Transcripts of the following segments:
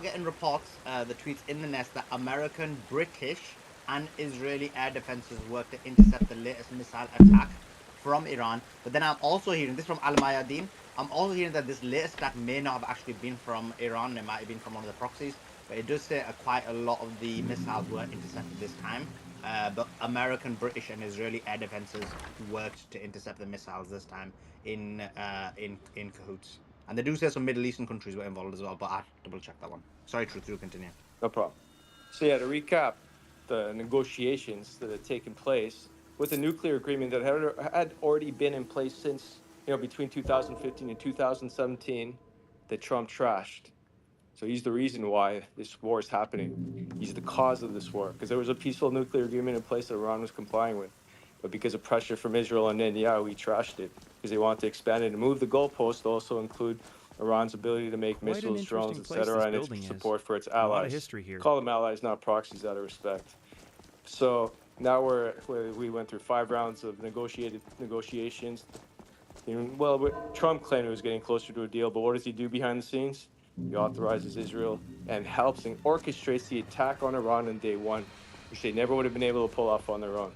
getting reports, the tweets in the nest that American, British, and Israeli air defenses work to intercept the latest missile attack from Iran. But then I'm also hearing this from Al Mayadeen. I'm also hearing that this latest attack may not have actually been from Iran. It might have been from one of the proxies. But it does say quite a lot of the missiles were intercepted this time. But American, British, and Israeli air defenses worked to intercept the missiles this time in cahoots. And they do say some Middle Eastern countries were involved as well, but I double check that one. Sorry, Truth, do continue. No problem. So yeah, to recap, the negotiations that had taken place with the nuclear agreement that had already been in place since, between 2015 and 2017, that Trump trashed. So he's the reason why this war is happening. He's the cause of this war, because there was a peaceful nuclear agreement in place that Iran was complying with. But because of pressure from Israel and Netanyahu, he trashed it because they wanted to expand it and move the goalpost to also include Iran's ability to make Quite missiles, drones, etc., and its support for its A lot of allies. history here. Call them allies, not proxies, out of respect. So now we went through 5 rounds of negotiations. Well, Trump claimed he was getting closer to a deal, but what does he do behind the scenes? He authorizes Israel and helps and orchestrates the attack on Iran on day one, which they never would have been able to pull off on their own.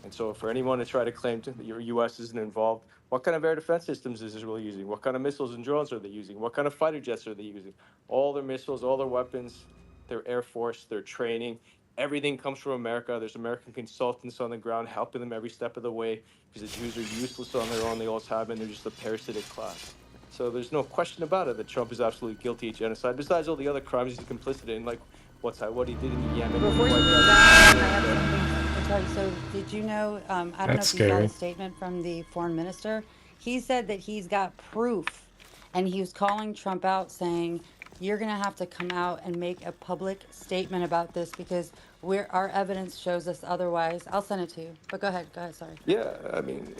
And so for anyone to try to claim that your U.S. isn't involved, what kind of air defense systems is Israel using? What kind of missiles and drones are they using? What kind of fighter jets are they using? All their missiles, all their weapons, their air force, their training, everything comes from America. There's American consultants on the ground helping them every step of the way because the Jews are useless on their own. They always have been. They're just a parasitic class. So there's no question about it that Trump is absolutely guilty of genocide, besides all the other crimes he's complicit in, like what he did in Yemen. Before you do that, I have something to tell you. So did you know, I don't know That's if you got a scary. statement from the foreign minister. He said that he's got proof, and he was calling Trump out saying, you're going to have to come out and make a public statement about this because our evidence shows us otherwise. I'll send it to you. But go ahead, sorry. Yeah, I mean,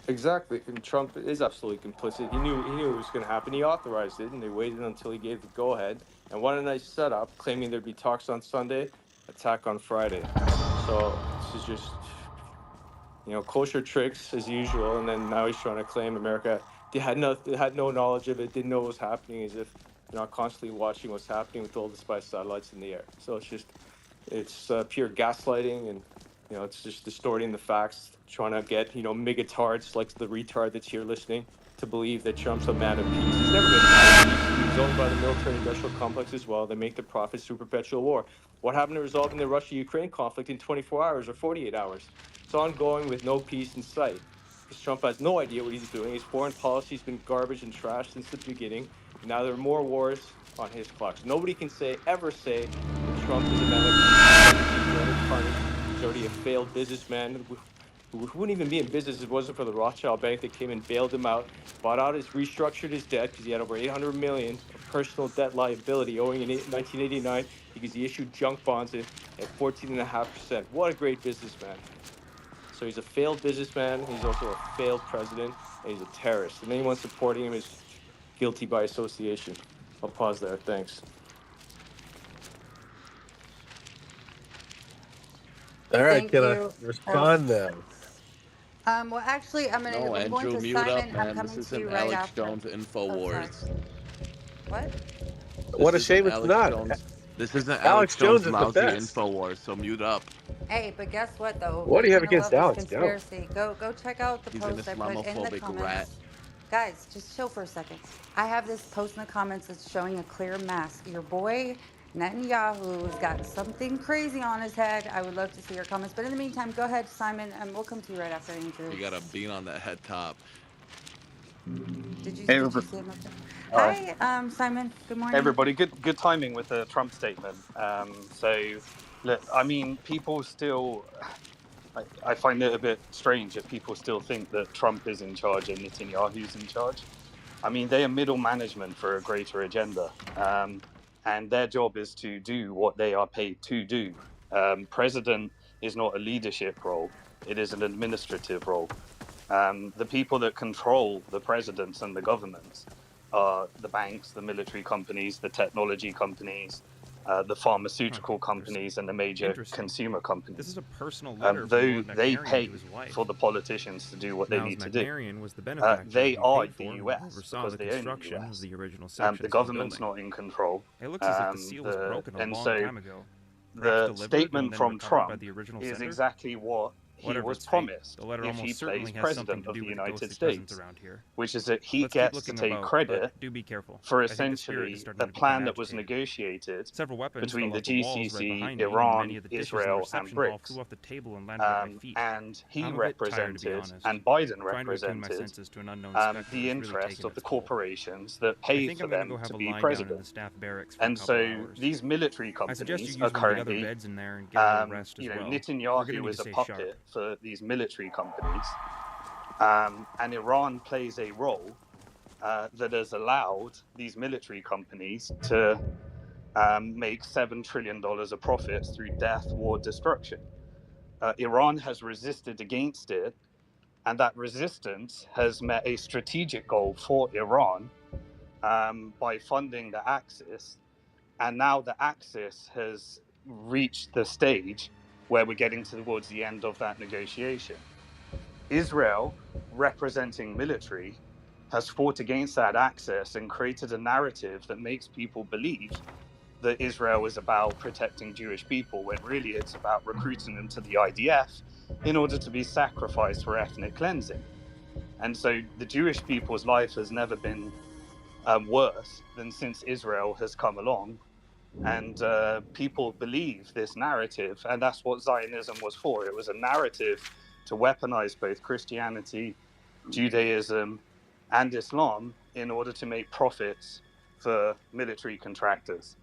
exactly. And Trump is absolutely complicit. He knew it was going to happen. He authorized it, and they waited until he gave the go-ahead. And what a nice setup, claiming there'd be talks on Sunday, attack on Friday. So this is just, kosher tricks as usual. And then now he's trying to claim America they had no knowledge of it, didn't know what was happening, as if they're not constantly watching what's happening with all the spy satellites in the air. So it's pure gaslighting, and it's just distorting the facts, trying to get migatards like the retard that's here listening to believe that Trump's a man of peace. He's never been a man of peace. He's owned by the military-industrial complex as well. They make the profits through perpetual war. What happened to resolving the Russia-Ukraine conflict in 24 hours or 48 hours? It's ongoing with no peace in sight. Because Trump has no idea what he's doing. His foreign policy's been garbage and trash since the beginning. And now there are more wars on his clock. So nobody can ever say that Trump is a man of peace. He's already a failed businessman who wouldn't even be in business if it wasn't for the Rothschild Bank that came and bailed him out, restructured his debt because he had over $800 million of personal debt liability owing in 1989 because he issued junk bonds at 14.5%. What a great businessman. So he's a failed businessman. He's also a failed president, and he's a terrorist. And anyone supporting him is guilty by association. I'll pause there. Thanks. All right, Thank can I you. respond now? Well, actually, I'm No, going Andrew, to mute Simon. up, I'm man. This coming to isn't you right Alex after. Jones Oh, sorry. Infowars. What? What a This shame isn't it's Alex not. Jones. This isn't Alex Alex Jones Jones is the lousy best. Infowars, so mute up. Hey, but guess what though? What do you have Speaking of against Loveless Alex? Go. conspiracy, go check out the He's an post I put in the Islamophobic comments. rat. Guys, just chill for a second. I have this post in the comments that's showing a clear mask. Your boy Netanyahu's got something crazy on his head. I would love to see your comments. But in the meantime, go ahead, Simon, and we'll come to you right after Andrew. He got a bean on that head top. Did you Hey, see him up there? hi, Hi, Simon. Good morning. everybody. Good timing with the Trump statement. So, look, I mean, people still. I find it a bit strange that people still think that Trump is in charge and Netanyahu's in charge. I mean, they are middle management for a greater agenda, and their job is to do what they are paid to do. President is not a leadership role; it is an administrative role. The people that control the presidents and the governments are the banks, the military companies, the technology companies, the pharmaceutical Huh, companies and the major Interesting. consumer companies. This is a personal letter from Though Lord they Macnarian pay to his wife. for the politicians to do what they Niles need to do. Macnarian was the benefactor They who are paid the for and US oversaw because the they own the construction of US. the original sections The of government's building. not in control. It looks as if the seal was broken a And long so time ago. Perhaps the delivered and statement then from recovered by Trump the original is sender? exactly what he Whatever was its fate, promised the letter if he almost plays certainly has something president to of do the with United ghostly presence States, around here. which is that he Let's keep gets to looking take about, credit but do be careful. for I think the spirit essentially is starting a to plan become that was agitated. negotiated Several weapons between fell the off the walls right GCC, behind me, and Iran, many of the dishes in the Israel, and reception hall BRICS. flew off the table and landed at my feet. And he I'm a bit tired, to be represented, honest. and Biden Trying to attune my represented, senses to an unknown specter the is really interest taking of the its toll. corporations that I pay think for I'm gonna go them have to a be lie down in the president. staff barracks for a And couple so hours. these military I suggest you companies use are one of the other currently, beds in there and get a little rest as well. We're gonna Netanyahu need is to a stay puppet sharp. for these military companies, and Iran plays a role that has allowed these military companies to make $7 trillion of profits through death, war, destruction. Iran has resisted against it, and that resistance has met a strategic goal for Iran by funding the Axis. And now the Axis has reached the stage where we're getting towards the end of that negotiation. Israel, representing military, has fought against that Axis and created a narrative that makes people believe that Israel is about protecting Jewish people, when really it's about recruiting them to the IDF in order to be sacrificed for ethnic cleansing. And so the Jewish people's life has never been worse than since Israel has come along. And people believe this narrative, and that's what Zionism was for. It was a narrative to weaponize both Christianity, Judaism, and Islam in order to make profits for military contractors.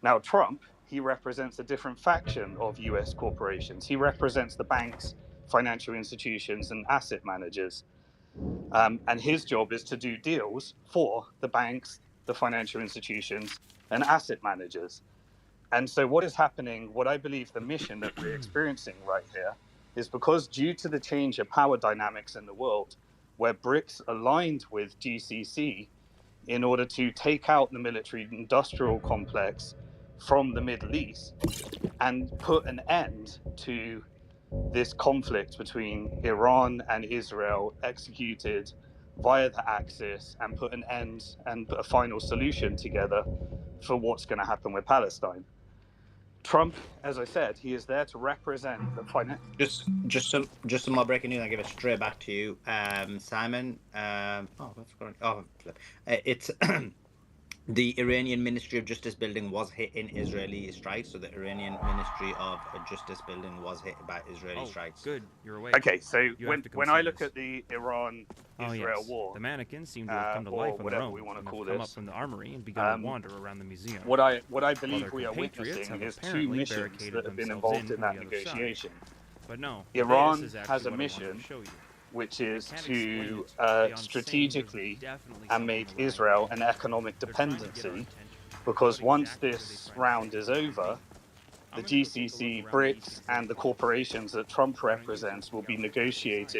Now, Trump, he represents a different faction of US corporations. He represents the banks, financial institutions, and asset managers. And his job is to do deals for the banks, the financial institutions, and asset managers. And so, what is happening, what I believe the mission that we're experiencing right here, is because due to the change of power dynamics in the world, where BRICS aligned with GCC in order to take out the military industrial complex from the Middle East and put an end to this conflict between Iran and Israel executed via the Axis, and put an end and put a final solution together for what's going to happen with Palestine. Trump, as I said, he is there to represent the Just some more breaking news. I give it straight back to you, Simon. What's going on? It's the Iranian Ministry of Justice building was hit in Israeli strikes. So the Iranian Ministry of Justice building was hit by Israeli strikes. Good, you're awake. Okay, so You have to come when see I look this. at the Iran-Israel war, the mannequins seem to have come to or life on their whatever own we want to and call have come up this, from the armory and begun to wander around the museum. what I While believe their we are compatriots witnessing have is two apparently missions barricaded that have been themselves involved in on that the other side. negotiation. But no, Iran this is has a actually what I wanted mission, to show you. which is can't explain to it beyond saying strategically there's definitely and something make around Israel here. an economic They're trying to get our dependency, attention. because What once exactly are they this trying to round say? is over, I'm the gonna go take a look GCC, around the BRICS, East and the Executive. corporations that Trump Why don't you represents take will me be out to the negotiating side?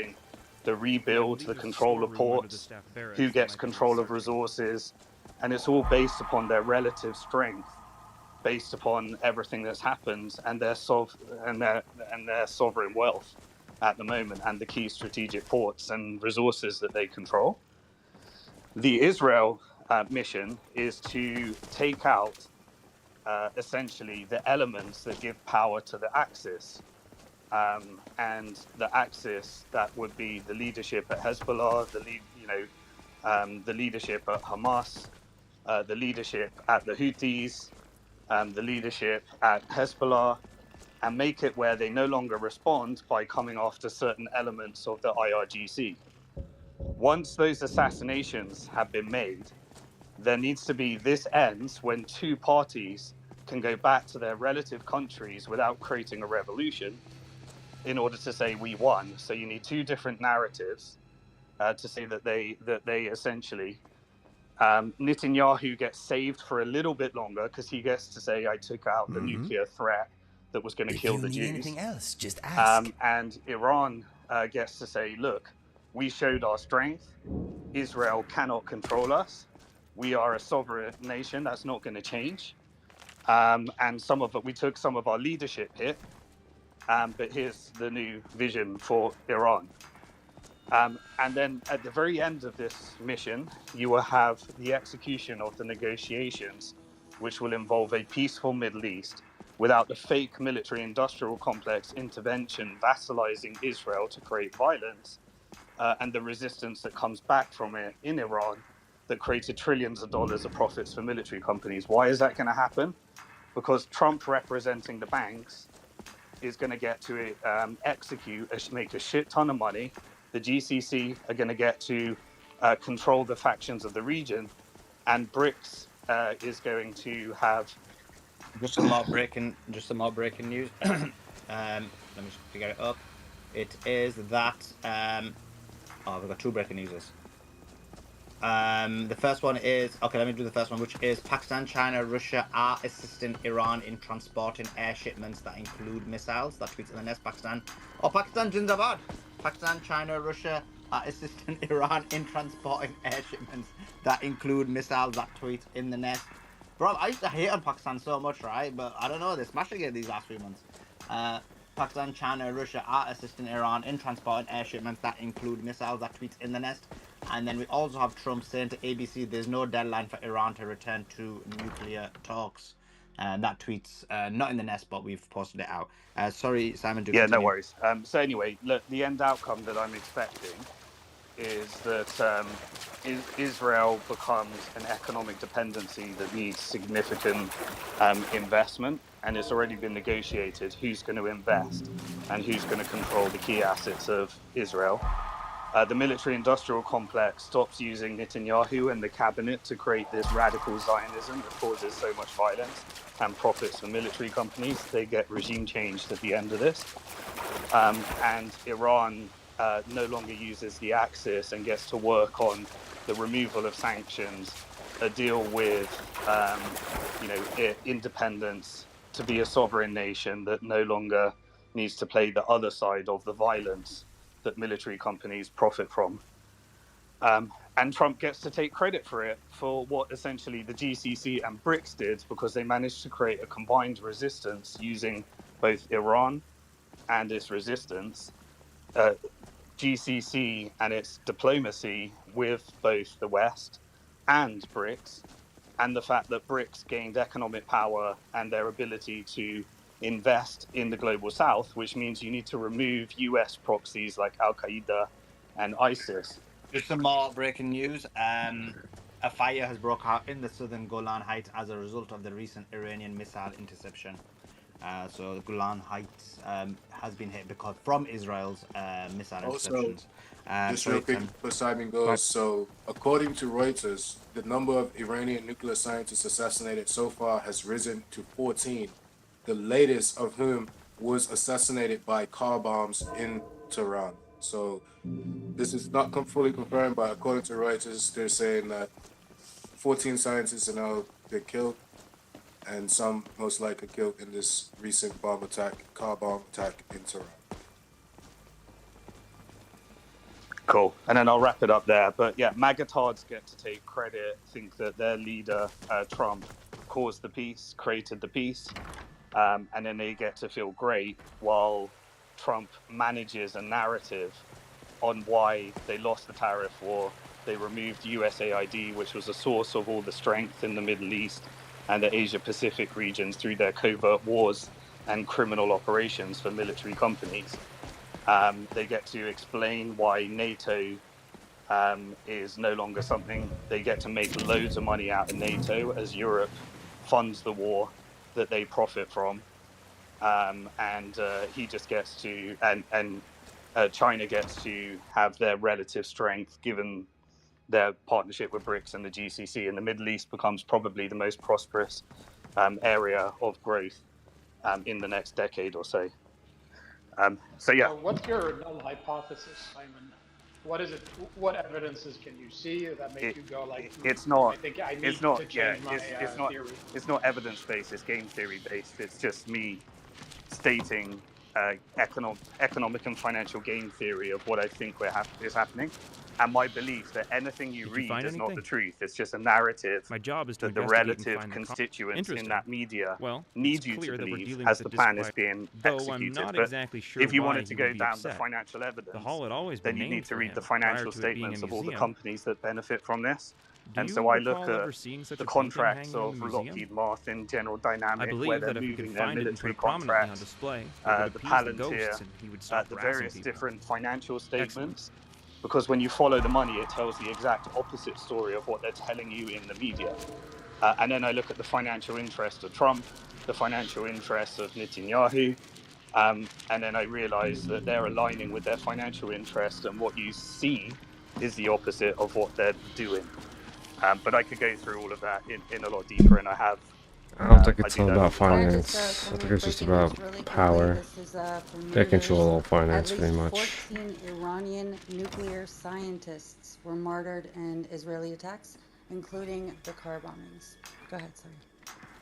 the rebuild, I the believe there's a control of storeroom under the ports, staff barracks who that gets might be worth control of searching. resources, and it's all based upon their relative strength, based upon everything that's happened and their sovereign wealth at the moment, and the key strategic ports and resources that they control. The Israel mission is to take out essentially the elements that give power to the Axis. And the Axis, that would be the leadership at Hezbollah, the leadership at Hamas, the leadership at the Houthis, the leadership at Hezbollah, and make it where they no longer respond by coming after certain elements of the IRGC. Once those assassinations have been made, there needs to be, this ends when two parties can go back to their relative countries without creating a revolution in order to say we won. So you need two different narratives to say that they essentially, Netanyahu gets saved for a little bit longer because he gets to say, I took out the nuclear threat that was going to kill the Jews. If you need anything else, just ask. And Iran gets to say, look, we showed our strength. Israel cannot control us. We are a sovereign nation. That's not going to change. and we took some of our leadership hit. But here's the new vision for Iran. And then at the very end of this mission, you will have the execution of the negotiations, which will involve a peaceful Middle East without the fake military-industrial complex intervention vassalizing Israel to create violence, and the resistance that comes back from it in Iran that created trillions of dollars of profits for military companies. Why is that going to happen? Because Trump representing the banks is going to get to make a shit ton of money. The GCC are going to get to control the factions of the region, and BRICS is going to have Just some more breaking news. Let me just figure it up. It is that we've got two breaking newses. The first one is let me do the first one, which is Pakistan, China, Russia are assisting Iran in transporting air shipments that include missiles. That tweets in the nest. Pakistan Jindabad. Pakistan, China, Russia are assisting Iran in transporting air shipments that include missiles. That tweets in the nest. Bro, I used to hate on Pakistan so much, right? But I don't know, they're smashing it these last few months. Pakistan, China, Russia are assisting Iran in transporting air shipments that include missiles. That tweets in the nest. And then we also have Trump saying to ABC there's no deadline for Iran to return to nuclear talks. And that tweet's not in the nest, but we've posted it out. Sorry, Simon, to continue. no worries. So anyway, look, the end outcome that I'm expecting is that Israel becomes an economic dependency that needs significant investment, and it's already been negotiated who's going to invest and who's going to control the key assets of Israel. The military-industrial complex stops using Netanyahu and the cabinet to create this radical Zionism that causes so much violence and profits for military companies. They get regime changed at the end of this. And Iran no longer uses the Axis and gets to work on the removal of sanctions, a deal with independence, to be a sovereign nation that no longer needs to play the other side of the violence that military companies profit from. And Trump gets to take credit for it, for what essentially the GCC and BRICS did, because they managed to create a combined resistance using both Iran and its resistance, GCC and its diplomacy with both the West and BRICS, and the fact that BRICS gained economic power and their ability to invest in the global south, which means you need to remove US proxies like Al-Qaeda and ISIS. Just some more breaking news. A fire has broke out in the southern Golan Heights as a result of the recent Iranian missile interception. So the Golan Heights has been hit because from Israel's missile interceptions. Just real quick before Simon goes, so according to Reuters, the number of Iranian nuclear scientists assassinated so far has risen to 14, the latest of whom was assassinated by car bombs in Tehran. So this is not fully confirmed, but according to Reuters, they're saying that 14 scientists are now been killed, and some most likely killed in this recent car bomb attack in Tehran. Cool. And then I'll wrap it up there. But yeah, MAGA-tards get to take credit, think that their leader, Trump, caused the peace, created the peace, and then they get to feel great while Trump manages a narrative on why they lost the tariff war. They removed USAID, which was a source of all the strength in the Middle East and the Asia-Pacific regions through their covert wars and criminal operations for military companies. They get to explain why NATO is no longer something. They get to make loads of money out of NATO as Europe funds the war that they profit from. And he just gets to, and China gets to have their relative strength given their partnership with BRICS and the GCC, and the Middle East becomes probably the most prosperous area of growth in the next decade or so. So yeah. What's your null hypothesis, Simon? What is it? What evidences can you see that make you go like? It's not. I think I need it's not. to change my theory. It's not evidence based. It's game theory based. It's just me stating economic and financial game theory of what I think is happening, and my belief that anything you read is not the truth. It's just a narrative. My job is to that the investigate and relative find the constituents in that media well, need you to believe as the plan is being executed. I'm not But exactly sure if you why wanted to he go would be down the upset. financial evidence, The hall had always then been you need named to for read him the prior financial to it being a statements of all the museum. companies that benefit from this. Do And you so I look recall at ever seeing such the a painting contracts hanging in of the museum? Lockheed Martin, General I Dynamic, where believe they're that if we could moving their find it and put military it prominently on contracts, display, it would the appease the Palantir, ghosts and he would stop the harassing various people. different financial Excellent. statements. Because when you follow the money, it tells the exact opposite story of what they're telling you in the media. And then I look at the financial interest of Trump, the financial interests of Netanyahu, and then I realize that they're aligning with their financial interest, and what you see is the opposite of what they're doing. But I could go through all of that in a lot deeper, and I have. I don't think I it's do all that about all the time. Can I just finance. some I think it's just breaking about news really quickly? power. This is from They Reuters. control all finance At pretty least much. 14 Iranian nuclear scientists were martyred in Israeli attacks, including the car bombings. Go ahead, sorry.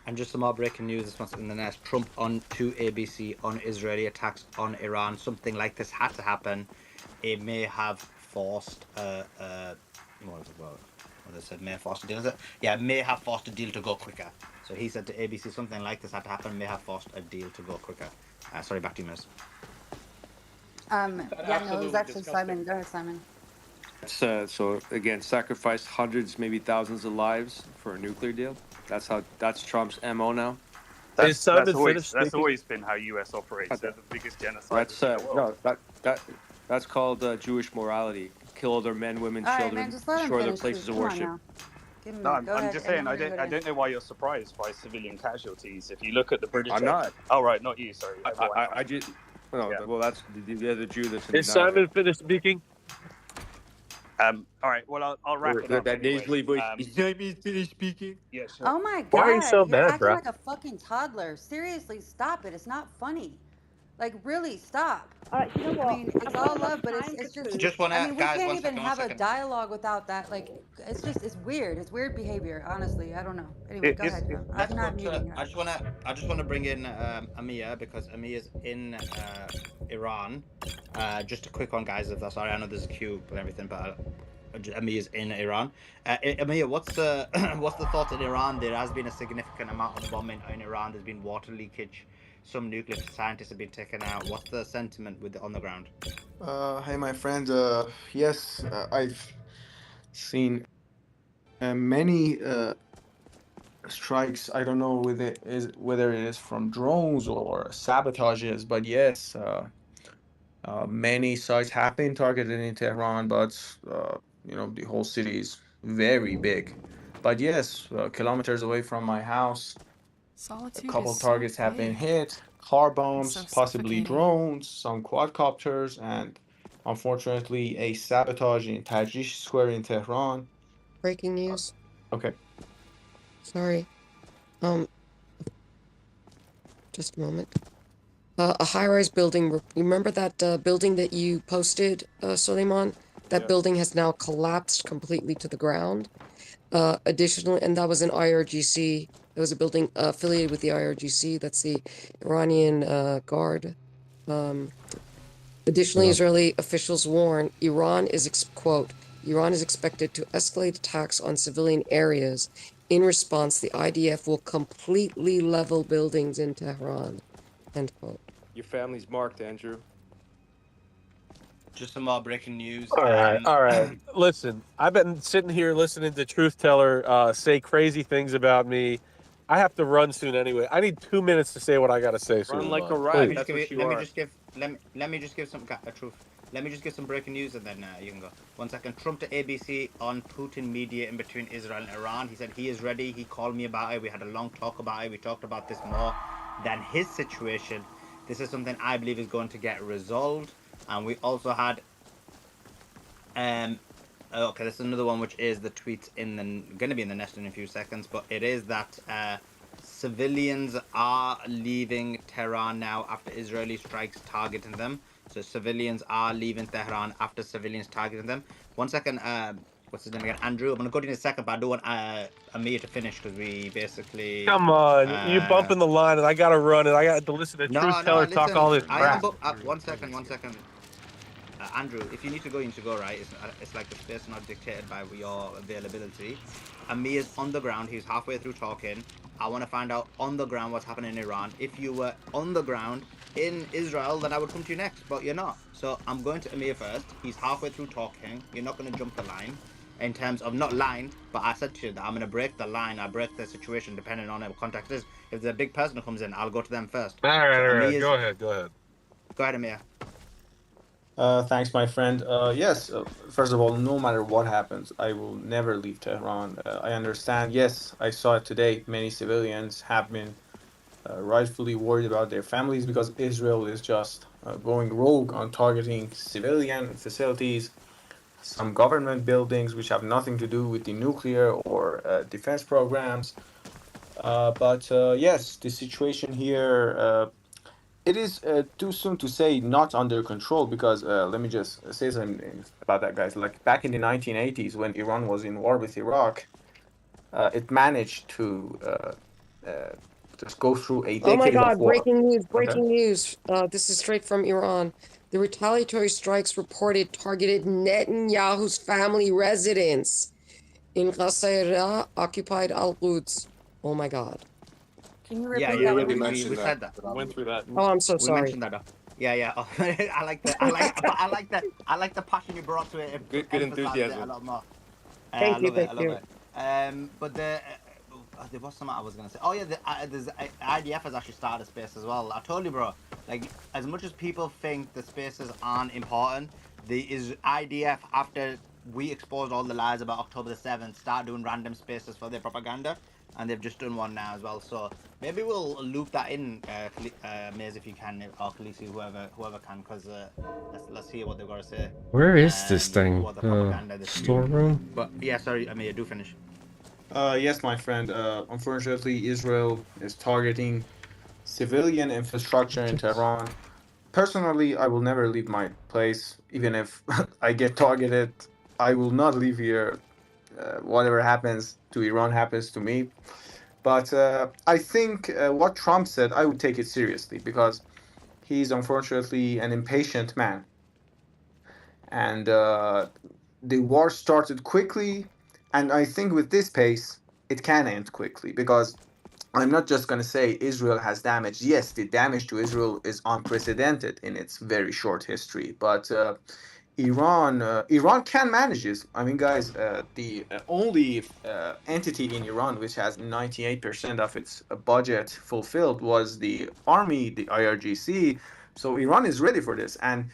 And just some more breaking news this month in the nest. Trump on to ABC on Israeli attacks on Iran. Something like this had to happen. It may have forced what was it? Well, what they said may have forced a deal. Is it? Yeah, may have forced a deal to go quicker. So he said to ABC something like this had to happen. May have forced a deal to go quicker. Sorry, back to you, Miss. Yeah, no, it was absolutely actually disgusting. Simon. Go ahead, Simon. So again, sacrifice hundreds, maybe thousands of lives for a nuclear deal. That's Trump's MO now. That's always been how US operates. They're the biggest genocide in the world. No, that's called Jewish morality. Kill their men, women, All right, children, man, just let him destroy their finish, places please. of Come on worship. now. Give him No, Go I'm ahead, just and saying. then I don't know why you're surprised by civilian casualties. If you look at the British, I'm not. Oh right, not you. Sorry. I just. No, Yeah. well, that's the other Jew that's in Is the Simon finished speaking? All right. Well, I'll wrap it up. That Anyway. nasally voice. Is Simon finished speaking? Yeah, sure. Oh my Why are you God, so you're mad, acting bruh? like a fucking toddler. Seriously, stop it. It's not funny. Like, really, stop. You know what? I mean, it's all love, but it's I just. just want I to, mean, we guys, can't one even second, have a dialogue without that. Like, it's weird. It's weird behavior. Honestly, I don't know. Anyway, go ahead. I'm not muting her. I just want to bring in Amir because Amir is in Iran. Just a quick one, guys. If that's sorry, I know there's a queue and everything, but Amir is in Iran. Amir, what's the what's the thought in Iran? There has been a significant amount of bombing in Iran. There's been water leakage. Some nuclear scientists have been taken out. What's the sentiment on the ground? Hey, my friend. Yes, I've seen many strikes. I don't know whether it is from drones or sabotages, but yes, many sites have been targeted in Tehran. But the whole city is very big. But yes, kilometers away from my house, a couple targets have been hit. Car bombs, possibly drones, some quadcopters, and unfortunately a sabotage in Tajrish Square in Tehran. Breaking news. Okay. Sorry. Just a moment. A high-rise building. You remember that building that you posted, Suleiman? That building has now collapsed completely to the ground. Additionally, and that was an IRGC. It was a building affiliated with the IRGC. That's the Iranian Guard. Additionally, Israeli officials warn Iran is expected to escalate attacks on civilian areas. In response, the IDF will completely level buildings in Tehran. End quote. Your family's marked, Andrew. Just some more breaking news. All right. Listen, I've been sitting here listening to Truth Teller say crazy things about me. I have to run soon anyway. I need 2 minutes to say what I got to say. Run soon. like a rat. Let That's what you me are. just give some truth. Let me just give some breaking news and then you can go. 1 second. Trump to ABC on Putin media in between Israel and Iran. He said he is ready. He called me about it. We had a long talk about it. We talked about this more than his situation. This is something I believe is going to get resolved. And we also had okay, this is another one, which is the tweets going to be in the nest in a few seconds, but it is that civilians are leaving Tehran now after Israeli strikes targeting them. So civilians are leaving Tehran after civilians targeting them. 1 second, what's his name again? Andrew. I'm gonna go to you in a second, but I do want Amir to finish because we basically. Come on, you're bumping the line, and I gotta run, and I got to listen to Truth Teller talk all this I am. crap. One second. Andrew, if you need to go, you need to go, right? It's like the space not dictated by your availability. Amir's on the ground. He's halfway through talking. I want to find out on the ground what's happening in Iran. If you were on the ground in Israel, then I would come to you next, but you're not. So I'm going to Amir first. He's halfway through talking. You're not going to jump the line in terms of not line, but I said to you that I'm going to break the line. I break the situation depending on what context is. If there's a big person who comes in, I'll go to them first. All right. Go ahead. Go ahead, Amir. Thanks, my friend. Yes, first of all, no matter what happens, I will never leave Tehran. I understand. Yes, I saw it today. Many civilians have been rightfully worried about their families because Israel is just going rogue on targeting civilian facilities, some government buildings which have nothing to do with the nuclear or defense programs. But yes, the situation here, it is too soon to say not under control because let me just say something about that, guys. Like back in the 1980s when Iran was in war with Iraq, it managed to just go through a decade Oh my God, of war. breaking news. This is straight from Iran. The retaliatory strikes reported targeted Netanyahu's family residence in Qasirah, occupied Al-Quds. Oh my God. Can you repeat Yeah, that? we said that. We went through that. Oh, I'm so We sorry. mentioned that. Yeah. Oh, I like the passion you brought to it. Good Emphasised enthusiasm. it a lot more. Thank you. I love it. But there was something I was gonna say. Oh yeah, there's IDF has actually started a space as well. I told you, bro. Like as much as people think the spaces aren't important, the IDF after we exposed all the lies about October the 7th, start doing random spaces for their propaganda, and they've just done one now as well. So maybe we'll loop that in, Maze, if you can, or Khaleesi, whoever can, because let's hear what they've got to say. Where is this thing? What the propaganda Storeroom? But yeah, sorry, Amir, do finish. Yes, my friend. Unfortunately, Israel is targeting civilian infrastructure in Tehran. Personally, I will never leave my place. Even if I get targeted, I will not leave here. Whatever happens to Iran happens to me. But I think what Trump said, I would take it seriously because he's unfortunately an impatient man. And the war started quickly. And I think with this pace, it can end quickly because I'm not just going to say Israel has damage. Yes, the damage to Israel is unprecedented in its very short history. But Iran can manage this. I mean, guys, the only entity in Iran which has 98% of its budget fulfilled was the army, the IRGC. So Iran is ready for this. And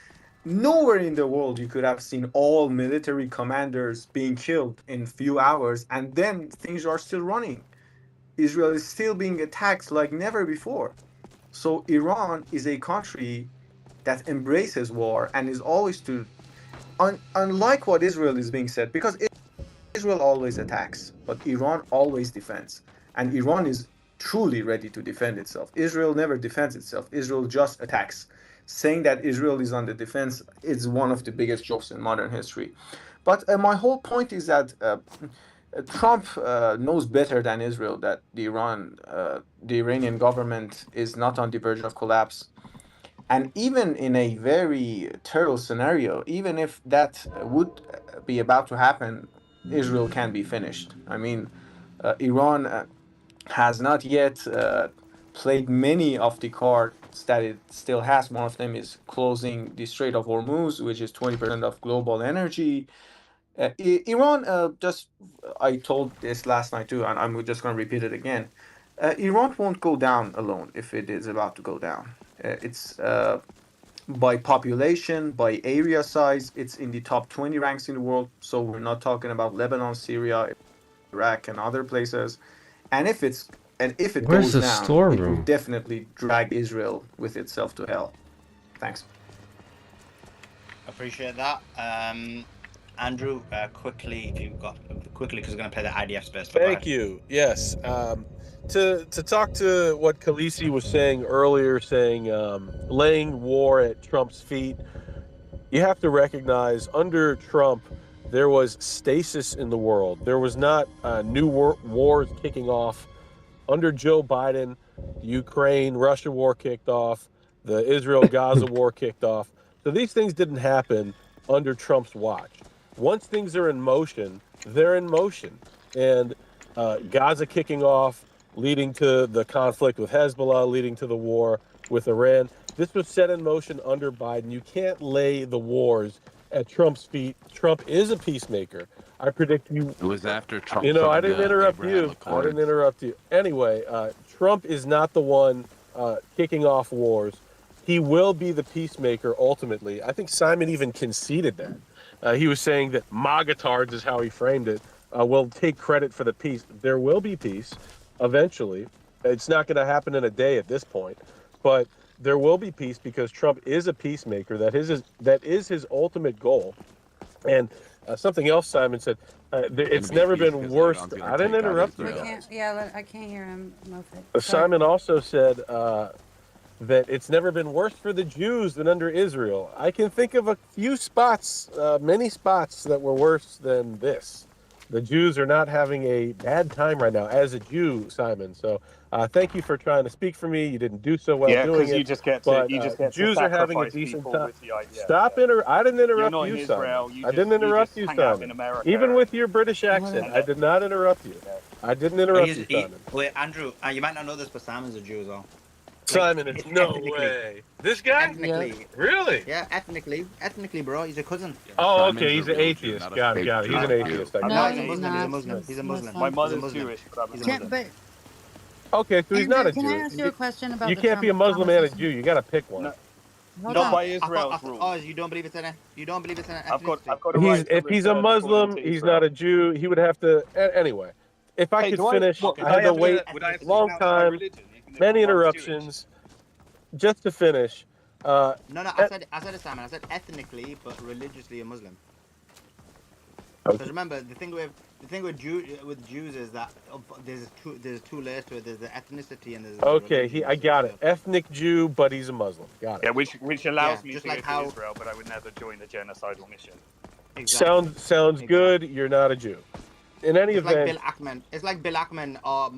nowhere in the world you could have seen all military commanders being killed in few hours, and then things are still running. Israel is still being attacked like never before. So Iran is a country that embraces war and is always to, unlike what Israel is being said, because Israel always attacks, but Iran always defends. And Iran is truly ready to defend itself. Israel never defends itself. Israel just attacks. Saying that Israel is on the defense is one of the biggest jokes in modern history. But my whole point is that Trump knows better than Israel that the Iranian government is not on the verge of collapse. And even in a very terrible scenario, even if that would be about to happen, Israel can be finished. I mean, Iran has not yet played many of the cards that it still has. One of them is closing the Strait of Hormuz, which is 20% of global energy. Iran, I told this last night too, and I'm just going to repeat it again. Iran won't go down alone if it is about to go down. It's by population, by area size, it's in the top 20 ranks in the world. So we're not talking about Lebanon, Syria, Iraq, and other places. And if it Where's goes the down, storeroom? it will definitely drag Israel with itself to hell. Thanks. Appreciate that. Andrew, quickly, if you've got quickly, because we're going to play the IDF space. Thank you. Yes. To talk to what Khaleesi was saying earlier, saying laying war at Trump's feet, you have to recognize under Trump, there was stasis in the world. There was not new wars kicking off. Under Joe Biden, Ukraine-Russia war kicked off. The Israel-Gaza war kicked off. So these things didn't happen under Trump's watch. Once things are in motion, they're in motion. And Gaza kicking off, leading to the conflict with Hezbollah, leading to the war with Iran. This was set in motion under Biden. You can't lay the wars at Trump's feet. Trump is a peacemaker. I predict you. It was after Trump. You know, I didn't signed the interrupt Abraham you. I Accords. didn't interrupt you. Anyway, Trump is not the one kicking off wars. He will be the peacemaker ultimately. I think Simon even conceded that. He was saying that MAGA-tards is how he framed it. Will take credit for the peace. There will be peace eventually. It's not going to happen in a day at this point, but there will be peace because Trump is a peacemaker. That is his ultimate goal. And something else Simon said, it's never been worse. I didn't interrupt you. I can't hear him. Simon also said that it's never been worse for the Jews than under Israel. I can think of a few spots, many spots that were worse than this. The Jews are not having a bad time right now as a Jew, Simon. So thank you for trying to speak for me. You didn't do so well doing it. You just get to, Jews are having a decent time. Stop yeah. I didn't interrupt You're not you, in Israel. Simon. I didn't interrupt you, Simon. Even with your British accent, I did not interrupt you. I didn't interrupt you, Simon. Wait, Andrew, you might not know this, but Simon's a Jew as well. Simon, it's no way. This guy? Ethnically. Really? Yeah, ethnically, bro. He's a cousin. Oh, okay. He's an atheist. Got it. He's an atheist. No, he's a Muslim. He's a Muslim. My mother's Jewish, but I'm a Muslim. Okay, so he's not a Jew. Can I ask you a question about You can't be a Muslim and a Jew. You got to pick one. Not by Israel's rules. Oh, you don't believe it's an ethnicity? I've got a right if he's a Muslim, he's not a Jew. He would have to. Anyway, if I could finish, I had to wait a long time, many interruptions, just to finish. No, I said it, Simon. I said ethnically, but religiously a Muslim. Because remember, the thing with Jews is that there's two layers to it. There's the ethnicity and there's the religion. I got it. Ethnic Jew, but he's a Muslim. Got it. Yeah, which allows me to like go to Israel, but I would never join a genocidal mission. Exactly. Sounds good. You're not a Jew. In any event, it's like Bill Ackman or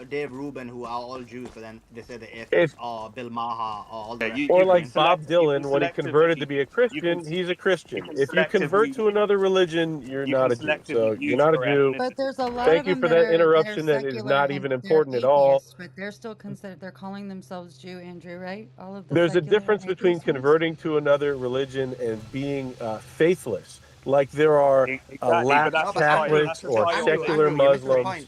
Dave Rubin, who are all Jews, but then they say they're atheists, or Bill Maher, or all the or like Bob Dylan, when he converted to be a Christian, he's a Christian. If you convert to another religion, you're not a Jew. So you're not a Jew. But there's a lot Thank you for that interruption. That is not even important at all. But they're still considered. They're calling themselves Jew, Andrew, right? All of There's a difference between converting to another religion and being faithless. Like there are lapsed Catholics or secular Muslims.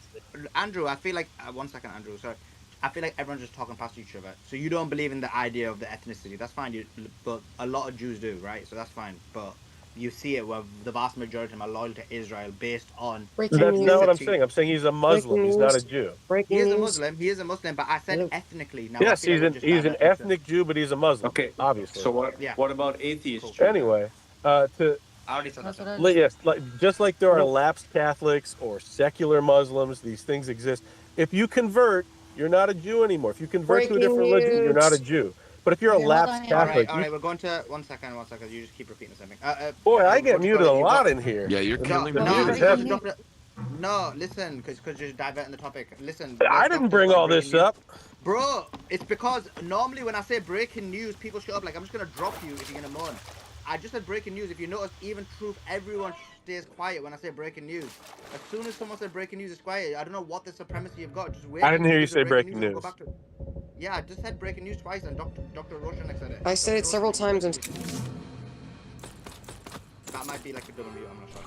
Andrew, I feel like one second, Andrew. Sorry, I feel like everyone's just talking past each other. So you don't believe in the idea of the ethnicity. That's fine. But a lot of Jews do, right? So that's fine. But you see it where the vast majority of them are loyal to Israel based on. That's not what I'm saying. I'm saying he's a Muslim. He's not a Jew. He is a Muslim. But I said ethnically. Now, yes, he's an ethnic Jew, but he's a Muslim. Okay, obviously. So what about atheists? Anyway, yes, just like there are lapsed Catholics or secular Muslims, these things exist. If you convert, you're not a Jew anymore. If you convert to a different religion, you're not a Jew. But if you're a lapsed Catholic, all right, we're going to one second. You just keep repeating something. Boy, I get muted a lot in here. Yeah, you're killing me. No, listen, because you're diverting the topic. Listen, I didn't bring all this up. Bro, it's because normally when I say breaking news, people shut up. Like, I'm just going to drop you if you're going to moan. I just said breaking news. If you notice, even Truth, everyone stays quiet when I say breaking news. As soon as someone said breaking news, it's quiet. I don't know what the supremacy you've got. Just wait. I didn't hear you say breaking news. Yeah, I just said breaking news twice, and Dr. Roshanek said it. I said it several times. And that might be like a double mute. I'm not sure.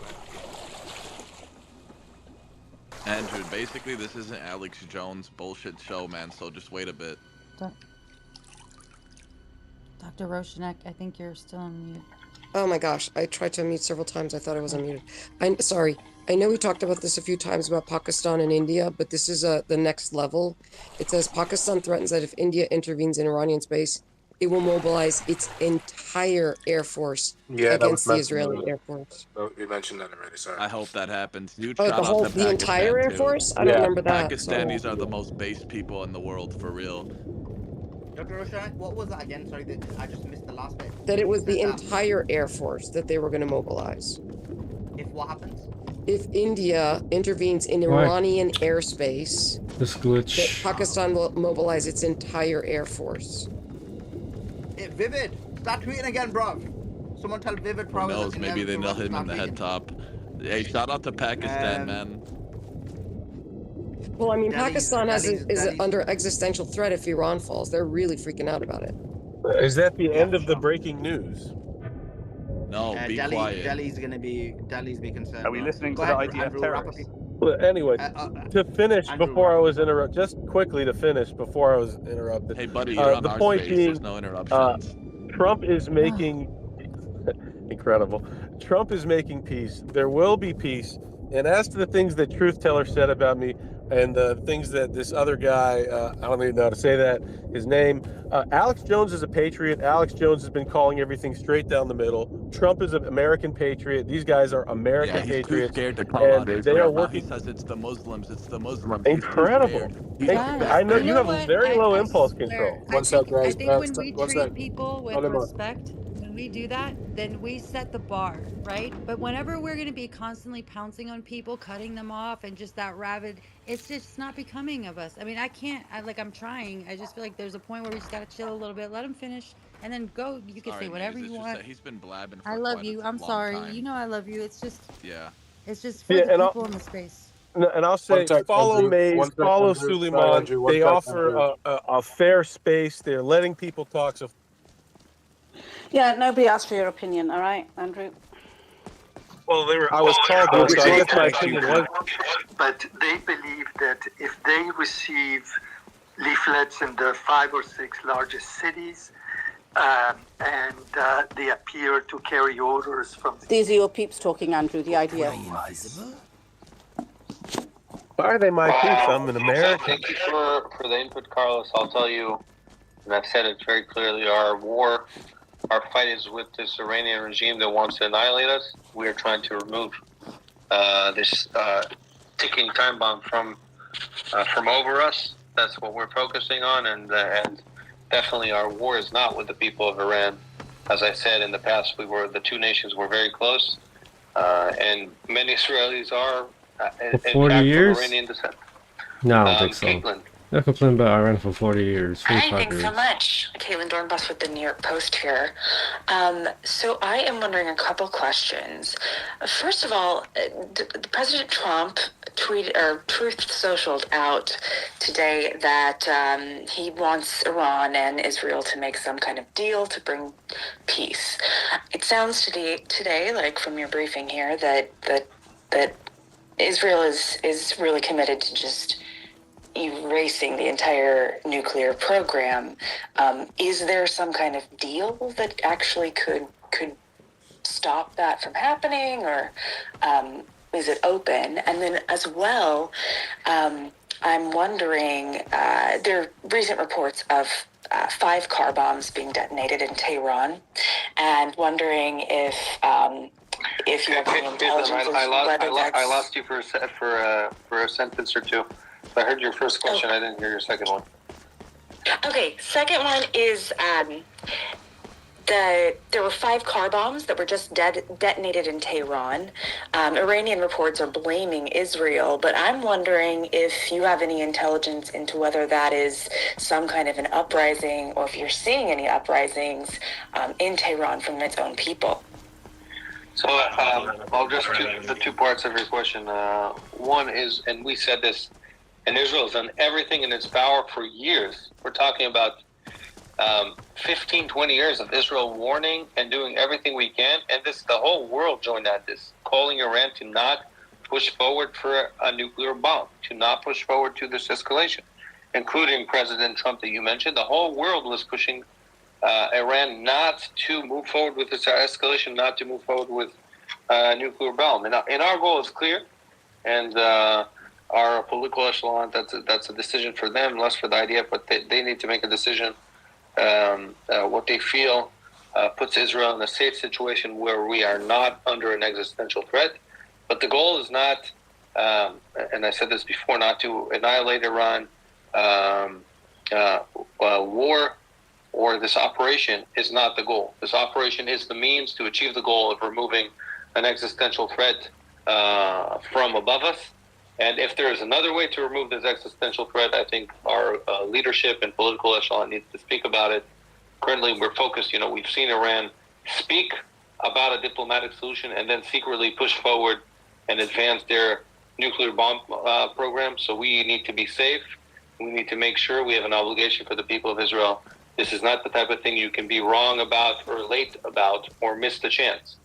Andrew, basically, this isn't Alex Jones' bullshit show, man. So just wait a bit. Dr. Roshanek, I think you're still on mute. Oh my gosh, I tried to unmute several times. I thought I was unmuted. I'm sorry. I know we talked about this a few times about Pakistan and India, but this is the next level. It says Pakistan threatens that if India intervenes in Iranian space, it will mobilize its entire air force against the Israeli air force. Oh, you mentioned that already. Sorry. I hope that happens. The entire air force? I don't remember that. Pakistanis are the most based people in the world, for real. Dr. Roshanek, what was that again? Sorry, I just missed the last bit. That it was the entire air force that they were going to mobilize. If what happens? If India intervenes in Why? Iranian airspace, This that glitch. Pakistan will mobilize its entire air force. Vivid, start tweeting again, bro. Someone tell Vivid Who Prowess knows? and Maybe they nail Inevitable him in start the head tweeting. top. Hey, shout out to Pakistan, man. Well, I mean, Delhi's- Pakistan is Delhi's- under existential threat if Iran falls. They're really freaking out about it. Is that the end of the sure. breaking news? No, be quiet. Delhi's be concerned. Are we bro. listening Go to ahead, the IDF Andrew, wrap up terrorists? Well, anyway, to finish Andrew, before wrap I up was your point. interrupted, just quickly to finish before I was interrupted. Hey, buddy, you're on the our point space. being, There's no interruptions. Trump is making incredible. Trump is making peace. There will be peace. And as to the things that Truth Teller said about me, and the things that this other guy, I don't even know how to say that, his name, Alex Jones is a patriot. Alex Jones has been calling everything straight down the middle. Trump is an American patriot. These guys are American Yeah, he's too patriots. scared to call and out they Israel. are Now he working. says it's the Muslims. It's the Muslims. Incredible. He's too Guys, scared. I know you you know have what? very low I impulse swear, control. One sec, I guys. think when we One treat sec. people with Hold him up. respect, when we do that, then we set the bar, right? But whenever we're going to be constantly pouncing on people, cutting them off, and just that rabid, it's just not becoming of us. I mean, I'm trying. I just feel like there's a point where we just got to chill a little bit, let them finish, and then go. You can Sorry, say whatever Muse, you it's just want. that he's been blabbing I for love quite you. a I'm long sorry. time. You know I love you. It's just for Yeah, the and people in the space. I'll say, follow Andrew. Maze, One sec, follow Andrew. Sorry, Suleiman. Andrew. One They sec, offer Andrew. a fair space. They're letting people talk. So Yeah, nobody asked for your opinion, all right, Andrew? well, I was called though, so I guess my opinion was. But they believe that if they receive leaflets in the 5 or 6 largest cities, and they appear to carry orders from... These are your peeps talking, Andrew, the idea. Why are they my peeps? I'm an American. Thank you for the input, Carlos. I'll tell you, and I've said it very clearly, our fight is with this Iranian regime that wants to annihilate us. We are trying to remove this ticking time bomb from over us. That's what we're focusing on, and definitely our war is not with the people of Iran. As I said in the past, the two nations were very close, and many Israelis are in 40 fact years? of Iranian descent. No, I don't think so. Caitlin. I've complained about Iran for 40 years, Hi, 45 thanks years. so much. Caitlin Dornbus with the New York Post here. So I am wondering a couple questions. First of all, President Trump Truth Socialed out today that he wants Iran and Israel to make some kind of deal to bring peace. It sounds today, like from your briefing here, that Israel is really committed to just erasing the entire nuclear program. Is there some kind of deal that actually could stop that from happening, or is it open? And then as well, I'm wondering, there are recent reports of 5 car bombs being detonated in Tehran, and wondering if you have any intelligence as to whether that's... I lost you for a sentence or two. I heard your first question. I didn't hear your second one. Okay, second one is there were 5 car bombs that were just detonated in Tehran. Iranian reports are blaming Israel, but I'm wondering if you have any intelligence into whether that is some kind of an uprising, or if you're seeing any uprisings in Tehran from its own people. So I'll just the 2 parts of your question. One is, and we said this, and Israel has done everything in its power for years. We're talking about 15, 20 years of Israel warning and doing everything we can. And the whole world joined at this, calling Iran to not push forward for a nuclear bomb, to not push forward to this escalation, including President Trump that you mentioned. The whole world was pushing Iran not to move forward with this escalation, not to move forward with a nuclear bomb. And our goal is clear. And our political echelon, that's a decision for them, less for the IDF, but they need to make a decision what they feel puts Israel in a safe situation where we are not under an existential threat. But the goal is not, and I said this before, not to annihilate Iran. War or this operation is not the goal. This operation is the means to achieve the goal of removing an existential threat from above us. And if there is another way to remove this existential threat, I think our leadership and political echelon needs to speak about it. Currently, we're focused, we've seen Iran speak about a diplomatic solution and then secretly push forward and advance their nuclear bomb program. So we need to be safe. We need to make sure we have an obligation for the people of Israel. This is not the type of thing you can be wrong about or late about or miss the chance.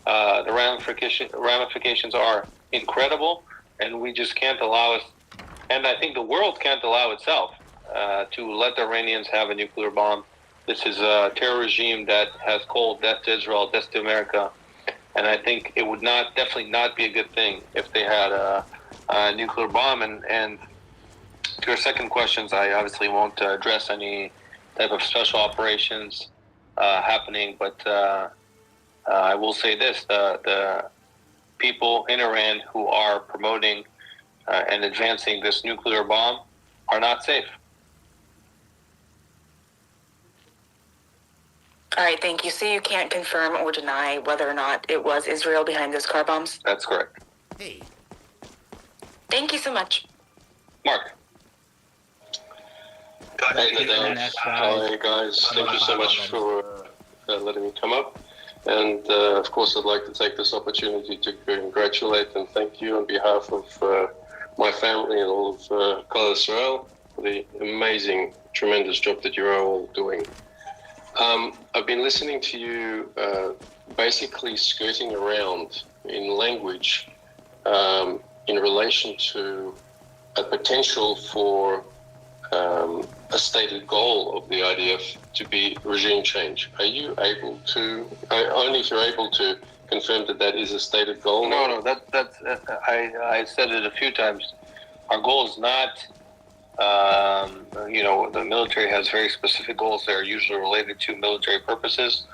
The ramifications are incredible, and we just can't allow us, and I think the world can't allow itself to let the Iranians have a nuclear bomb. This is a terror regime that has called death to Israel, death to America, and I think it would definitely not be a good thing if they had a nuclear bomb. And to your second questions, I obviously won't address any type of special operations happening, but I will say this, the people in Iran who are promoting and advancing this nuclear bomb are not safe. All right, thank you. So you can't confirm or deny whether or not it was Israel behind those car bombs? That's correct. Hey. Thank you so much. Mark. Hi guys, thank you so much for letting me come up. And of course, I'd like to take this opportunity to congratulate and thank you on behalf of my family and all of Klal Israel for the amazing, tremendous job that you're all doing. I've been listening to you basically skirting around in language in relation to a potential for a stated goal of the IDF to be regime change. Are you able to, only if you're able to confirm that that is a stated goal? No, that's I said it a few times. Our goal is not, the military has very specific goals that are usually related to military purposes.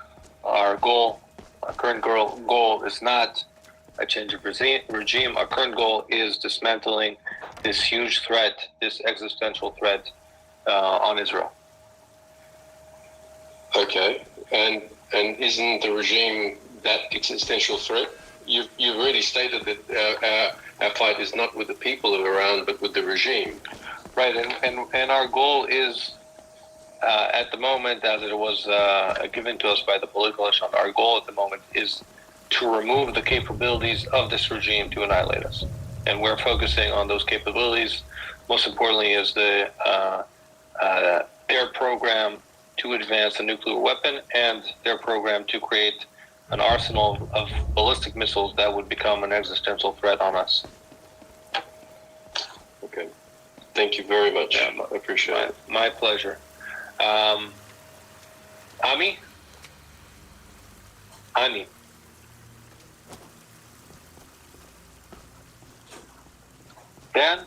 Our current goal is not a change of regime. Our current goal is dismantling this huge threat, this existential threat on Israel. Okay, and isn't the regime that existential threat? You've already stated that our fight is not with the people of Iran, but with the regime. Right, and our goal is, at the moment, as it was given to us by the political echelon, our goal at the moment is to remove the capabilities of this regime to annihilate us. And we're focusing on those capabilities. Most importantly is their program to advance a nuclear weapon and their program to create an arsenal of ballistic missiles that would become an existential threat on us. Okay. Thank you very much. I appreciate it. My pleasure. Ami? Ani. Dan?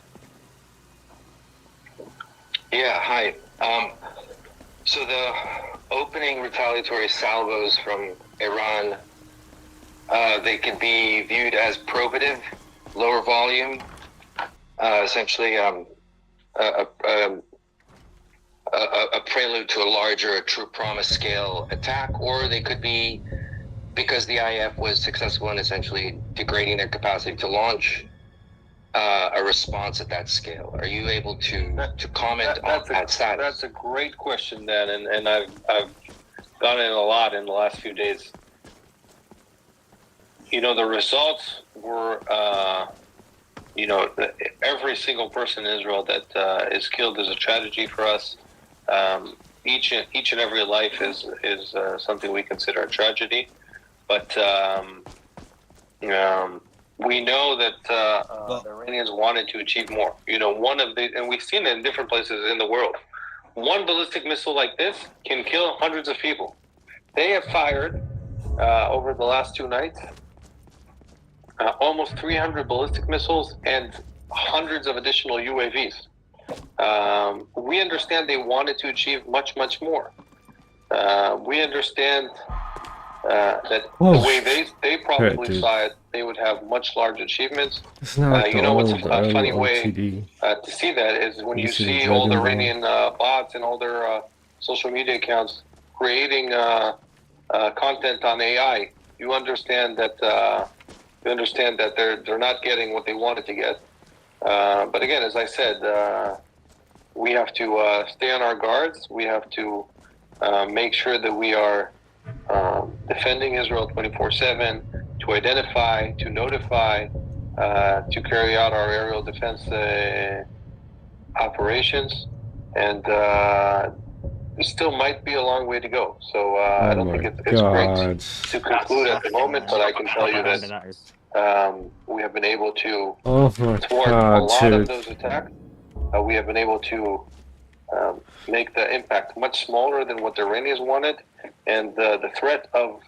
Yeah, hi. So the opening retaliatory salvos from Iran, they could be viewed as probative, lower volume, essentially a prelude to a larger, a true promise scale attack, or they could be because the IF was successful in essentially degrading their capacity to launch a response at that scale. Are you able to comment on that status? That's a great question, Dan, and I've gone in a lot in the last few days. The results were, every single person in Israel that is killed is a tragedy for us. Each and every life is something we consider a tragedy, but we know that the Iranians wanted to achieve more. And we've seen it in different places in the world. One ballistic missile like this can kill hundreds of people. They have fired over the last 2 nights almost 300 ballistic missiles and hundreds of additional UAVs. We understand they wanted to achieve much, much more. We understand that the way they probably saw it, they would have much larger achievements. It's not like What's a funny way to see that is when you see all the Iranian bots and all their social media accounts creating content on AI you understand that they're not getting what they wanted to get. But again, as I said, we have to stay on our guards. We have to make sure that we are defending Israel 24/7, to identify, to notify, to carry out our aerial defense operations, and there still might be a long way to go. So I don't think it's great to conclude at the moment, but I can tell you that we have been able to thwart a lot of those attacks. We have been able to make the impact much smaller than what the Iranians wanted, and the threat of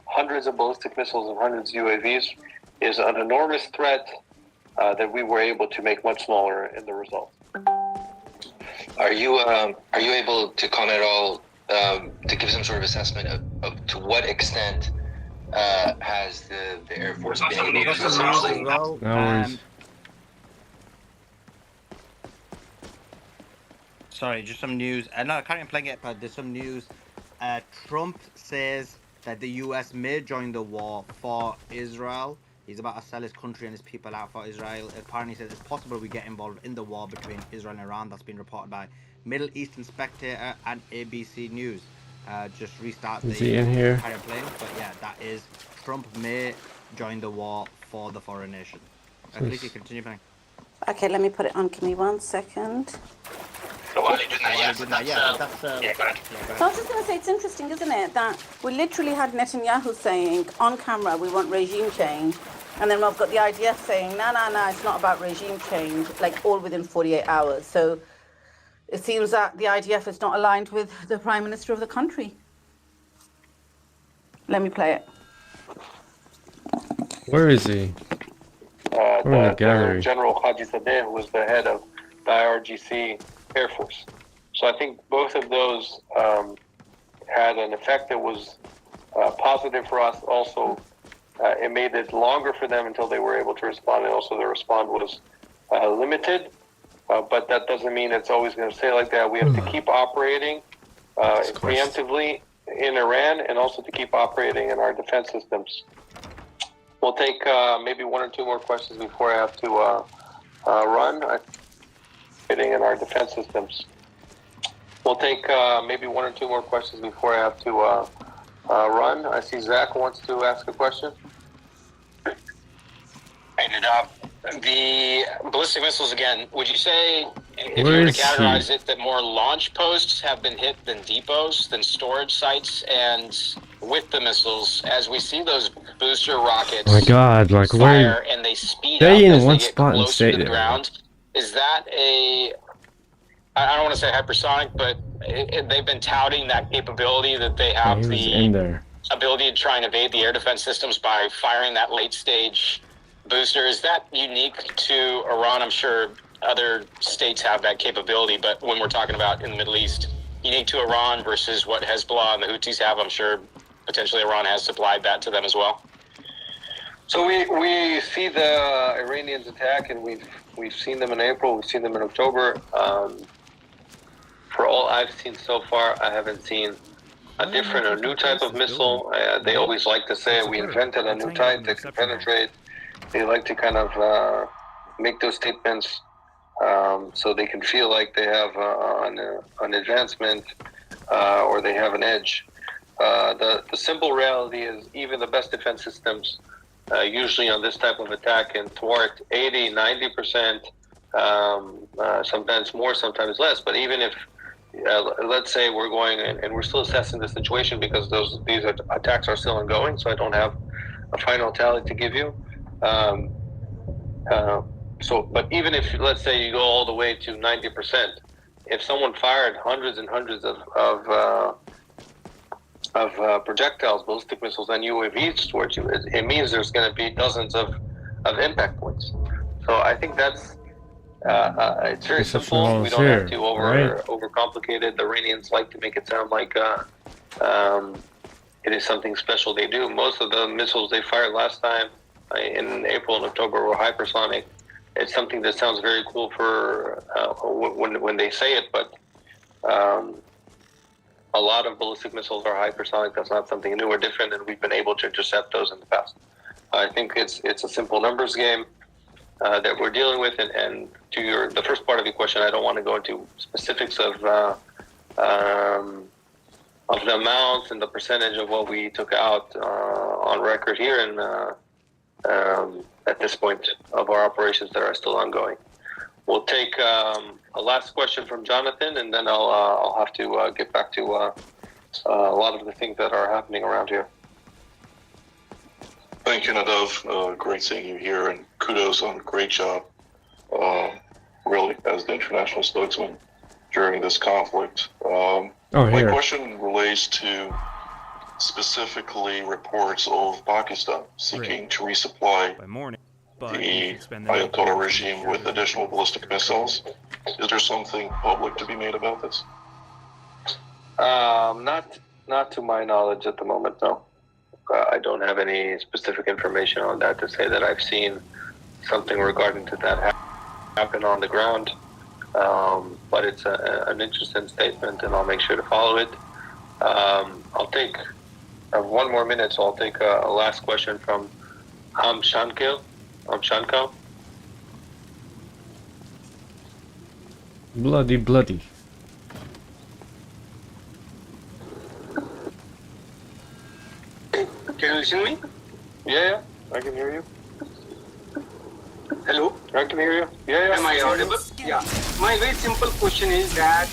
hundreds of ballistic missiles and hundreds of UAVs is an enormous threat that we were able to make much smaller in the result. Are you able to comment at all, to give some sort of assessment of to what extent has the Air Force been able to essentially... Sorry, just some news. No, I can't even play it, but there's some news. Trump says that the US may join the war for Israel. He's about to sell his country and his people out for Israel. Apparently, he says it's possible we get involved in the war between Israel and Iran. That's been reported by Middle Eastern Spectator and ABC News. Just restart the entire plane. But yeah, that is Trump may join the war for the foreign nation. Please continue playing. Okay, let me put it on. Give me 1 second. So while you're doing that, So I was just going to say, it's interesting, isn't it, that we literally had Netanyahu saying on camera, we want regime change. And then we've got the IDF saying, no, it's not about regime change, like all within 48 hours. So it seems that the IDF is not aligned with the Prime Minister of the country. Let me play it. Where is he? In the gallery. General Haji Sadeh, who was the head of the IRGC Air Force. So I think both of those had an effect that was positive for us. Also, it made it longer for them until they were able to respond, and also the response was limited. But that doesn't mean it's always going to stay like that. We have to keep operating preemptively in Iran, and also to keep operating in our defense systems. We'll take maybe 1 or 2 more questions before I have to run. In our defense systems. We'll take maybe 1 or 2 more questions before I have to run. I see Zach wants to ask a question. The ballistic missiles again, would you say, if you were to categorize it, that more launch posts have been hit than depots, than storage sites? And with the missiles, as we see those booster rockets fire and they speed up as they get closer to the ground, is that I don't want to say hypersonic, but they've been touting that capability that they have the ability to try and evade the air defense systems by firing that late stage booster. Is that unique to Iran? I'm sure other states have that capability, but when we're talking about in the Middle East, unique to Iran versus what Hezbollah and the Houthis have, I'm sure potentially Iran has supplied that to them as well. So we see the Iranians attack, and we've seen them in April, we've seen them in October. For all I've seen so far, I haven't seen a different or new type of missile. They always like to say we invented a new type that can penetrate. They like to kind of make those statements so they can feel like they have an advancement or they have an edge. The simple reality is even the best defense systems usually on this type of attack can thwart 80, 90%, sometimes more, sometimes less. But even if, let's say we're going, and we're still assessing the situation because these attacks are still ongoing, so I don't have a final tally to give you. But even if, let's say you go all the way to 90%, if someone fired hundreds and hundreds of projectiles, ballistic missiles, and UAVs towards you, it means there's going to be dozens of impact points. So I think that's it's very simple. We don't have to overcomplicate it. The Iranians like to make it sound like it is something special they do. Most of the missiles they fired last time in April and October were hypersonic. It's something that sounds very cool for when they say it, but a lot of ballistic missiles are hypersonic. That's not something new or different, and we've been able to intercept those in the past. I think it's a simple numbers game that we're dealing with. And to the first part of your question, I don't want to go into specifics of the amounts and the percentage of what we took out on record here and at this point of our operations that are still ongoing. We'll take a last question from Jonathan, and then I'll have to get back to a lot of the things that are happening around here. Thank you, Nadav. Great seeing you here, and kudos on a great job, really, as the international spokesman during this conflict. My question relates to specifically reports of Pakistan seeking to resupply the Ayatollah regime with additional ballistic missiles. Is there something public to be made about this? Not to my knowledge at the moment, no. I don't have any specific information on that to say that I've seen something regarding to that happen on the ground. But it's an interesting statement, and I'll make sure to follow it. I'll take one more minute, so I'll take a last question from Shanko. Bloody. Can you listen to me? Yeah, I can hear you. Hello? I can hear you. Yeah. Am I audible? Yeah. My very simple question is that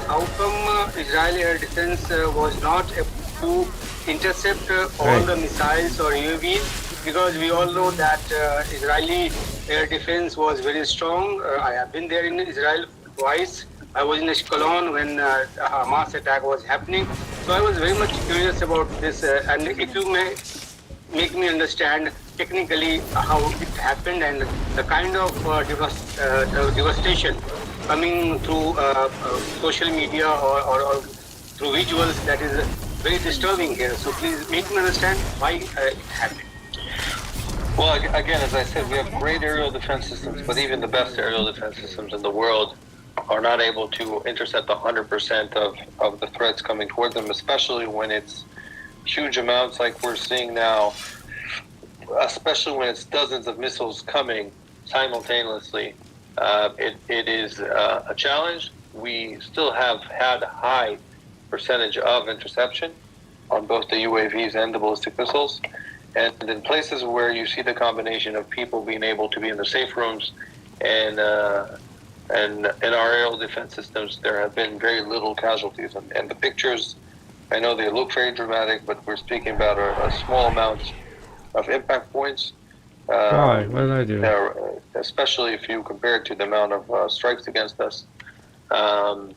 how come Israeli air defense was not able to intercept all the missiles or UAVs? Because we all know that Israeli air defense was very strong. I have been there in Israel twice. I was in Ashkelon when a Hamas attack was happening. So I was very much curious about this. And if you may make me understand technically how it happened and the kind of devastation coming through social media or through visuals, that is very disturbing here. So please make me understand why it happened. Well, again, as I said, we have great aerial defense systems, but even the best aerial defense systems in the world are not able to intercept 100% of the threats coming toward them, especially when it's huge amounts like we're seeing now, especially when it's dozens of missiles coming simultaneously. It is a challenge. We still have had a high percentage of interception on both the UAVs and the ballistic missiles. And in places where you see the combination of people being able to be in the safe rooms and in our aerial defense systems, there have been very little casualties. And the pictures, I know they look very dramatic, but we're speaking about a small amount of impact points. Why? What did I do? Especially if you compare it to the amount of strikes against us. And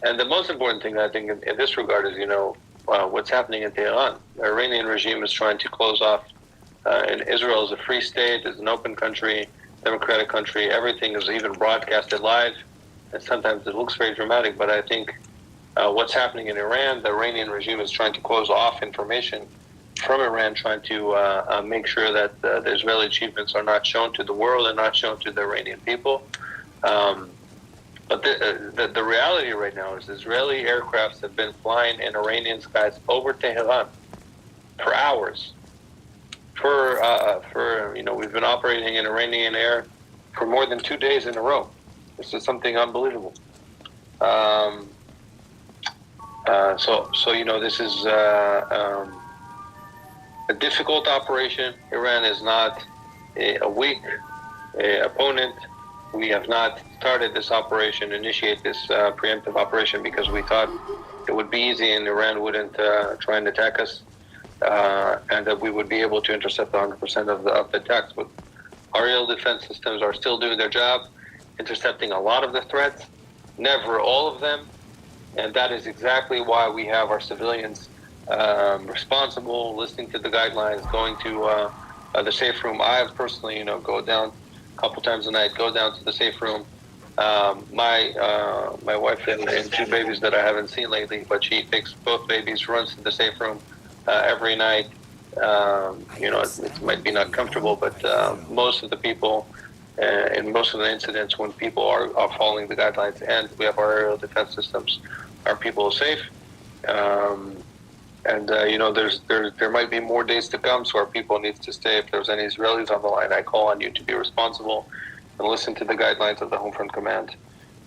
the most important thing, I think, in this regard is, what's happening in Tehran. The Iranian regime is trying to close off. And Israel is a free state, is an open country, democratic country. Everything is even broadcasted live. And sometimes it looks very dramatic, but I think what's happening in Iran, the Iranian regime is trying to close off information from Iran, trying to make sure that the Israeli achievements are not shown to the world and not shown to the Iranian people. But the reality right now is Israeli aircrafts have been flying in Iranian skies over Tehran for hours. We've been operating in Iranian air for more than 2 days in a row. This is something unbelievable. This is a difficult operation. Iran is not a weak opponent. We have not started this operation, initiate this preemptive operation, because we thought it would be easy and Iran wouldn't try and attack us, and that we would be able to intercept 100% of the attacks. But our aerial defense systems are still doing their job, intercepting a lot of the threats, never all of them, and that is exactly why we have our civilians responsible, listening to the guidelines, going to the safe room. I have personally, go down a couple times a night, go down to the safe room. My wife and two babies that I haven't seen lately, but she takes both babies, runs to the safe room every night. It might be not comfortable, but most of the people in most of the incidents when people are following the guidelines and we have our aerial defense systems, our people are safe. There might be more days to come, so our people need to stay. If there's any Israelis on the line, I call on you to be responsible and listen to the guidelines of the Home Front Command,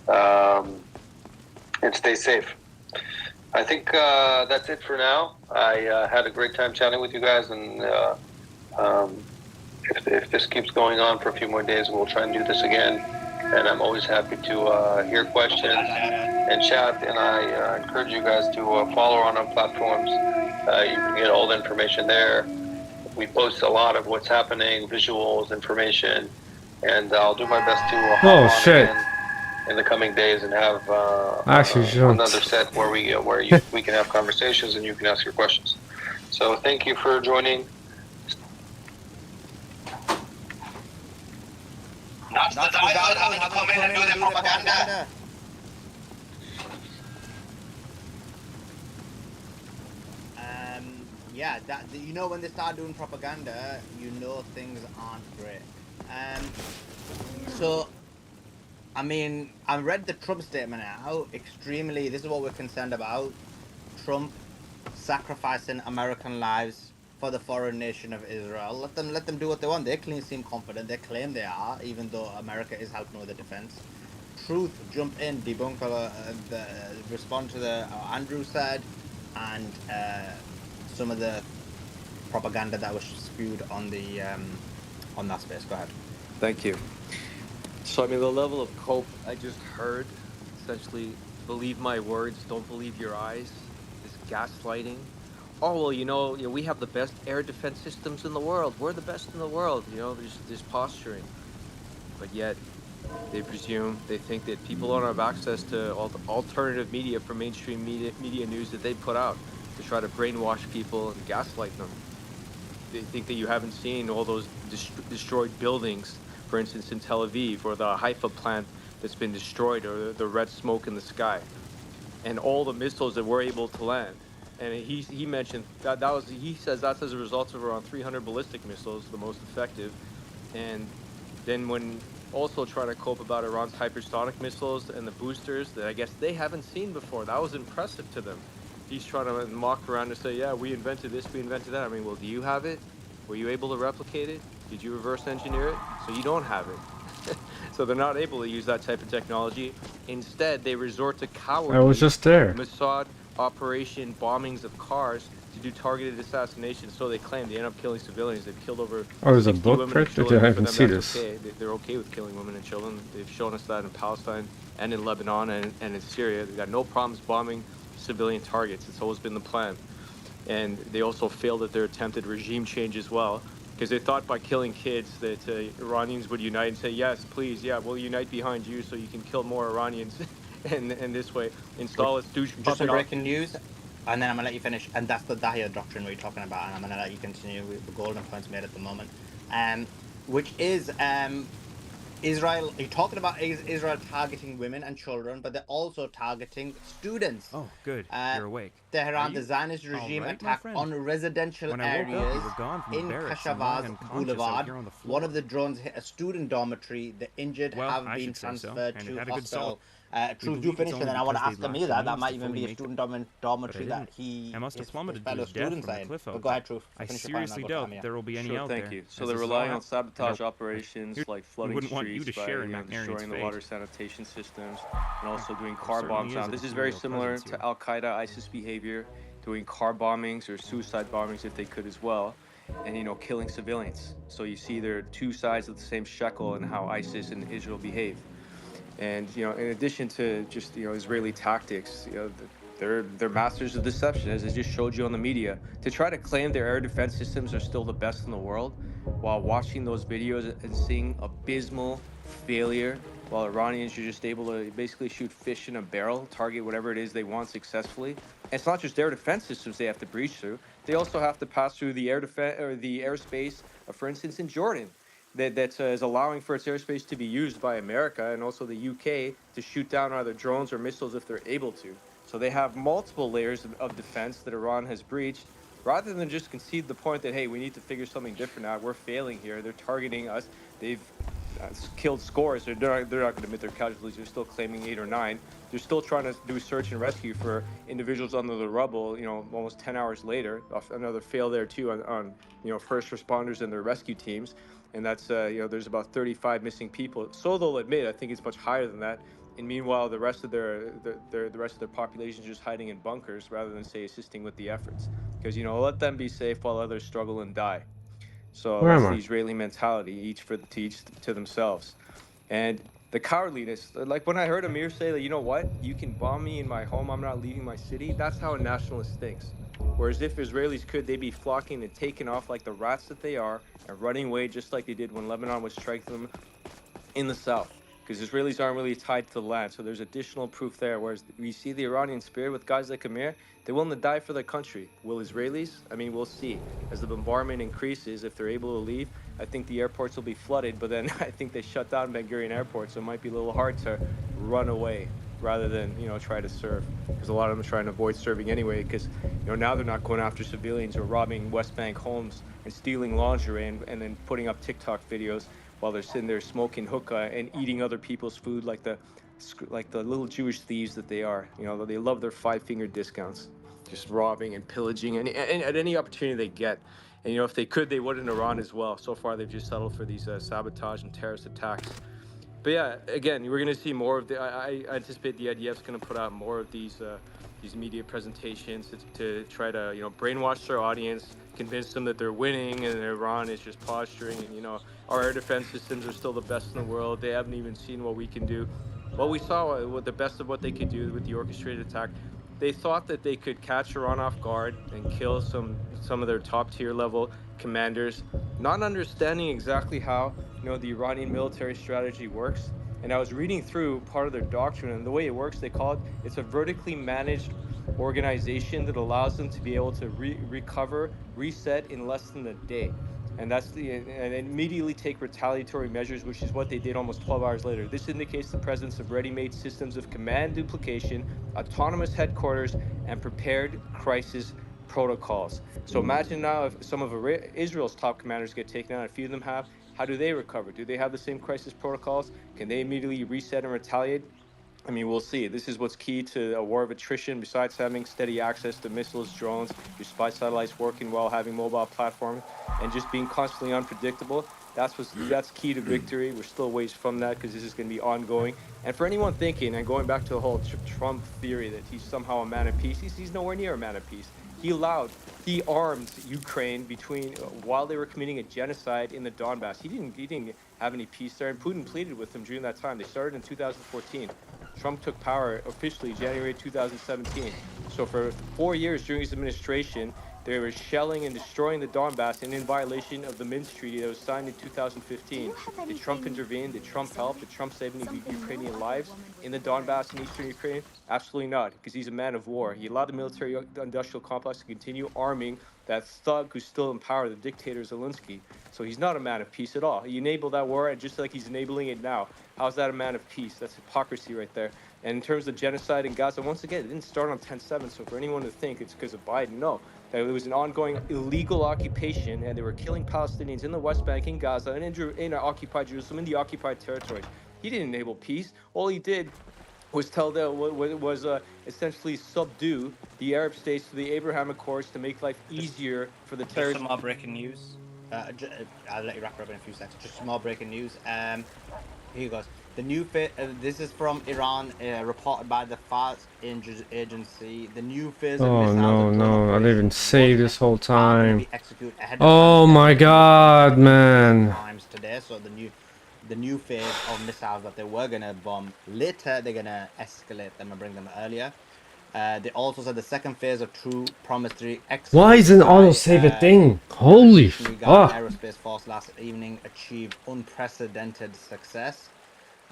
and stay safe. I think that's it for now. I had a great time chatting with you guys, and if this keeps going on for a few more days, we'll try and do this again. And I'm always happy to hear questions and chat. And I encourage you guys to follow on our platforms. You can get all the information there. We post a lot of what's happening, visuals, information, and I'll do my best to hop on again in the coming days and have another set where we can have conversations and you can ask your questions. So thank you for joining. Not the dialogue having to come in and do their propaganda. Yeah, you know, when they start doing propaganda, you know things aren't great. So, I mean, I read the Trump statement now. Extremely, this is what we're concerned about. Trump sacrificing American lives for the foreign nation of Israel. Let them do what they want. They clearly seem confident. They claim they are, even though America is helping with the defense. Truth jump in, debunk respond to the Andrew said, and some of the propaganda that was spewed on the on that space. Go ahead. Thank you. So I mean, the level of cope I just heard, essentially, believe my words, don't believe your eyes, this gaslighting. Oh well, we have the best air defense systems in the world. We're the best in the world. There's posturing, but yet they think that people don't have access to alternative media from mainstream media news that they put out to try to brainwash people and gaslight them. They think that you haven't seen all those destroyed buildings, for instance, in Tel Aviv, or the Haifa plant that's been destroyed, or the red smoke in the sky, and all the missiles that were able to land. And he mentioned he says that's as a result of around 300 ballistic missiles, the most effective. And then when also trying to cope about Iran's hypersonic missiles and the boosters that I guess they haven't seen before, that was impressive to them. He's trying to mock around and say, yeah, we invented this, we invented that. I mean, well, do you have it? Were you able to replicate it? Did you reverse engineer it? So you don't have it. So they're not able to use that type of technology. Instead, they resort to cowardly I was just there. Mossad operation bombings of cars to do targeted assassinations. So they claim. They end up killing civilians. They've killed over 60 women and children. I haven't seen that's this. okay. They're okay with killing women and children. They've shown us that in Palestine and in Lebanon and in Syria. They've got no problems bombing civilian targets. It's always been the plan. And they also failed at their attempted regime change as well, because they thought by killing kids that Iranians would unite and say, yes, please, yeah, we'll unite behind you so you can kill more Iranians and this way install a douche Just puppet. some breaking news, and then I'm going to let you finish. And that's the Dahya doctrine we're talking about, and I'm going to let you continue with the golden points made at the moment, which is Israel. You're talking about Israel targeting women and children, but they're also targeting students. Oh, good. You're awake. Tehran, the Zionist regime attack on residential areas in Kashavaz Boulevard. One of the drones hit a student dormitory. The injured have been transferred to hospital. Truth, you finish, and then I want to ask Amir that might even be a student dormitory that he must have plummeted fellow students in. But go ahead, Truth. I seriously doubt there will be any out there. Thank you. So they're relying on sabotage operations like flooding streets by destroying the water sanitation systems and also doing car bombs. Now, this is very similar to Al-Qaeda, ISIS behavior, doing car bombings or suicide bombings if they could as well, and killing civilians. So you see there are two sides of the same shekel in how ISIS and Israel behave. And in addition to just Israeli tactics, they're masters of deception, as I just showed you on the media, to try to claim their air defense systems are still the best in the world, while watching those videos and seeing abysmal failure, while Iranians are just able to basically shoot fish in a barrel, target whatever it is they want successfully. And it's not just air defense systems they have to breach through; they also have to pass through the air defense or the airspace, for instance, in Jordan. That is allowing for its airspace to be used by America and also the UK to shoot down either drones or missiles if they're able to. So they have multiple layers of defense that Iran has breached, rather than just concede the point that, hey, we need to figure something different out. We're failing here. They're targeting us. They've killed scores. They're not going to admit their casualties. They're still claiming 8 or 9. They're still trying to do search and rescue for individuals under the rubble. Almost 10 hours later, another fail there too on first responders and their rescue teams. And that's there's about 35 missing people. So they'll admit. I think it's much higher than that. And meanwhile, the rest of their population is just hiding in bunkers rather than, say, assisting with the efforts. Because let them be safe while others struggle and die. So Where that's am the I? Israeli mentality, each to themselves. And the cowardliness, like when I heard Amir say that, you know what, you can bomb me in my home, I'm not leaving my city. That's how a nationalist thinks. Whereas if Israelis could, they'd be flocking and taking off like the rats that they are and running away just like they did when Lebanon would strike them in the south, because Israelis aren't really tied to the land. So there's additional proof there. Whereas we see the Iranian spirit with guys like Amir, they're willing to die for their country. Will Israelis? I mean, we'll see. As the bombardment increases, if they're able to leave, I think the airports will be flooded. But then I think they shut down Ben Gurion Airport, so it might be a little hard to run away rather than try to serve, because a lot of them are trying to avoid serving anyway, because now they're not going after civilians or robbing West Bank homes and stealing lingerie and then putting up TikTok videos while they're sitting there smoking hookah and eating other people's food like the little Jewish thieves that they are. They love their 5-finger discounts, just robbing and pillaging and at any opportunity they get. And if they could, they would in Iran as well. So far, they've just settled for these sabotage and terrorist attacks. But yeah, again, we're going to see more of the. I anticipate the IDF's going to put out more of these media presentations to try to brainwash their audience, convince them that they're winning and Iran is just posturing, and our air defense systems are still the best in the world. They haven't even seen what we can do. Well, we saw what the best of what they could do with the orchestrated attack. They thought that they could catch Iran off guard and kill some of their top tier level commanders, not understanding exactly how the Iranian military strategy works. And I was reading through part of their doctrine, and the way it works, they call it's a vertically managed organization that allows them to be able to recover, reset in less than a day. And and immediately take retaliatory measures, which is what they did almost 12 hours later. This indicates the presence of ready-made systems of command duplication, autonomous headquarters, and prepared crisis protocols. So imagine now if some of Israel's top commanders get taken out, a few of them have. How do they recover? Do they have the same crisis protocols? Can they immediately reset and retaliate? I mean, we'll see. This is what's key to a war of attrition, besides having steady access to missiles, drones, your spy satellites working well, having mobile platforms, and just being constantly unpredictable. That's key to victory. We're still ways from that, because this is going to be ongoing. And for anyone thinking, and going back to the whole Trump theory that he's somehow a man of peace, he's nowhere near a man of peace. He armed Ukraine while they were committing a genocide in the Donbass. He didn't have any peace there, and Putin pleaded with them during that time. They started in 2014. Trump took power officially January 2017. So for 4 years during his administration, they were shelling and destroying the Donbass, and in violation of the Minsk Treaty that was signed in 2015. Did Trump intervene? Did Trump help? Did Trump save any Ukrainian lives in the Donbass and eastern Ukraine? Absolutely not, because he's a man of war. He allowed the military-industrial complex to continue arming that thug who's still in power, the dictator Zelensky. So he's not a man of peace at all. He enabled that war, and just like he's enabling it now. How's that a man of peace? That's hypocrisy right there. And in terms of genocide in Gaza, once again, it didn't start on 10/7. So for anyone to think it's because of Biden, no. That it was an ongoing illegal occupation, and they were killing Palestinians in the West Bank, in Gaza, and in occupied Jerusalem, in the occupied territories. He didn't enable peace. All he did was essentially subdue the Arab states to the Abraham Accords to make life easier for the terrorists. Some more breaking news. I'll let you wrap it up in a few seconds. Just some more breaking news. Here you go. The new this is from Iran, reported by the Fars agency. The new phase of Oh missiles no, I didn't save this whole time. be executed ahead of Oh my god, man. times today. So the new phase of missiles that they were gonna bomb later, they're gonna escalate them and bring them earlier. They also said the second phase of True Promise 3 Why isn't autosave a thing? Holy fuck. Aerospace Force last evening achieved unprecedented success.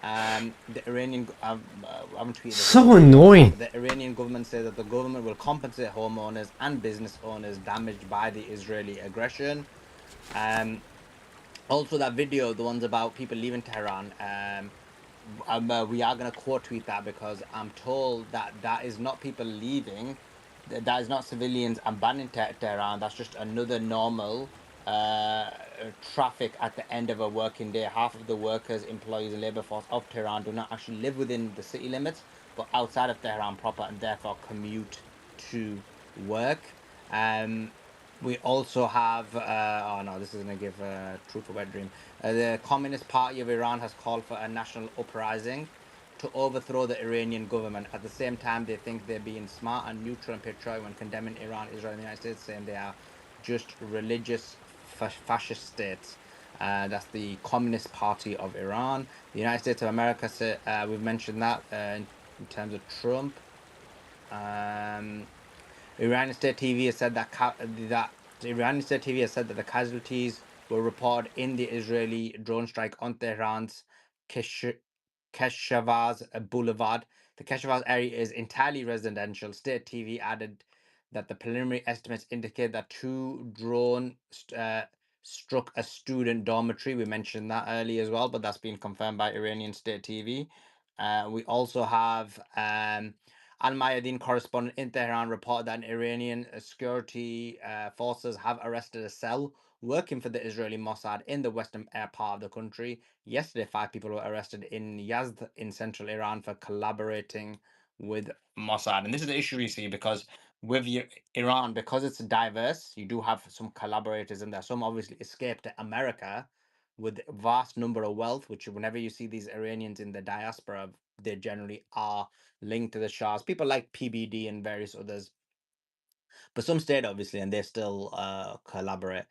The Iranian I haven't tweeted this. So annoying. The Iranian government says that the government will compensate homeowners and business owners damaged by the Israeli aggression. Also that video, the ones about people leaving Tehran, we are going to quote tweet that, because I'm told that that is not people leaving, that is not civilians abandoning Tehran. That's just another normal traffic at the end of a working day. Half of the workers, employees, and labor force of Tehran do not actually live within the city limits, but outside of Tehran proper, and therefore commute to work. We also have, oh no, this is going to give truth or wet dream. The Communist Party of Iran has called for a national uprising to overthrow the Iranian government. At the same time, they think they're being smart and neutral and patriotic when condemning Iran, Israel, and the United States, saying they are just religious fascist states. That's the Communist Party of Iran. The United States of America, we've mentioned that in terms of Trump. Iranian State TV has said that Iranian State TV has said that the casualties were reported in the Israeli drone strike on Tehran's Keshavaz Boulevard. The Keshavaz area is entirely residential. State TV added that the preliminary estimates indicate that two drones struck a student dormitory. We mentioned that earlier as well, but that's been confirmed by Iranian State TV. We also have Al-Mayadeen correspondent in Tehran reported that Iranian security forces have arrested a cell working for the Israeli Mossad in the western part of the country. Yesterday, 5 people were arrested in Yazd in central Iran for collaborating with Mossad. And this is the issue you see, because with Iran, because it's diverse, you do have some collaborators in there. Some obviously escaped to America with vast number of wealth, which whenever you see these Iranians in the diaspora, they generally are linked to the Shahs. People like PBD and various others, but some stayed obviously, and they still collaborate.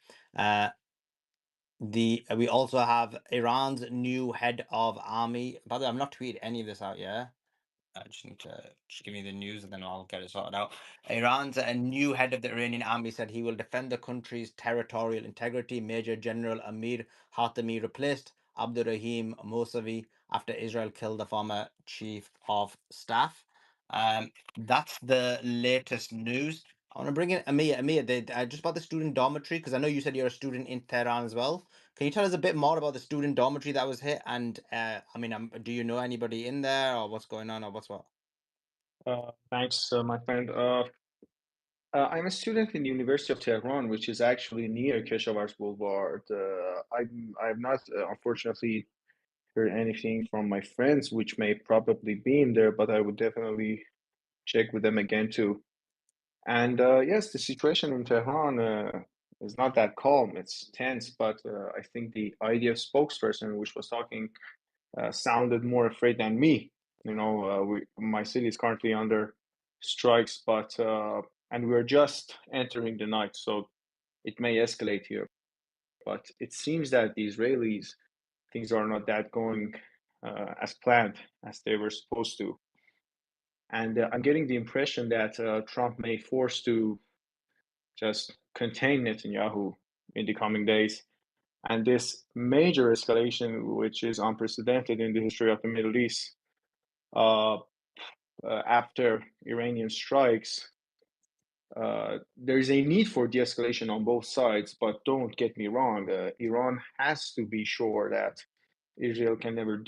We also have Iran's new head of army. By the way, I'm not tweeting any of this out yet. I just need to just give me the news and then I'll get it sorted out. Iran's new head of the Iranian army said he will defend the country's territorial integrity. Major General Amir Hatami replaced Abdurrahim Mousavi after Israel killed the former chief of staff. That's the latest news. I want to bring in Amir. Amir, just about the student dormitory, because I know you said you're a student in Tehran as well. Can you tell us a bit more about the student dormitory that was hit? And I mean, do you know anybody in there, or what's going on, or what's what? Thanks, my friend. I'm a student in the University of Tehran, which is actually near Keshavarz Boulevard. I have not, unfortunately, heard anything from my friends, which may probably be in there, but I would definitely check with them again too. And yes, the situation in Tehran is not that calm. It's tense, but I think the IDF spokesperson, which was talking, sounded more afraid than me. You know, my city is currently under strikes, but and we're just entering the night, so it may escalate here. But it seems that the Israelis, things are not that going as planned as they were supposed to. And I'm getting the impression that Trump may force to just contain Netanyahu in the coming days. And this major escalation, which is unprecedented in the history of the Middle East, after Iranian strikes, there's a need for de-escalation on both sides. But don't get me wrong, Iran has to be sure that Israel can never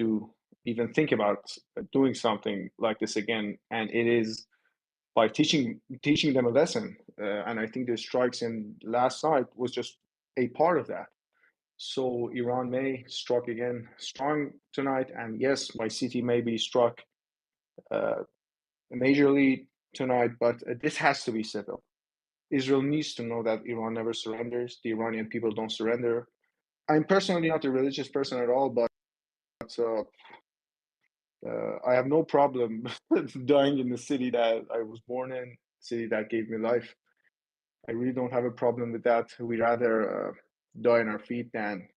even think about doing something like this again. And it is by teaching them a lesson. And I think the strikes in last night was just a part of that. So Iran may strike again strong tonight. And yes, my city may be struck majorly tonight, but this has to be settled. Israel needs to know that Iran never surrenders. The Iranian people don't surrender. I'm personally not a religious person at all, but I have no problem dying in the city that I was born in, city that gave me life. I really don't have a problem with that. We rather die on our feet than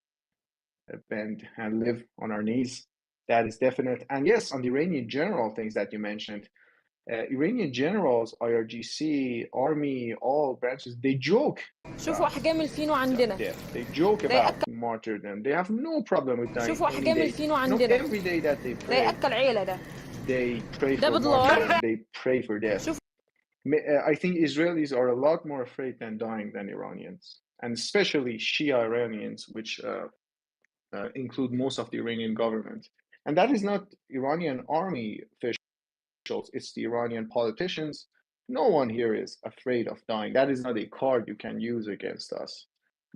bend and live on our knees. That is definite. And yes, on the Iranian general things that you mentioned, Iranian generals, IRGC, army, all branches, they joke. They joke about martyrdom. They have no problem with dying any day. Every day that they pray for martyrdom. They pray for death. I think Israelis are a lot more afraid than dying than Iranians, and especially Shia Iranians, which include most of the Iranian government. And that is not Iranian army officials, it's the Iranian politicians. No one here is afraid of dying. That is not a card you can use against us.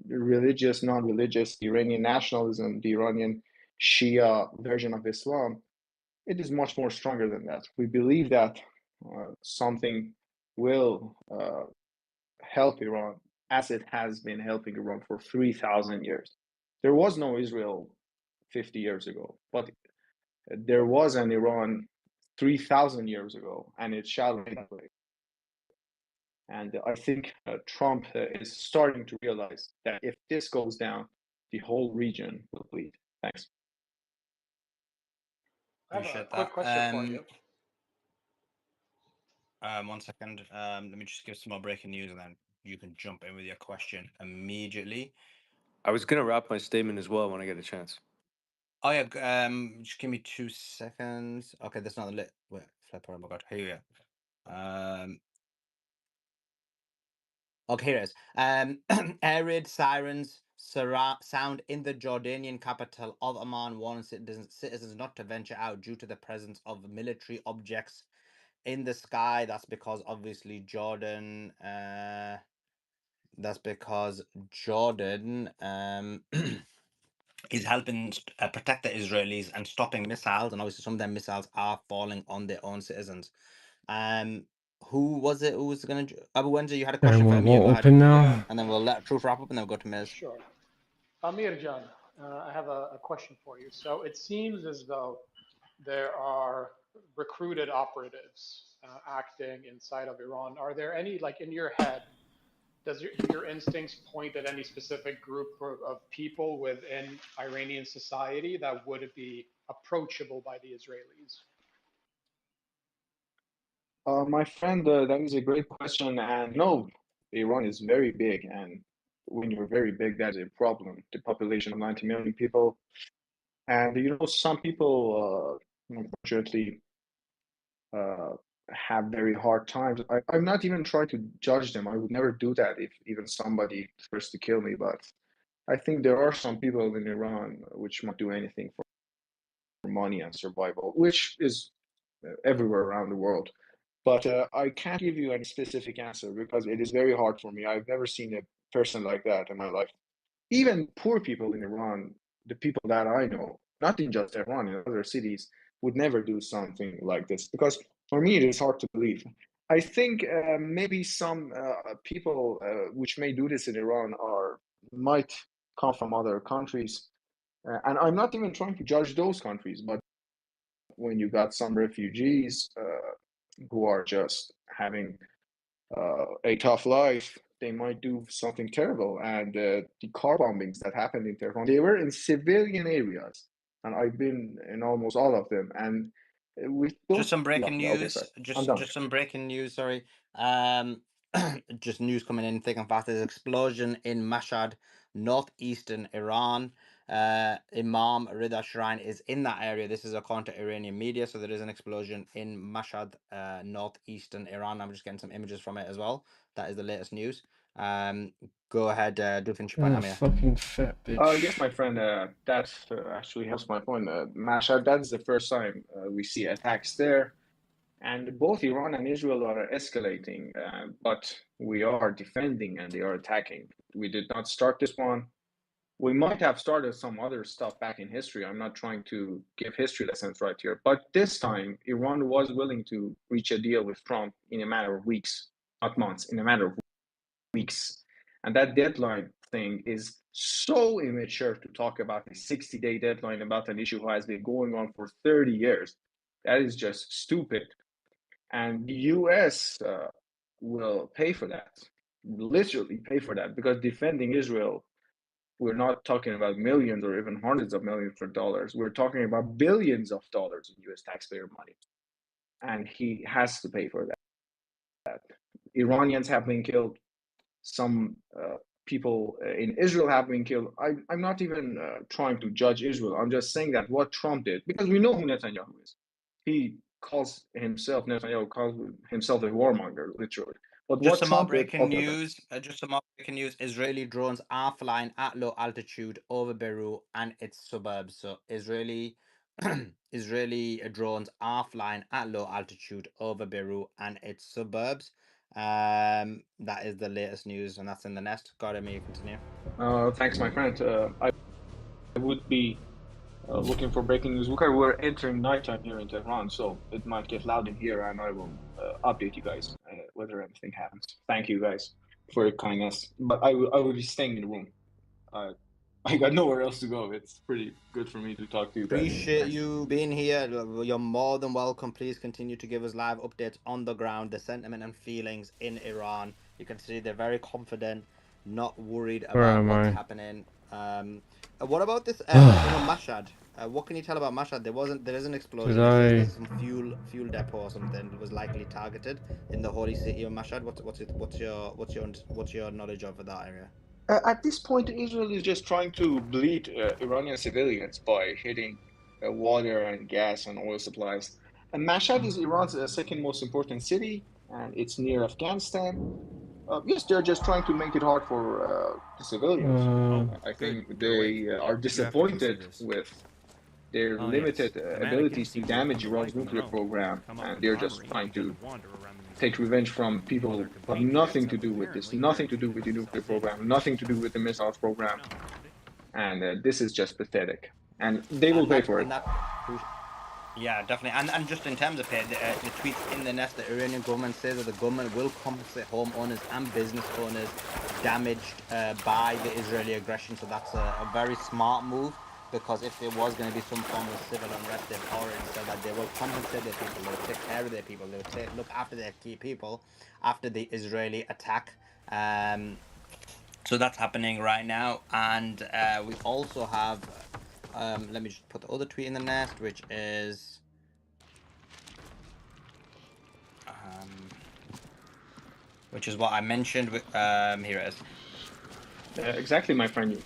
religious, non-religious, Iranian nationalism, the Iranian Shia version of Islam, it is much more stronger than that. We believe that something will help Iran as it has been helping Iran for 3,000 years. There was no Israel 50 years ago, but there was an Iran 3,000 years ago, and it shall remain that way. And I think Trump is starting to realize that if this goes down, the whole region will bleed. Thanks. I have a quick question for you. 1 second. Let me just give some more breaking news, and then you can jump in with your question immediately. I was gonna wrap my statement as well when I get a chance. Oh yeah. Just give me 2 seconds. Okay, that's not the lit. Wait, flipper. Oh my god. Here we go. Okay, here it is. Air raid sirens sound in the Jordanian capital of Amman, warning citizens not to venture out due to the presence of military objects in the sky. That's because obviously Jordan. That's because Jordan is helping protect the Israelis and stopping missiles, and obviously some of them missiles are falling on their own citizens. Who was it? Who was going to? Abu Wenza, you had a question for me. Go ahead. Open now. And then we'll let Truth wrap up, and then we'll go to Miz. Sure. Amir Jan, I have a question for you. So it seems as though there are recruited operatives acting inside of Iran. Are there any, like in your head, does your instincts point at any specific group of people within Iranian society that would be approachable by the Israelis? My friend, that is a great question. And no, Iran is very big. And when you're very big, that's a problem. The population of 90 million people. And, some people, unfortunately, have very hard times. I'm not even trying to judge them. I would never do that if even somebody tries to kill me. But I think there are some people in Iran which might do anything for money and survival, which is everywhere around the world. But I can't give you any specific answer because it is very hard for me. I've never seen a person like that in my life. Even poor people in Iran, the people that I know, not in just Iran, in other cities, would never do something like this because for me it is hard to believe. I think maybe some people which may do this in Iran might come from other countries, and I'm not even trying to judge those countries, but when you got some refugees who are just having a tough life, they might do something terrible. And the car bombings that happened in Tehran, they were in civilian areas, and I've been in almost all of them. And just some breaking news. Okay, just some breaking news. Sorry. Just news coming in thick and fast. There's an explosion in Mashhad, northeastern Iran. Imam Rida Shrine is in that area. This is according to Iranian media. So there is an explosion in Mashhad, northeastern Iran. I'm just getting some images from it as well. That is the latest news. Go ahead, do finish your point, Amir. Fucking fat bitch. Yes, my friend, that actually helps my point. Mashhad, that is the first time we see attacks there. And both Iran and Israel are escalating, but we are defending and they are attacking. We did not start this one. We might have started some other stuff back in history. I'm not trying to give history lessons right here. But this time, Iran was willing to reach a deal with Trump in a matter of weeks, not months, in a matter of weeks. And that deadline thing is so immature to talk about a 60-day deadline about an issue that has been going on for 30 years. That is just stupid. And the US will pay for that, literally pay for that, because defending Israel, we're not talking about millions or even hundreds of millions of dollars. We're talking about billions of dollars in US taxpayer money. And he has to pay for that. Iranians have been killed. Some people in Israel have been killed. I'm not even trying to judge Israel. I'm just saying that what Trump did, because we know who Netanyahu is. He Netanyahu calls himself a warmonger, literally. But just what some Trump more did, breaking news. Just some more breaking news. Israeli drones are flying at low altitude over Beirut and its suburbs. So Israeli drones are flying at low altitude over Beirut and its suburbs. That is the latest news, and that's in the nest. Got it, may you continue. Thanks, my friend. I would be looking for breaking news. We're entering nighttime here in Tehran, so it might get loud in here, and I will update you guys whether anything happens. Thank you guys for your kindness, but I will be staying in the room. I got nowhere else to go. It's pretty good for me to talk to you guys. Appreciate you being here. You're more than welcome. Please continue to give us live updates on the ground, the sentiment and feelings in Iran. You can see they're very confident, not worried about what's happening. What about this Mashhad? What can you tell about Mashhad? There is an explosion. There's some fuel depot or something that was likely targeted in the holy city of Mashhad. What's your knowledge of that area? At this point, Israel is just trying to bleed Iranian civilians by hitting water and gas and oil supplies. And Mashhad is Iran's second most important city, and it's near Afghanistan. Yes, they're just trying to make it hard for the civilians. I think they are disappointed with their limited abilities to damage Iran's nuclear program, and they're just trying to take revenge from people who have nothing to do with this, nothing to do with the nuclear program, nothing to do with the missiles program, and this is just pathetic. And they will pay for it. Yeah, definitely. And just in terms of pay, the tweets in the nest, the Iranian government says that the government will compensate homeowners and business owners damaged by the Israeli aggression. So that's a very smart move, because if there was going to be some form of civil unrest, they've already said that they will compensate their people, they'll take care of their people, they'll look after their key people after the Israeli attack. So that's happening right now. And we also have... let me just put the other tweet in the nest, which is what I mentioned. Here it is. Exactly, my friend.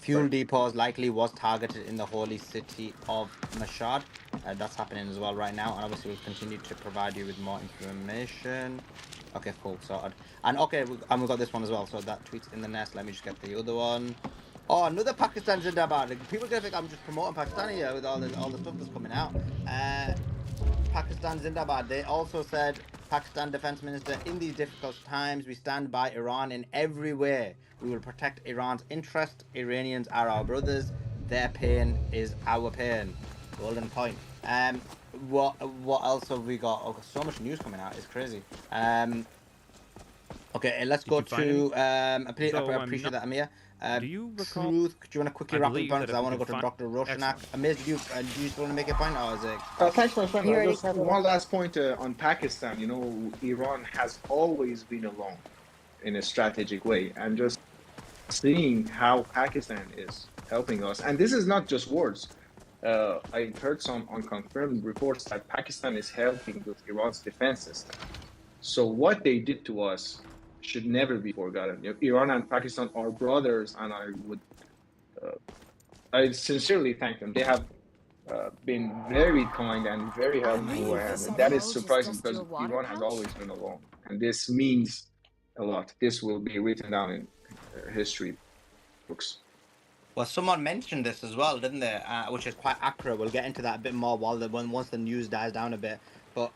Fuel depots likely was targeted in the holy city of Mashhad. That's happening as well right now, and obviously we'll continue to provide you with more information. Okay, cool, sorted. And okay, we've got this one as well. So that tweet's in the nest. Let me just get the other one. Oh, another Pakistan Zindabad. People are gonna think I'm just promoting Pakistan here with all the stuff that's coming out. Pakistan Zindabad. They also said, Pakistan Defense Minister, in these difficult times, we stand by Iran in every way. We will protect Iran's interest. Iranians are our brothers. Their pain is our pain. Golden point. What else have we got? Oh, so much news coming out. It's crazy. Okay, let's go to I appreciate that, Amir. Do you recall? Truth, do you want to quickly wrap up the point? Because I want to go to Dr. Roshanak. Amir, do you still want to make a point, or is it? Thanks, my friend. Just one last point on Pakistan. You know, Iran has always been alone in a strategic way, and just seeing how Pakistan is helping us, and this is not just words. I heard some unconfirmed reports that Pakistan is helping with Iran's defense system. So what they did to us should never be forgotten. Iran and Pakistan are brothers, and I sincerely thank them. They have been very kind and very helpful, and that is surprising because Iran has always been alone, and this means a lot. This will be written down in history books. Well, someone mentioned this as well, didn't they? Which is quite accurate. We'll get into that a bit more once the news dies down a bit. But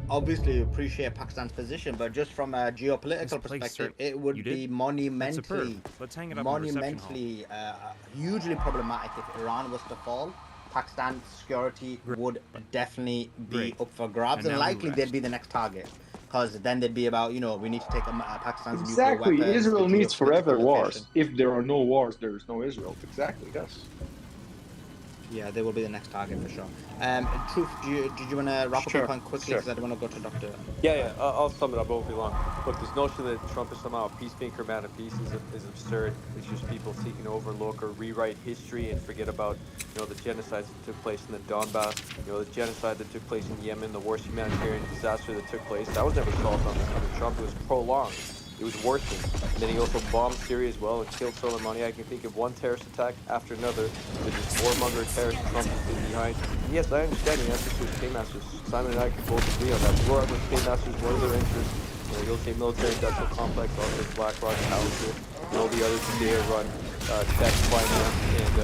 obviously, appreciate Pakistan's position, but just from a geopolitical perspective, it would be monumentally, hugely problematic if Iran was to fall. Pakistan's security would definitely be up for grabs, and likely they'd be the next target. Because then they'd be about, we need to take Pakistan's nuclear weapons. Exactly, Israel needs forever wars. If there are no wars, there is no Israel. Exactly, yes. Yeah, they will be the next target for sure. Truth, did you want to wrap up your point quickly? Because I don't want to go to Dr. Yeah, I'll sum it up. It won't be long. Look, this notion that Trump is somehow a peacemaker, man of peace is absurd. It's just people seeking to overlook or rewrite history and forget about, the genocides that took place in the Donbass, the genocide that took place in Yemen, the worst humanitarian disaster that took place. That was never solved under Trump. It was prolonged. It was worsened. And then he also bombed Syria as well and killed Soleimani. I can think of one terrorist attack after another with this warmonger terrorist Trump has been behind. And yes, I understand the answer to his paymasters. Simon and I can both agree on that. Who are those paymasters? What are their interests? The UK military industrial complex, also BlackRock, Alistair, and all the others that they run. tech, finance, and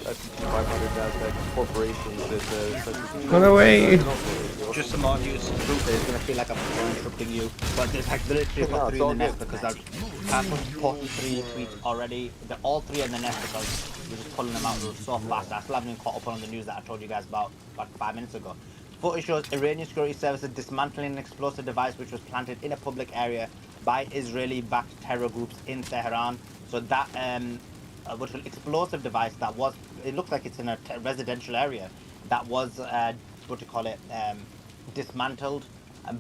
S&P 500, Nasdaq corporations that such as Run away! and also Just some more news. Truth is gonna feel like I'm interrupting you, but there's like literally no, got it's three in all the nest good. because I've posted 3 tweets already. They're all 3 in the nest because we're just pulling them out so fast. I still haven't even caught up on the news that I told you guys about like 5 minutes ago. Footage shows Iranian security services dismantling an explosive device which was planted in a public area by Israeli-backed terror groups in Tehran. So that virtual explosive device that was, it looks like it's in a residential area that was what do you call it, dismantled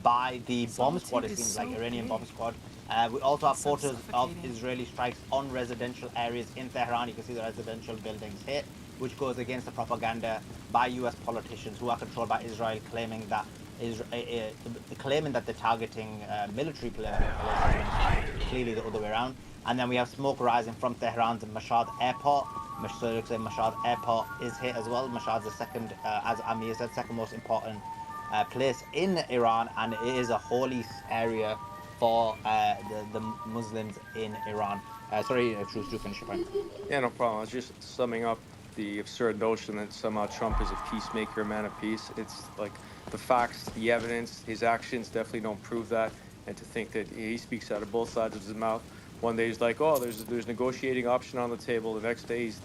by the bomb squad. It seems like Iranian bomb squad. We also have photos of Israeli strikes on residential areas in Tehran. You can see the residential buildings hit, which goes against the propaganda by US politicians who are controlled by Israel, claiming that they're targeting military places when it's clearly the other way around. And then we have smoke rising from Tehran's Mashhad airport. So it looks like Mashhad airport is hit as well. Mashhad's the second, as Amir said, second most important place in Iran, and it is a holy area for the Muslims in Iran. Sorry, Truce, do finish your point. Yeah, no problem. I was just summing up the absurd notion that somehow Trump is a peacemaker, a man of peace. It's like the facts, the evidence, his actions definitely don't prove that. And to think that he speaks out of both sides of his mouth. One day he's like, "Oh, there's negotiating option on the table." The next day he's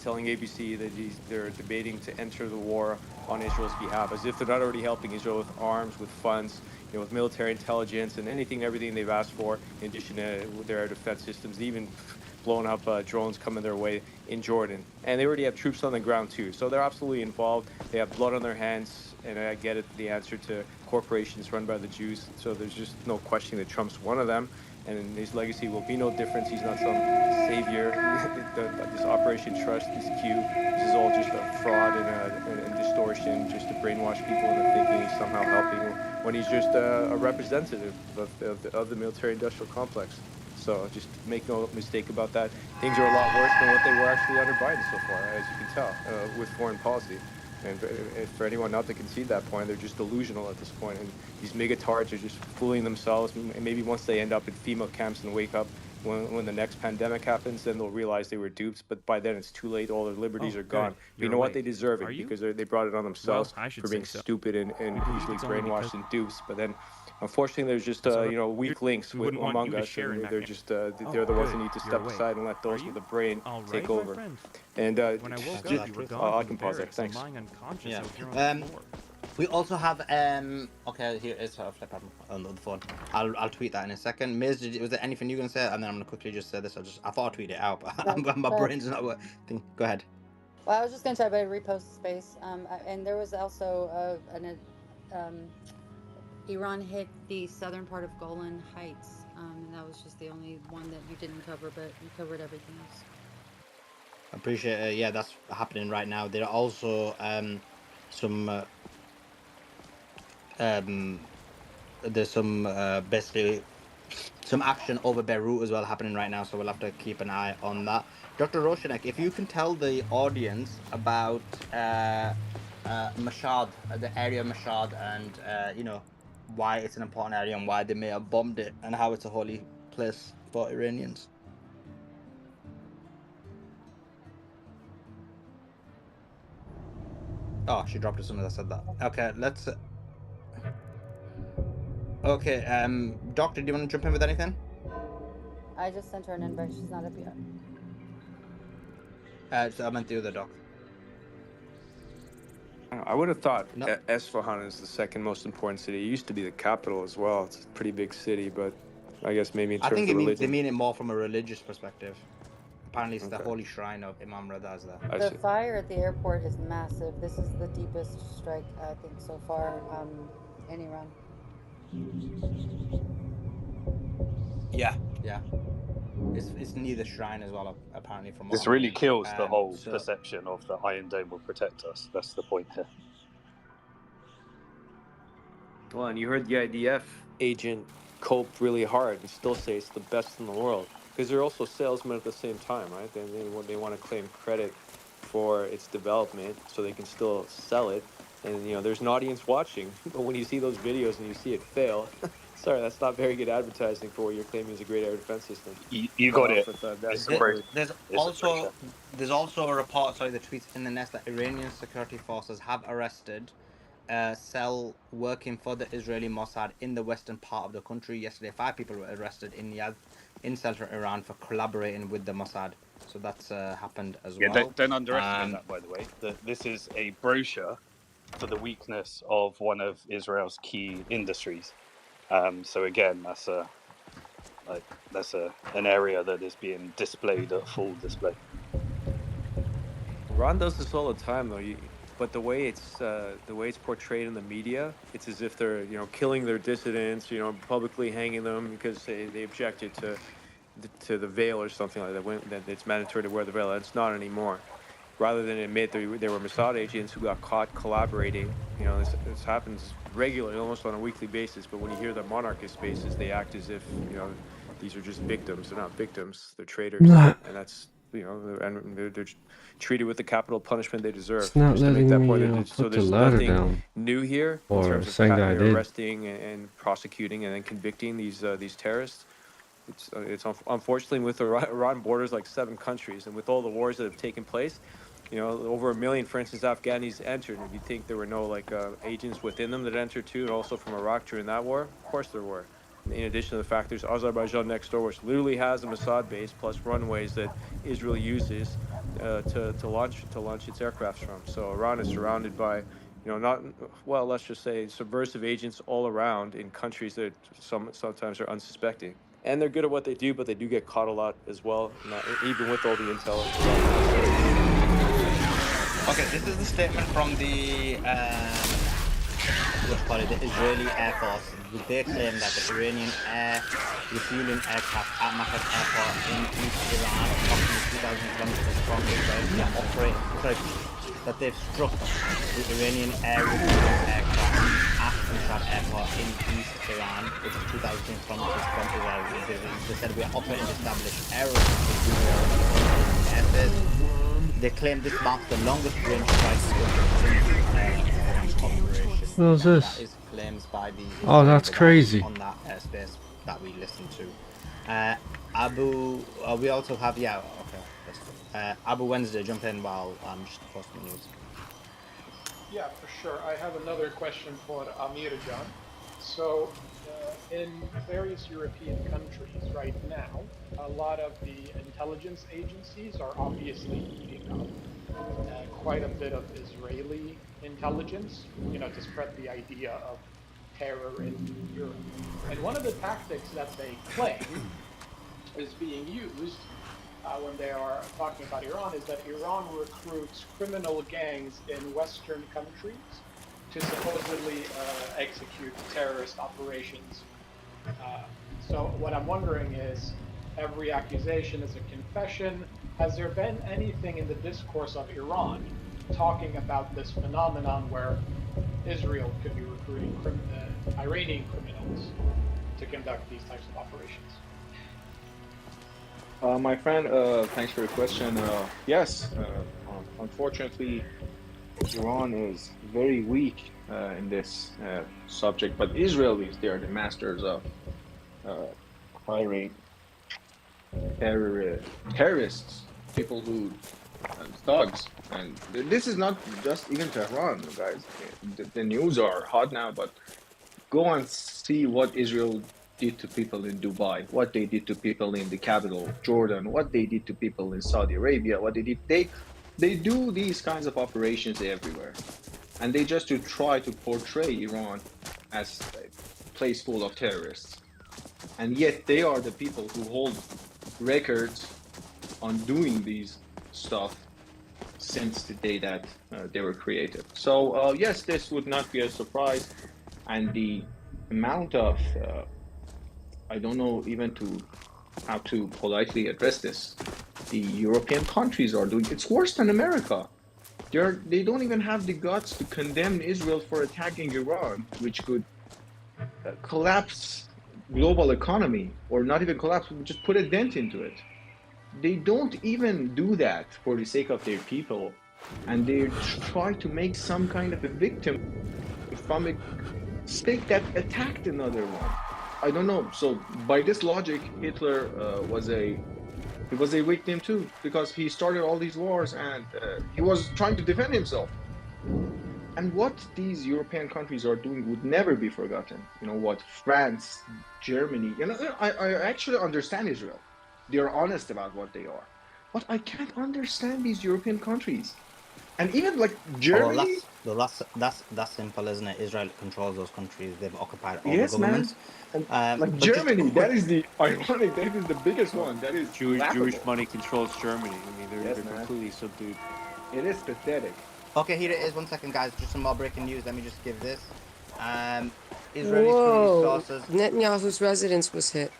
telling ABC that they're debating to enter the war on Israel's behalf, as if they're not already helping Israel with arms, with funds, with military intelligence and everything they've asked for, in addition to their air defense systems, even blowing up drones coming their way in Jordan. And they already have troops on the ground too. So they're absolutely involved. They have blood on their hands. And I get it, the answer to corporations run by the Jews. So there's just no questioning that Trump's one of them. And his legacy will be no difference. He's not some savior. This Operation Trust, this Q, this is all just a fraud and distortion, just to brainwash people into thinking he's somehow helping when he's just a representative of the military-industrial complex. So just make no mistake about that. Things are a lot worse than what they were actually under Biden so far, as you can tell, with foreign policy. And for anyone not to concede that point, they're just delusional at this point. And these megatards are just fooling themselves. And maybe once they end up in FEMA camps and wake up when the next pandemic happens, then they'll realize they were dupes. But by then it's too late. All their liberties are gone. But you know what? They deserve it because they brought it on themselves for being stupid and easily brainwashed and dupes. But then, unfortunately, there's just weak links among us, and they're just they're the ones who need to step aside and let those with a brain take over. And When I woke up, you were gone. I can pause there. Thanks. Lying unconscious Yeah. out here on the floor. We also have okay, here is a flip on the phone. I'll tweet that in a second. Miz, was there anything you gonna say? And then I'm gonna quickly just say this. I thought I'd tweet it out, but my brain's not working. Go ahead. Well, I was just going to talk about repost space. And there was also Iran hit the southern part of Golan Heights. And that was just the only one that you didn't cover, but you covered everything else. Appreciate it. Yeah, that's happening right now. There are also there's some basically some action over Beirut as well happening right now, so we'll have to keep an eye on that. Dr. Roshanek, if you can tell the audience about Mashhad, the area of Mashhad, and why it's an important area and why they may have bombed it and how it's a holy place for Iranians. Oh, she dropped it as soon as I said that. Okay, let's. Okay, Doctor, do you want to jump in with anything? I just sent her an invite. She's not up yet. So I meant the other doc. I would have thought Esfahan is the second most important city. It used to be the capital as well. It's a pretty big city, but I guess maybe in terms of religion. They mean it more from a religious perspective. Apparently, it's the holy shrine of Imam Rida's there. The fire at the airport is massive. This is the deepest strike, I think, so far in Iran. Yeah. It's near the shrine as well, apparently. From this really kills the whole perception of the Iron Dome will protect us. That's the point here. Well, and you heard the IDF agent cope really hard and still say it's the best in the world, because they're also salesmen at the same time, right? They want to claim credit for its development so they can still sell it. And there's an audience watching, but when you see those videos and you see it fail, Sorry, that's not very good advertising for what you're claiming is a great air defense system. You got it. There's also a report. Sorry, the tweets in the nest that Iranian security forces have arrested a cell working for the Israeli Mossad in the western part of the country. Yesterday, 5 people were arrested in Yazd, in central Iran, for collaborating with the Mossad. So that's happened as well. Don't underestimate that, by the way. This is a brochure for the weakness of one of Israel's key industries. So again, that's an area that is being displayed at full display. Iran does this all the time, though. But the way it's portrayed in the media, it's as if they're killing their dissidents, publicly hanging them because they objected to the veil or something like that. That it's mandatory to wear the veil. It's not anymore. Rather than admit they were Mossad agents who got caught collaborating, this happens regularly, almost on a weekly basis. But when you hear the monarchist spaces, they act as if these are just victims. They're not victims. They're traitors, and that's and they're treated with the capital punishment they deserve. It's not just to make that letting point. me So put the there's ladder nothing down. new here in Or terms of saying that I did. arresting and prosecuting and then convicting these terrorists. It's unfortunately with Iran borders like 7 countries, and with all the wars that have taken place, over 1 million, for instance, Afghanis entered. And you think there were no agents within them that entered too, and also from Iraq during that war? Of course there were. In addition to the fact there's Azerbaijan next door, which literally has a Mossad base plus runways that Israel uses to launch its aircrafts from. So Iran is surrounded by, let's just say subversive agents all around in countries that sometimes are unsuspecting. And they're good at what they do, but they do get caught a lot as well, even with all the intel. Okay, this is the statement from the the Israeli Air Force. They claim that the Iranian air refueling aircraft at Mashhad Airport in East Iran, approximately 2,000 kilometers from Israel, that they've struck the Iranian air refueling aircraft at Mashhad Airport in East Iran, which is 2,000 kilometers from Israel. They said we are operating established airspace. They claim this marks the longest range strike operation. What was this? That is claims by the Oh, that's crazy. on that airspace that we listened to. We also have Abu Wednesday, jump in while I'm just posting the news. Yeah, for sure. I have another question for Amir Jan. So, in various European countries right now, a lot of the intelligence agencies are obviously eating up quite a bit of Israeli intelligence, to spread the idea of terror in Europe. And one of the tactics that they claim is being used when they are talking about Iran is that Iran recruits criminal gangs in Western countries to supposedly execute terrorist operations. So what I'm wondering is, every accusation is a confession. Has there been anything in the discourse of Iran talking about this phenomenon where Israel could be recruiting Iranian criminals to conduct these types of operations? My friend, thanks for the question. Yes, unfortunately, Iran is very weak in this subject, but Israel is, they are the masters of hiring terrorists, people who, thugs. And this is not just even Tehran, guys. The news are hot now, but go and see what Israel did to people in Dubai, what they did to people in the capital, Jordan, what they did to people in Saudi Arabia, what they did. They do these kinds of operations everywhere. And they just to try to portray Iran as a place full of terrorists. And yet they are the people who hold records on doing these stuff since the day that they were created. So yes, this would not be a surprise. And the amount of, I don't know even how to politely address this, the European countries are doing, it's worse than America. They don't even have the guts to condemn Israel for attacking Iran, which could collapse global economy, or not even collapse, just put a dent into it. They don't even do that for the sake of their people, and they try to make some kind of a victim from a state that attacked another one. I don't know. So by this logic, Hitler was a victim too, because he started all these wars and he was trying to defend himself. And what these European countries are doing would never be forgotten. You know what France, Germany. You know, I actually understand Israel. They are honest about what they are, but I can't understand these European countries. And even like Germany. That's simple, isn't it? Israel controls those countries. They've occupied all Yes, the governments. man. Like Germany, that is the ironic. That is the biggest one. That is Jewish money controls Germany. I mean, they're man. completely subdued. It is pathetic. Okay, here it is. 1 second, guys. Just some more breaking news. Let me just give this. Israeli Whoa! sources. Netanyahu's residence was hit.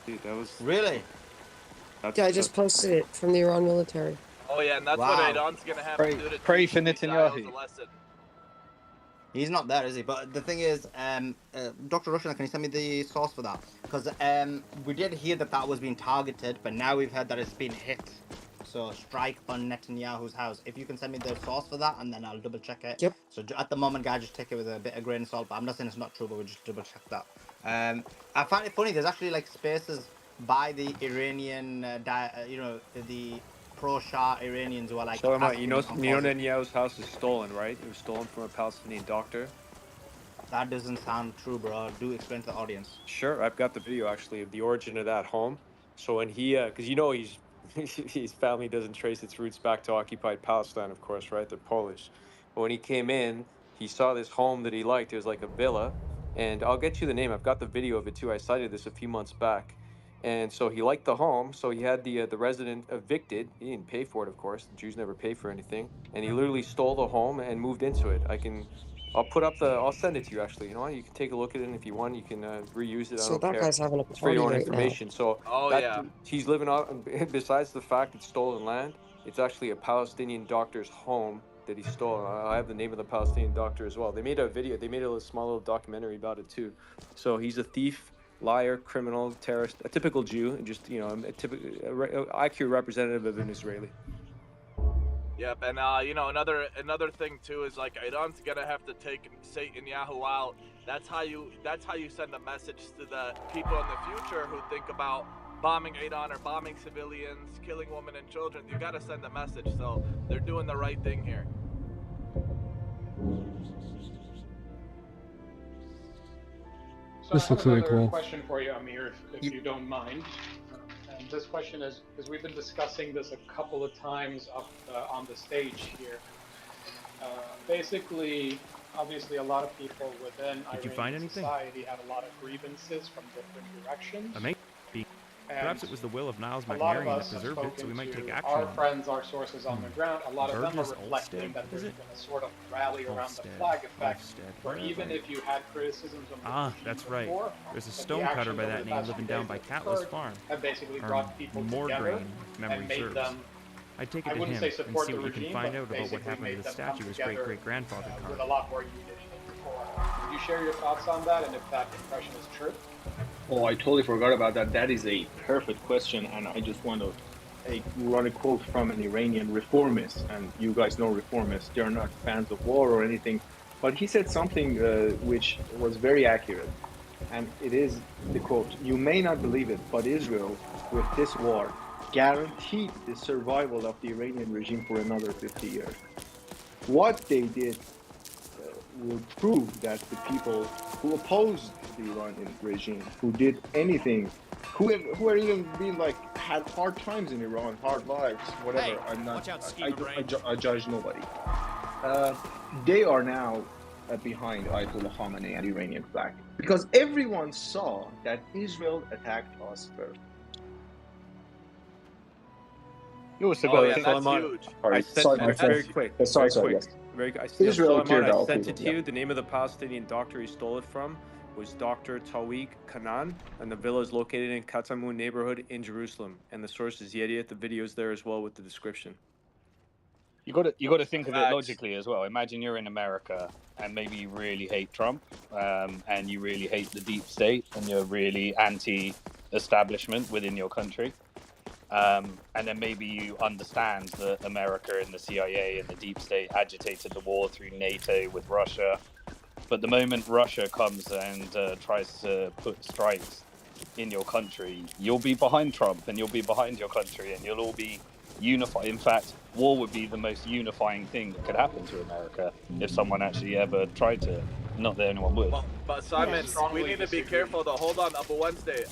Dude, that was really. Yeah, I just posted it from the Iran military. Oh yeah, and that's what Iran's gonna have to do to pray teach for these Netanyahu. Israelis a lesson. He's not there, is he? But the thing is, Dr. Russian, can you send me the source for that? Because we did hear that was being targeted, but now we've heard that it's been hit. So strike on Netanyahu's house. If you can send me the source for that, and then I'll double check it. Yep. So at the moment, guys, just take it with a bit of grain of salt. But I'm not saying it's not true, but we'll just double check that. I find it funny. There's actually like spaces by the Iranian, the pro-Shah Iranians who are like. So you know Netanyahu's house is stolen, right? It was stolen from a Palestinian doctor. That doesn't sound true, bro. Do explain to the audience. Sure, I've got the video actually of the origin of that home. So when he, because you know his family doesn't trace its roots back to occupied Palestine, of course, right? They're Polish. But when he came in, he saw this home that he liked. It was like a villa, and I'll get you the name. I've got the video of it too. I cited this a few months back. And so he liked the home, so he had the resident evicted. He didn't pay for it, of course. The Jews never pay for anything. And he literally stole the home and moved into it. I'll send it to you actually. You know what? You can take a look at it, and if you want, you can reuse it. I don't care. Guy's having a It's for your own party right information. now. So he's living on. Besides the fact it's stolen land, it's actually a Palestinian doctor's home that he stole. I have the name of the Palestinian doctor as well. They made a video. They made a small little documentary about it too. So he's a thief, liar, criminal, terrorist, a typical Jew, just a typical accurate representative of an Israeli. Yep, and another thing too is like Iran's gonna have to take Netanyahu out. That's how you send a message to the people in the future who think about bombing Iran or bombing civilians, killing women and children. You gotta send a message. So they're doing the right thing here. So This looks really cool. Question for you, Amir, if you don't mind. And this question is because we've been discussing this a couple of times up on the stage here. Basically, obviously, a lot of people within Iranian society have a lot of grievances from different directions. Perhaps it was the will of Niles a lot of Magarian us that have preserved it, so we spoken might take to action our on it. friends, our sources on the ground. A lot of them are Burgess reflecting Olmsted, that there's is been it? a sort of rally around the flag effect, where even if you had criticisms of the regime That's right. before, There's a but the stonecutter by actions over that the name past living few down days by that Catless occurred Farm. have basically Or brought people more together grain, if memory and made serves. them. I'd take it I to wouldn't him say and support see the what you can regime, find but out about what basically happened to made the them statue come his together great-great-grandfather with carved. a lot more unity than before. Could you share your thoughts on that, and if that impression is true? Oh, I totally forgot about that. That is a perfect question, and I just want to run a quote from an Iranian reformist, and you guys know reformists, they're not fans of war or anything, but he said something which was very accurate, and it is the quote: "You may not believe it, but Israel, with this war, guaranteed the survival of the Iranian regime for another 50 years. What they did will prove that the people who opposed the Iranian regime, who did anything, who are even being like had hard times in Iran, hard lives, whatever. Hey, I'm not. watch out, I judge nobody. They are now behind Ayatollah Khamenei and Iranian flag because everyone saw that Israel attacked us first. No, That's huge. I sent it very quick. Very quick. Yes. Very good. Israel Suleiman, I killed sent all it to people, you. The name of the Palestinian doctor he stole it from was Dr. Tawik Kanan, and the villa is located in Katamun neighborhood in Jerusalem. And the source is Yediot. The video is there as well with the description. You got to think of it logically as well. Imagine you're in America and maybe you really hate Trump, and you really hate the deep state, and you're really anti-establishment within your country. And then maybe you understand that America and the CIA and the deep state agitated the war through NATO with Russia, But the moment Russia comes and tries to put strikes in your country, you'll be behind Trump and you'll be behind your country and you'll all be unified. In fact, war would be the most unifying thing that could happen to America if someone actually ever tried to. Not that anyone would. But Simon, we need to be careful though. Hold on, Upper Wednesday,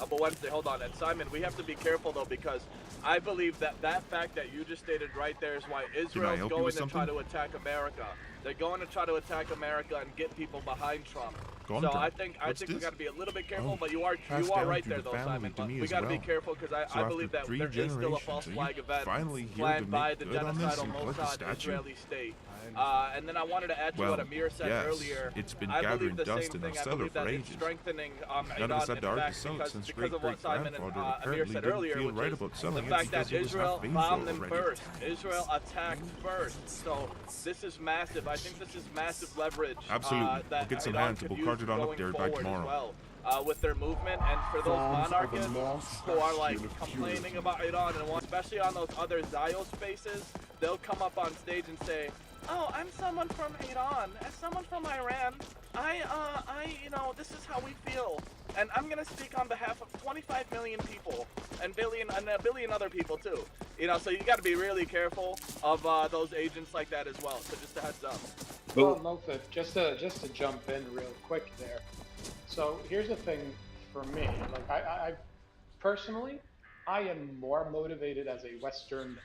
hold on. And Simon, we have to be careful though, because I believe that fact that you just stated right there is why Israel's going to try to attack America. They're going to try to attack America and get people behind Trump. So I think we got to be a little bit careful. But you are right there though, Simon. But we got to be careful because I believe that there is still a false flag event planned by the genocidal Mossad Israeli state. And then I wanted to add to what Amir said earlier. It's been I gathering believe the dust same in our thing. I cellar believe for that ages. it's strengthening None of us had Iran, our in fact, salt since because of what Simon and great-great-grandfather Amir said earlier, feel which right is about the selling it fact that because he was Israel half bombed them already. first. Israel attacked first. So this is massive. I think this is massive leverage. Absolutely. That We'll get some Iran hands. could We'll use cart it on up going there by forward tomorrow. as well. With their movement, and for those monarchists who are like complaining about Iran, and especially on those other Zio spaces, they'll come up on stage and say, "Oh, I'm someone from Iran, as someone from Iran, this is how we feel, and I'm gonna speak on behalf of 25 million people and a billion other people too." So you got to be really careful of those agents like that as well. So just a heads up. Well, Nolvus, just to jump in real quick there. So here's the thing for me. Like I personally, I am more motivated as a Western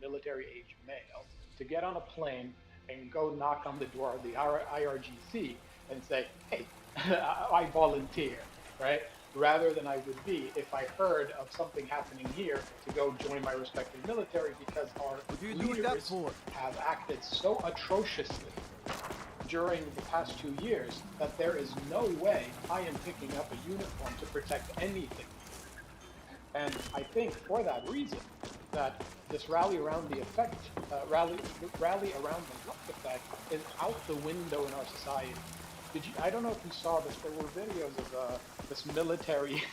military-age male to get on a plane and go knock on the door of the IRGC and say, "Hey, I volunteer," right? Rather than I would be if I heard of something happening here to go join my respective military, because our leaders have acted so atrociously during the past 2 years that there is no way I am picking up a uniform to protect anything. And I think for that reason that this rally around the effect, rally around the luck effect is out the window in our society. I don't know if you saw this, there were videos of this military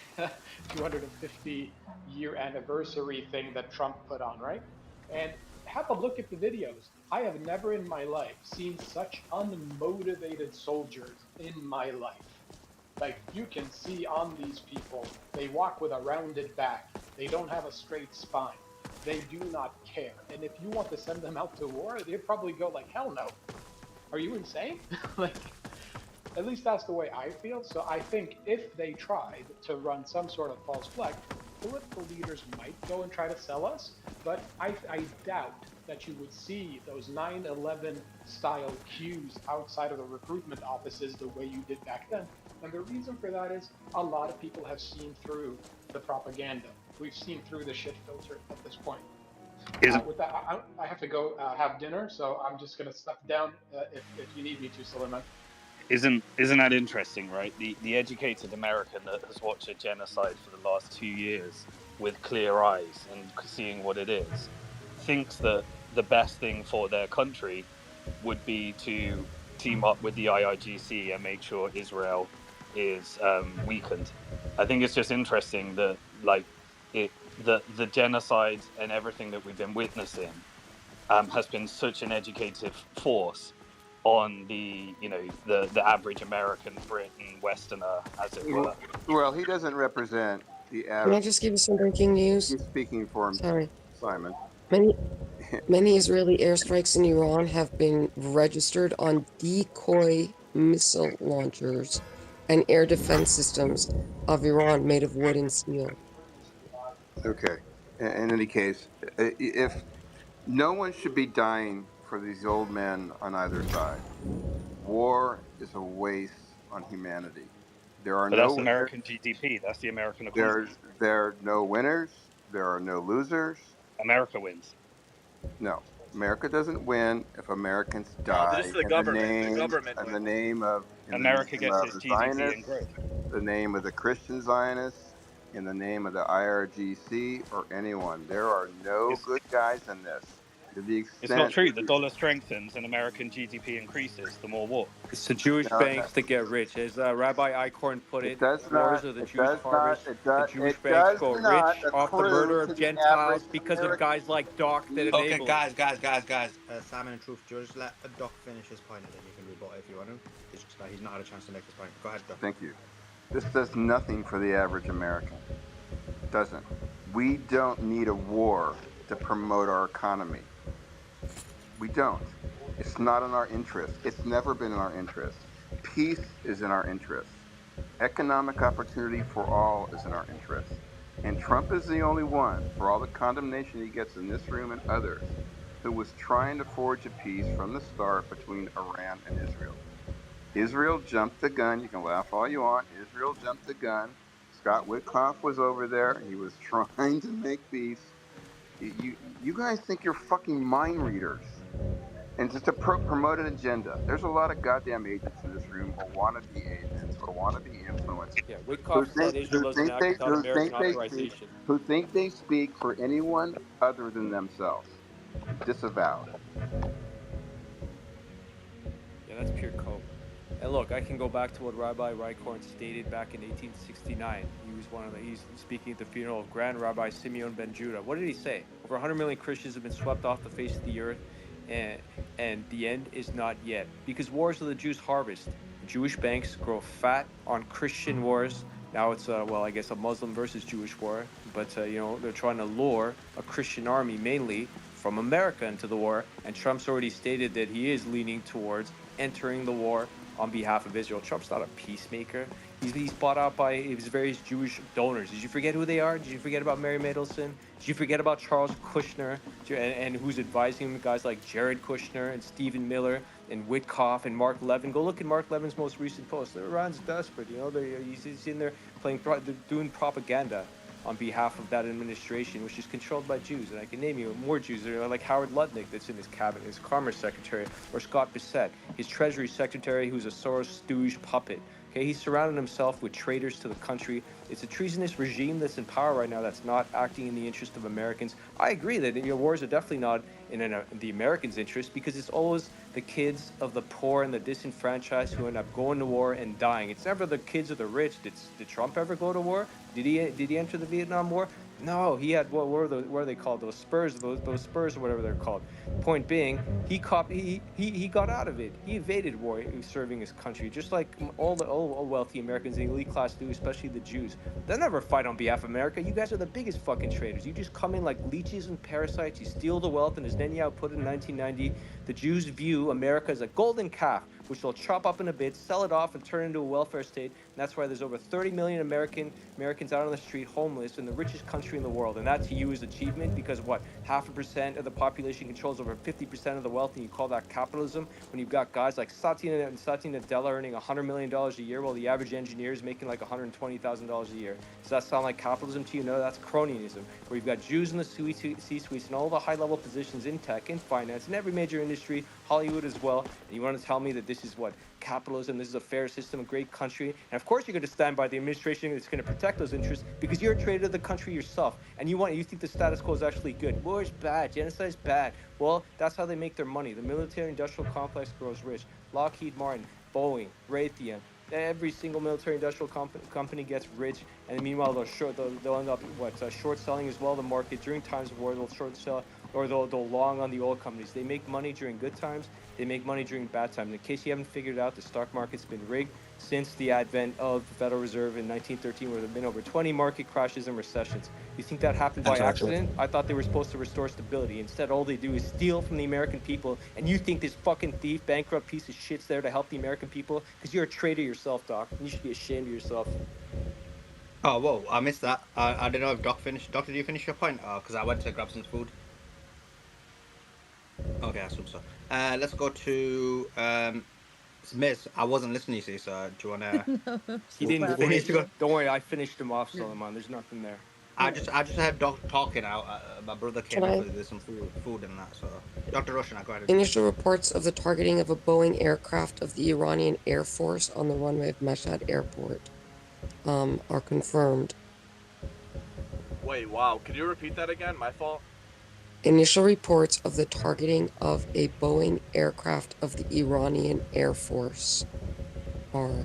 250-year anniversary thing that Trump put on, right? And have a look at the videos. I have never in my life seen such unmotivated soldiers in my life. Like, you can see on these people, they walk with a rounded back. They don't have a straight spine. They do not care. And if you want to send them out to war, they'd probably go like, hell no. Are you insane? Like, at least that's the way I feel. So I think if they tried to run some sort of false flag, political leaders might go and try to sell us, but I doubt that you would see those 9/11 style queues outside of the recruitment offices the way you did back then. And the reason for that is a lot of people have seen through the propaganda. We've seen through the shit filter at this point. With that, I have to go have dinner, so I'm just going to step down if you need me to, Suleiman. Isn't that interesting, right? The educated American that has watched a genocide for the last 2 years with clear eyes and seeing what it is, thinks that the best thing for their country would be to team up with the IRGC and make sure Israel is weakened. I think it's just interesting that the genocide and everything that we've been witnessing has been such an educative force on the average American, Briton, Westerner, as it were. Well, he doesn't represent the average. Can I just give you some breaking news? He's speaking for him. Sorry. Simon. Many Israeli airstrikes in Iran have been registered on decoy missile launchers and air defense systems of Iran made of wood and steel. Okay. In any case, if no one should be dying for these old men on either side, war is a waste on humanity. There are But no that's American GDP. That's the American economy. there are no winners. There are no losers. America wins. No, America doesn't win if Americans die. This is the government. In the name of America gets its GDP and growth. The name of the Christian Zionists, in the name of the IRGC or anyone. There are no good guys in this. To the extent It's not true. The dollar strengthens and American GDP increases the more war. It's the Jewish banks that get rich. As Rabbi Eichhorn put it, wars are the Jewish harvest. The Jewish banks go rich off the murder of Gentiles because of guys like Doc that enable Okay, it. guys. Simon and Truth, just let Doc finish his point and then you can rebut if you want to. He's not had a chance to make his point. Go ahead, Joe. Thank you. This does nothing for the average American. Doesn't. We don't need a war to promote our economy. We don't. It's not in our interest. It's never been in our interest. Peace is in our interest. Economic opportunity for all is in our interest. And Trump is the only one, for all the condemnation he gets in this room and others, who was trying to forge a peace from the start between Iran and Israel. Israel jumped the gun. You can laugh all you want. Israel jumped the gun. Scott Witkoff was over there. He was trying to make peace. You guys think you're fucking mind readers. And just to promote an agenda. There's a lot of goddamn agents in this room, or wannabe agents, or wannabe influencers, Yeah, Witkoff thought Israel doesn't act without American authorization. who think they speak for anyone other than themselves. Disavowed. Yeah, that's pure cope. And look, I can go back to what Rabbi Reichhorn stated back in 1869. He's speaking at the funeral of Grand Rabbi Simeon ben Judah. What did he say? Over 100 million Christians have been swept off the face of the earth, and the end is not yet. Because wars are the Jews' harvest. Jewish banks grow fat on Christian wars. Now it's, I guess a Muslim versus Jewish war. But, they're trying to lure a Christian army, mainly from America, into the war. And Trump's already stated that he is leaning towards entering the war on behalf of Israel. Trump's not a peacemaker. He's bought out by his various Jewish donors. Did you forget who they are? Did you forget about Mary Mendelsohn? Did you forget about Charles Kushner and who's advising him? Guys like Jared Kushner and Stephen Miller and Witkoff and Mark Levin. Go look at Mark Levin's most recent post. Iran's desperate. He's in there doing propaganda on behalf of that administration, which is controlled by Jews. And I can name you more Jews, like Howard Lutnick, that's in his cabinet, his commerce secretary, or Scott Bissett, his treasury secretary, who's a Soros stooge puppet. Okay, he's surrounded himself with traitors to the country. It's a treasonous regime that's in power right now that's not acting in the interest of Americans. I agree that wars are definitely not in the Americans' interest, because it's always the kids of the poor and the disenfranchised who end up going to war and dying. It's never the kids of the rich. Did Trump ever go to war? Did he enter the Vietnam War? No, he had what are they called? Those spurs, those spurs or whatever they're called. Point being, he got out of it. He evaded war, serving his country, just like all wealthy Americans, the elite class do, especially the Jews. They'll never fight on behalf of America. You guys are the biggest fucking traitors. You just come in like leeches and parasites. You steal the wealth, and as Netanyahu put it in 1990, the Jews view America as a golden calf, which they'll chop up in a bit, sell it off, and turn it into a welfare state. And that's why there's over 30 million Americans out on the street, homeless, in the richest country in the world. And that to you is achievement, because what, 0.5% of the population controls over 50% of the wealth, and you call that capitalism when you've got guys like Satya Nadella earning $100 million a year while the average engineer is making like $120,000 a year. Does that sound like capitalism to you? No, that's cronyism, where you've got Jews in the C-suites and all the high-level positions in tech, in finance, in every major industry, Hollywood as well. And you want to tell me that this is what, capitalism, this is a fair system, a great country? And of course you're going to stand by the administration that's going to protect those interests, because you're a traitor to the country yourself, and you think the status quo is actually good. War is bad, genocide is bad. Well, that's how they make their money. The military-industrial complex grows rich. Lockheed Martin, Boeing, Raytheon, every single military-industrial company gets rich, and meanwhile they'll end up short selling as well the market during times of war. They'll short sell, or they'll long on the oil companies. They make money during good times. They make money during bad times. In case you haven't figured it out, the stock market's been rigged since the advent of the Federal Reserve in 1913, where there have been over 20 market crashes and recessions. You think that happened by accident? I thought they were supposed to restore stability. Instead, all they do is steal from the American people, and you think this fucking thief, bankrupt piece of shit's there to help the American people? Because you're a traitor yourself, Doc. You should be ashamed of yourself. Oh, whoa, I missed that. I don't know if Doc finished. Doc, did you finish your point? Because I went to grab some food. Okay, I assume so. Let's go to Miss. I wasn't listening, you see, so do you want to... No, he didn't finish. Don't worry, I finished him off, Solomon. There's nothing there. I just heard Doc talking out. My brother came in because there's some food and that, so... Dr. Roshan, go ahead. Initial reports of the targeting of a Boeing aircraft of the Iranian Air Force on the runway of Mashhad Airport are confirmed. Wait, wow. Can you repeat that again? My fault. Initial reports of the targeting of a Boeing aircraft of the Iranian Air Force are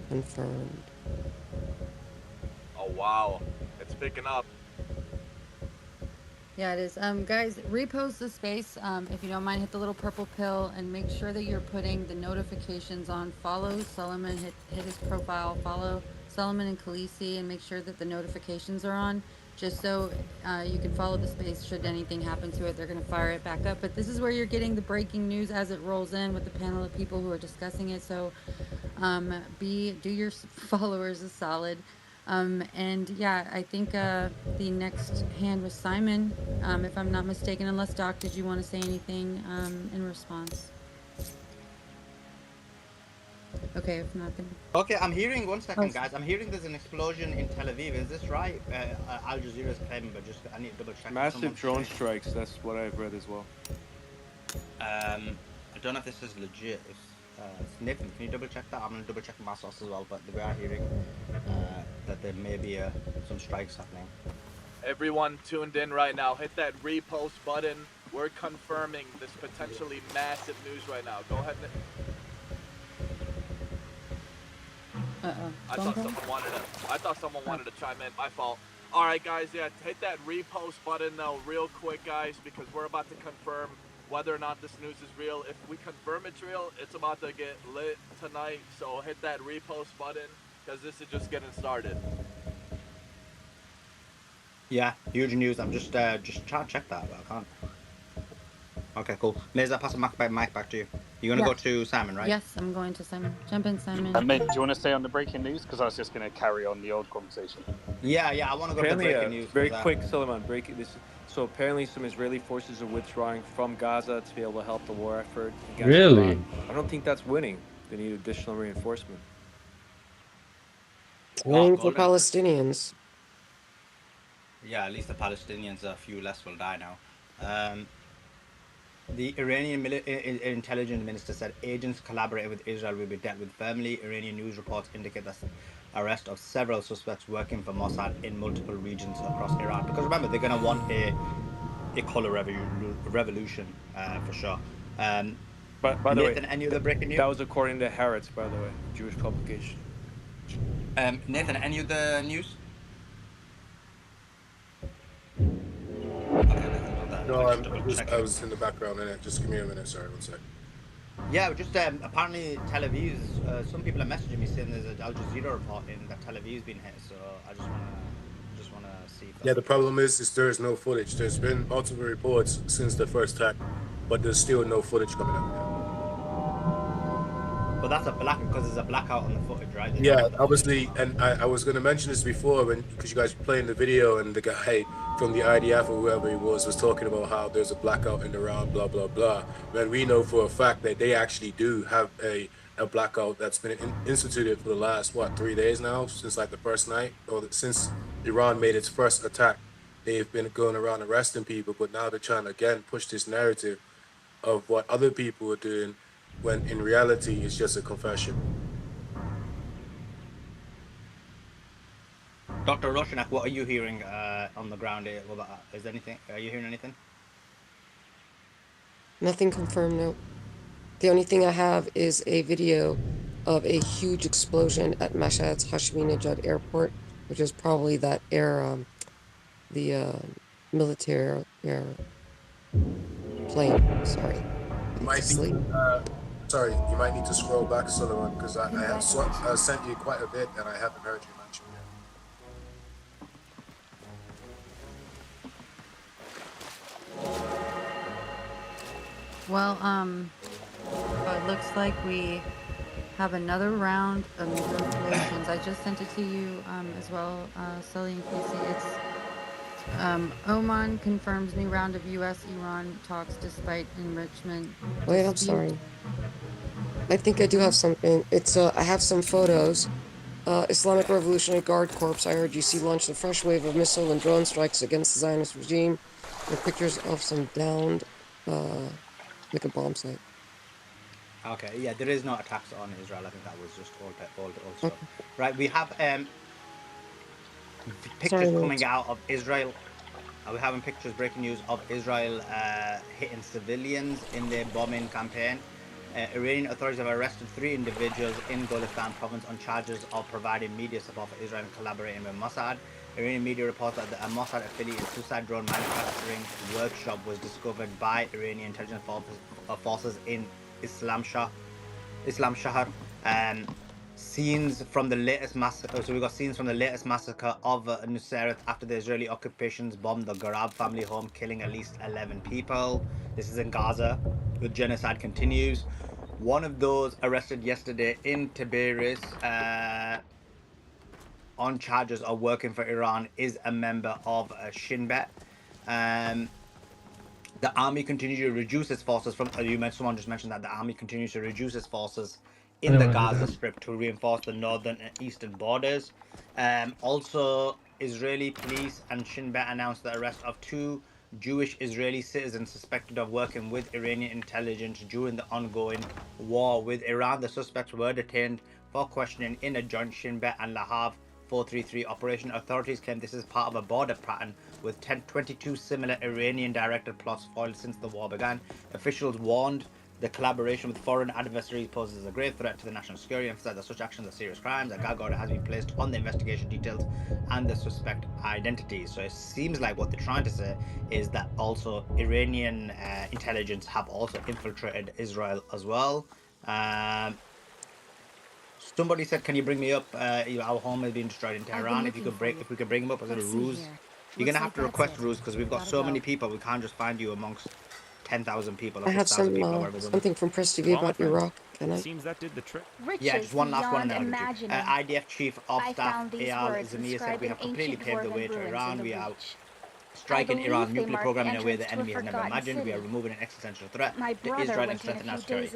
confirmed. Oh, wow. It's picking up. Yeah, it is. Guys, repost the space. If you don't mind, hit the little purple pill and make sure that you're putting the notifications on. Follow Solomon, hit his profile, follow Solomon and Khaleesi, and make sure that the notifications are on, just so you can follow the space should anything happen to it. They're going to fire it back up. But this is where you're getting the breaking news as it rolls in with the panel of people who are discussing it. So do your followers a solid. And yeah, I think the next hand was Simon, if I'm not mistaken, unless Doc, did you want to say anything in response? Okay, if not, then... Okay, I'm hearing, one Oh, second, guys. I'm hearing there's an explosion in Tel Aviv. Is this right? Al Jazeera's claiming, but just I need to double check. Massive drone strikes. That's what I've read as well. I don't know if this is legit. Nathan, can you double check that? I'm gonna double check my source as well. But we are hearing that there may be some strikes happening. Everyone tuned in right now, hit that repost button. We're confirming this potentially massive news right now. Go ahead. I thought someone wanted to chime in. My fault. All right, guys. Yeah, hit that repost button though, real quick, guys, because we're about to confirm whether or not this news is real. If we confirm it's real, it's about to get lit tonight. So hit that repost button because this is just getting started. Yeah, huge news. I'm just trying to check that, but I can't. Okay, cool. Liz, I'll pass the mic back to you. You're going to go to Simon, right? Yes, I'm going to Simon. Jump in, Simon. Mate, do you want to stay on the breaking news? Because I was just going to carry on the old conversation. Yeah, I want to go to breaking news. Very quick, Solomon, breaking this. So apparently some Israeli forces are withdrawing from Gaza to be able to help the war effort against Iran. I don't think that's winning. They need additional reinforcement. Winning for Palestinians. Yeah, at least the Palestinians, a few less will die now. The Iranian intelligence minister said agents collaborating with Israel will be dealt with firmly. Iranian news reports indicate the arrest of several suspects working for Mossad in multiple regions across Iran. Because remember, they're going to want a color revolution for sure. But by the way, any other breaking news? That was according to Haaretz, by the way, Jewish publication. Nathan, any other news? No, I was in the background in it. Just give me a minute. Sorry, one sec. Yeah, just apparently Tel Aviv's. Some people are messaging me saying there's an Al Jazeera report in that Tel Aviv's been hit. So I just wanna see. Yeah, the problem is there's no footage. There's been multiple reports since the first attack, but there's still no footage coming out. But that's because there's a blackout on the footage, right? Yeah, obviously, and I was going to mention this before because you guys were playing the video and the guy from the IDF or whoever he was talking about how there's a blackout in Iran, blah, blah, blah. And we know for a fact that they actually do have a blackout that's been instituted for the last, 3 days now, since like the first night, or since Iran made its first attack. They've been going around arresting people, but now they're trying to, again, push this narrative of what other people are doing, when in reality it's just a confession. Dr. Roshanak, what are you hearing on the ground? Are you hearing anything? Nothing confirmed, no. The only thing I have is a video of a huge explosion at Mashhad's Hashemi-Nejad airport, which is probably that military air plane, sorry. You might need to scroll back, Solomon, because I have sent you quite a bit and I haven't heard you mention it. Well, it looks like we have another round of negotiations. I just sent it to you as well, Sully and Casey. It's Oman confirms new round of U.S.-Iran talks despite enrichment. Wait, I'm sorry. I think I do have something. It's I have some photos. Islamic Revolutionary Guard Corps, IRGC, launched a fresh wave of missile and drone strikes against the Zionist regime. There are pictures of some downed, like a bomb site. Okay, yeah, there is no attacks on Israel. I think that was just all stuff. Okay. Right, we have pictures coming out of Israel. We're having pictures, breaking news of Israel hitting civilians in their bombing campaign. Iranian authorities have arrested 3 individuals in Golestan province on charges of providing media support for Israel and collaborating with Mossad. Iranian media reports that the Mossad affiliated suicide drone manufacturing workshop was discovered by Iranian intelligence forces in Islam Shah. Scenes from the latest massacre. So we got scenes from the latest massacre of Nusayrat after the Israeli occupations bombed the Garab family home, killing at least 11 people. This is in Gaza. The genocide continues. One of those arrested yesterday in Tiberias on charges of working for Iran is a member of Shin Bet. The army continues to reduce its forces from. Someone just mentioned that the army continues to reduce its forces in the Gaza Strip to reinforce the northern and eastern borders. Also, Israeli police and Shin Bet announced the arrest of 2 Jewish Israeli citizens suspected of working with Iranian intelligence during the ongoing war with Iran. The suspects were detained for questioning in a joint Shin Bet and Lahav 433 operation. Authorities claim this is part of a border pattern with 22 similar Iranian-directed plots foiled since the war began. Officials warned the collaboration with foreign adversaries poses a grave threat to the national security, emphasized that such actions are serious crimes. A gag order has been placed on the investigation details and the suspect identities. So it seems like what they're trying to say is that also Iranian intelligence have also infiltrated Israel as well. Somebody said, "Can you bring me up? Our home has been destroyed in Tehran. If we could bring him up as a ruse, you're gonna have to request ruse because we've got so many people. We can't just find you amongst 10,000 people or I have 6,000 some people or whatever. something from Press TV about Iraq. Can I? Seems that did the trick. Yeah, just one last one and then I'll get you. IDF Chief of Staff Eyal Zamir said, "We have completely paved the way to Iran. We are striking Iran's nuclear program in a way the enemy has never imagined. We are removing an existential threat to Israel and strengthening our security."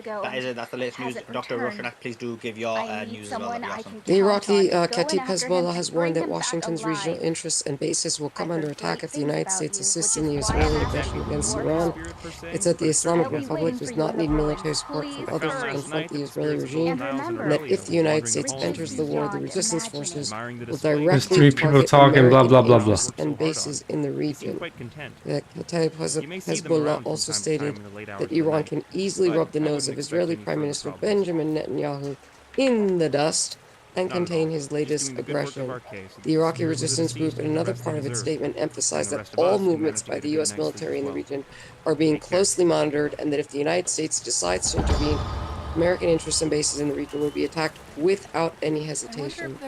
That's the latest news. Dr. Roshanak, please do give your news as well. That'd be awesome. The Iraqi Kataib Hezbollah has warned that Washington's regional interests and bases will come under attack if the United States assists in the Israeli aggression against Iran. It said the Islamic Republic does not need military support from others to confront the Israeli regime, and that if the United States enters the war, the resistance forces will directly target American interests and bases in the region. The Kataib Hezbollah also stated that Iran can easily rub the nose of Israeli Prime Minister Benjamin Netanyahu in the dust and contain his latest aggression. The Iraqi resistance group, in another part of its statement, emphasized that all movements by the U.S. military in the region are being closely monitored and that if the United States decides to intervene, American interests and bases in the region will be attacked without any hesitation.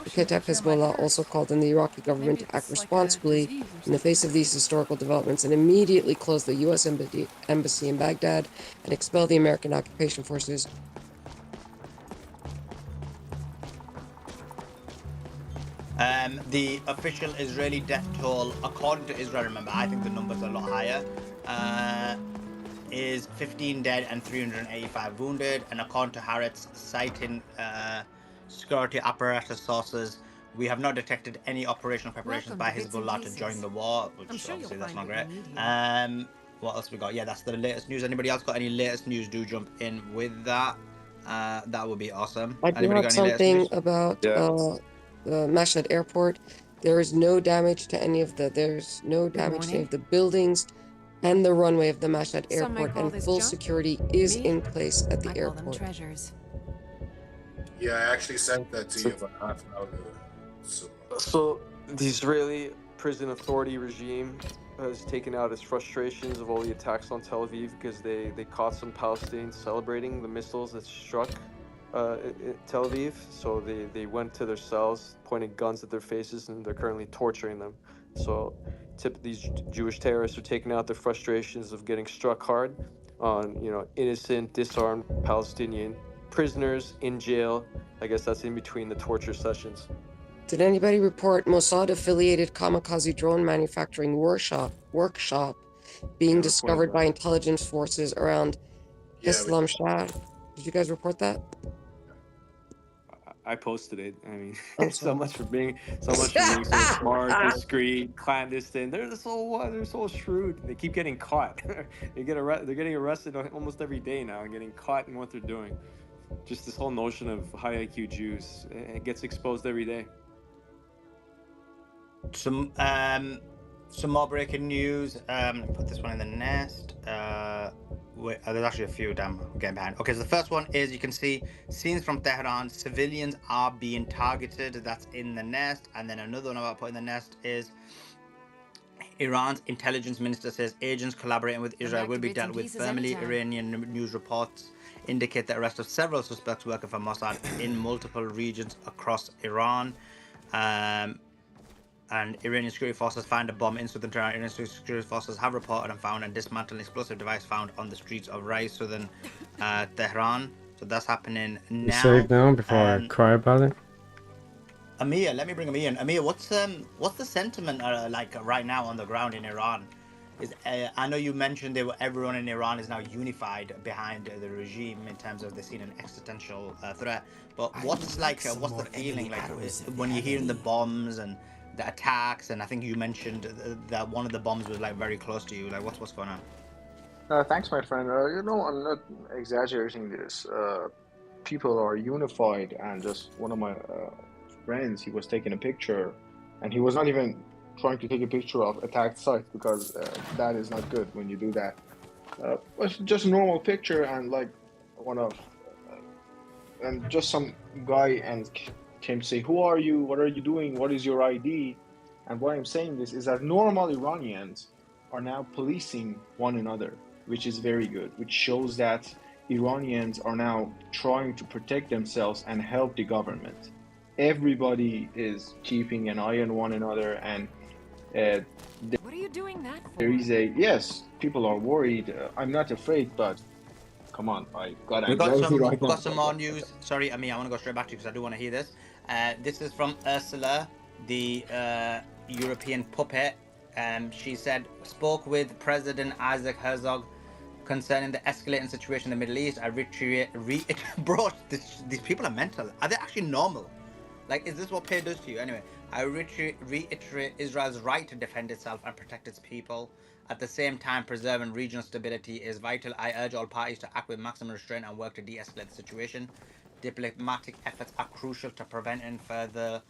The Kataib Hezbollah also called on the Iraqi government to act responsibly in the face of these historical developments and immediately close the U.S. embassy in Baghdad and expel the American occupation forces. The official Israeli death toll, according to Israel, remember, I think the number's a lot higher, is 15 dead and 385 wounded. And according to Haaretz, citing security apparatus sources, we have not detected any operational preparations by Hezbollah to join the war, which obviously that's not great. What else we got? Yeah, that's the latest news. Anybody else got any latest news? Do jump in with that. That would be awesome. I do have something about the Mashhad airport. There is no damage to any of the buildings and the runway of the Mashhad airport, and full security is in place at the airport. Yeah, I actually sent that to you about half an hour ago. So the Israeli prison authority regime has taken out its frustrations of all the attacks on Tel Aviv because they caught some Palestinians celebrating the missiles that struck Tel Aviv. So they went to their cells, pointed guns at their faces, and they're currently torturing them. So these Jewish terrorists are taking out their frustrations of getting struck hard on, innocent, disarmed Palestinian prisoners in jail. I guess that's in between the torture sessions. Did anybody report Mossad-affiliated kamikaze drone manufacturing workshop being discovered by intelligence forces around Islam Shah? Did you guys report that? I posted it. I mean, so much for being so smart, discreet, clandestine. They're so shrewd. They keep getting caught. They're getting arrested almost every day now and getting caught in what they're doing. Just this whole notion of high IQ Jews, it gets exposed every day. Some more breaking news. Put this one in the nest. there's actually a few damn getting behind. Okay, so the first one is you can see scenes from Tehran. Civilians are being targeted. That's in the nest. And then another one about putting the nest is Iran's intelligence minister says agents collaborating with Israel will be dealt with firmly. Iranian news reports indicate the arrest of several suspects working for Mossad in multiple regions across Iran. And Iranian security forces find a bomb in southern Tehran. Iranian security forces have reported and found and dismantled an explosive device found on the streets of Rai, southern Tehran. So that's happening now. You say it now before I cry about it. Amir, let me bring Amir in. Amir, what's the sentiment like right now on the ground in Iran? I know you mentioned everyone in Iran is now unified behind the regime in terms of they're seeing an existential threat. But what's what's the feeling like when you're hearing the bombs and the attacks? And I think you mentioned that one of the bombs was like very close to you. Like what's going on? Thanks, my friend. I'm not exaggerating this. People are unified, and just one of my friends, he was taking a picture, and he was not even trying to take a picture of attacked sites because that is not good when you do that. It's just a normal picture, and like and just some guy and came to say, "Who are you? What are you doing? What is your ID?" And why I'm saying this is that normal Iranians are now policing one another, which is very good, which shows that Iranians are now trying to protect themselves and help the government. Everybody is keeping an eye on one another, and what are you doing that for? there is yes, people are worried. I'm not afraid, but come on, I got anxiety right now. We've got some more news. Sorry, I want to go straight back to you because I do want to hear this. This is from Ursula, the European puppet. She said, spoke with President Isaac Herzog concerning the escalating situation in the Middle East. I bro, these people are mental. Are they actually normal? Like, is this what pay does to you? Anyway, I reiterate Israel's right to defend itself and protect its people. At the same time, preserving regional stability is vital. I urge all parties to act with maximum restraint and work to de-escalate the situation. Diplomatic efforts are crucial to preventing further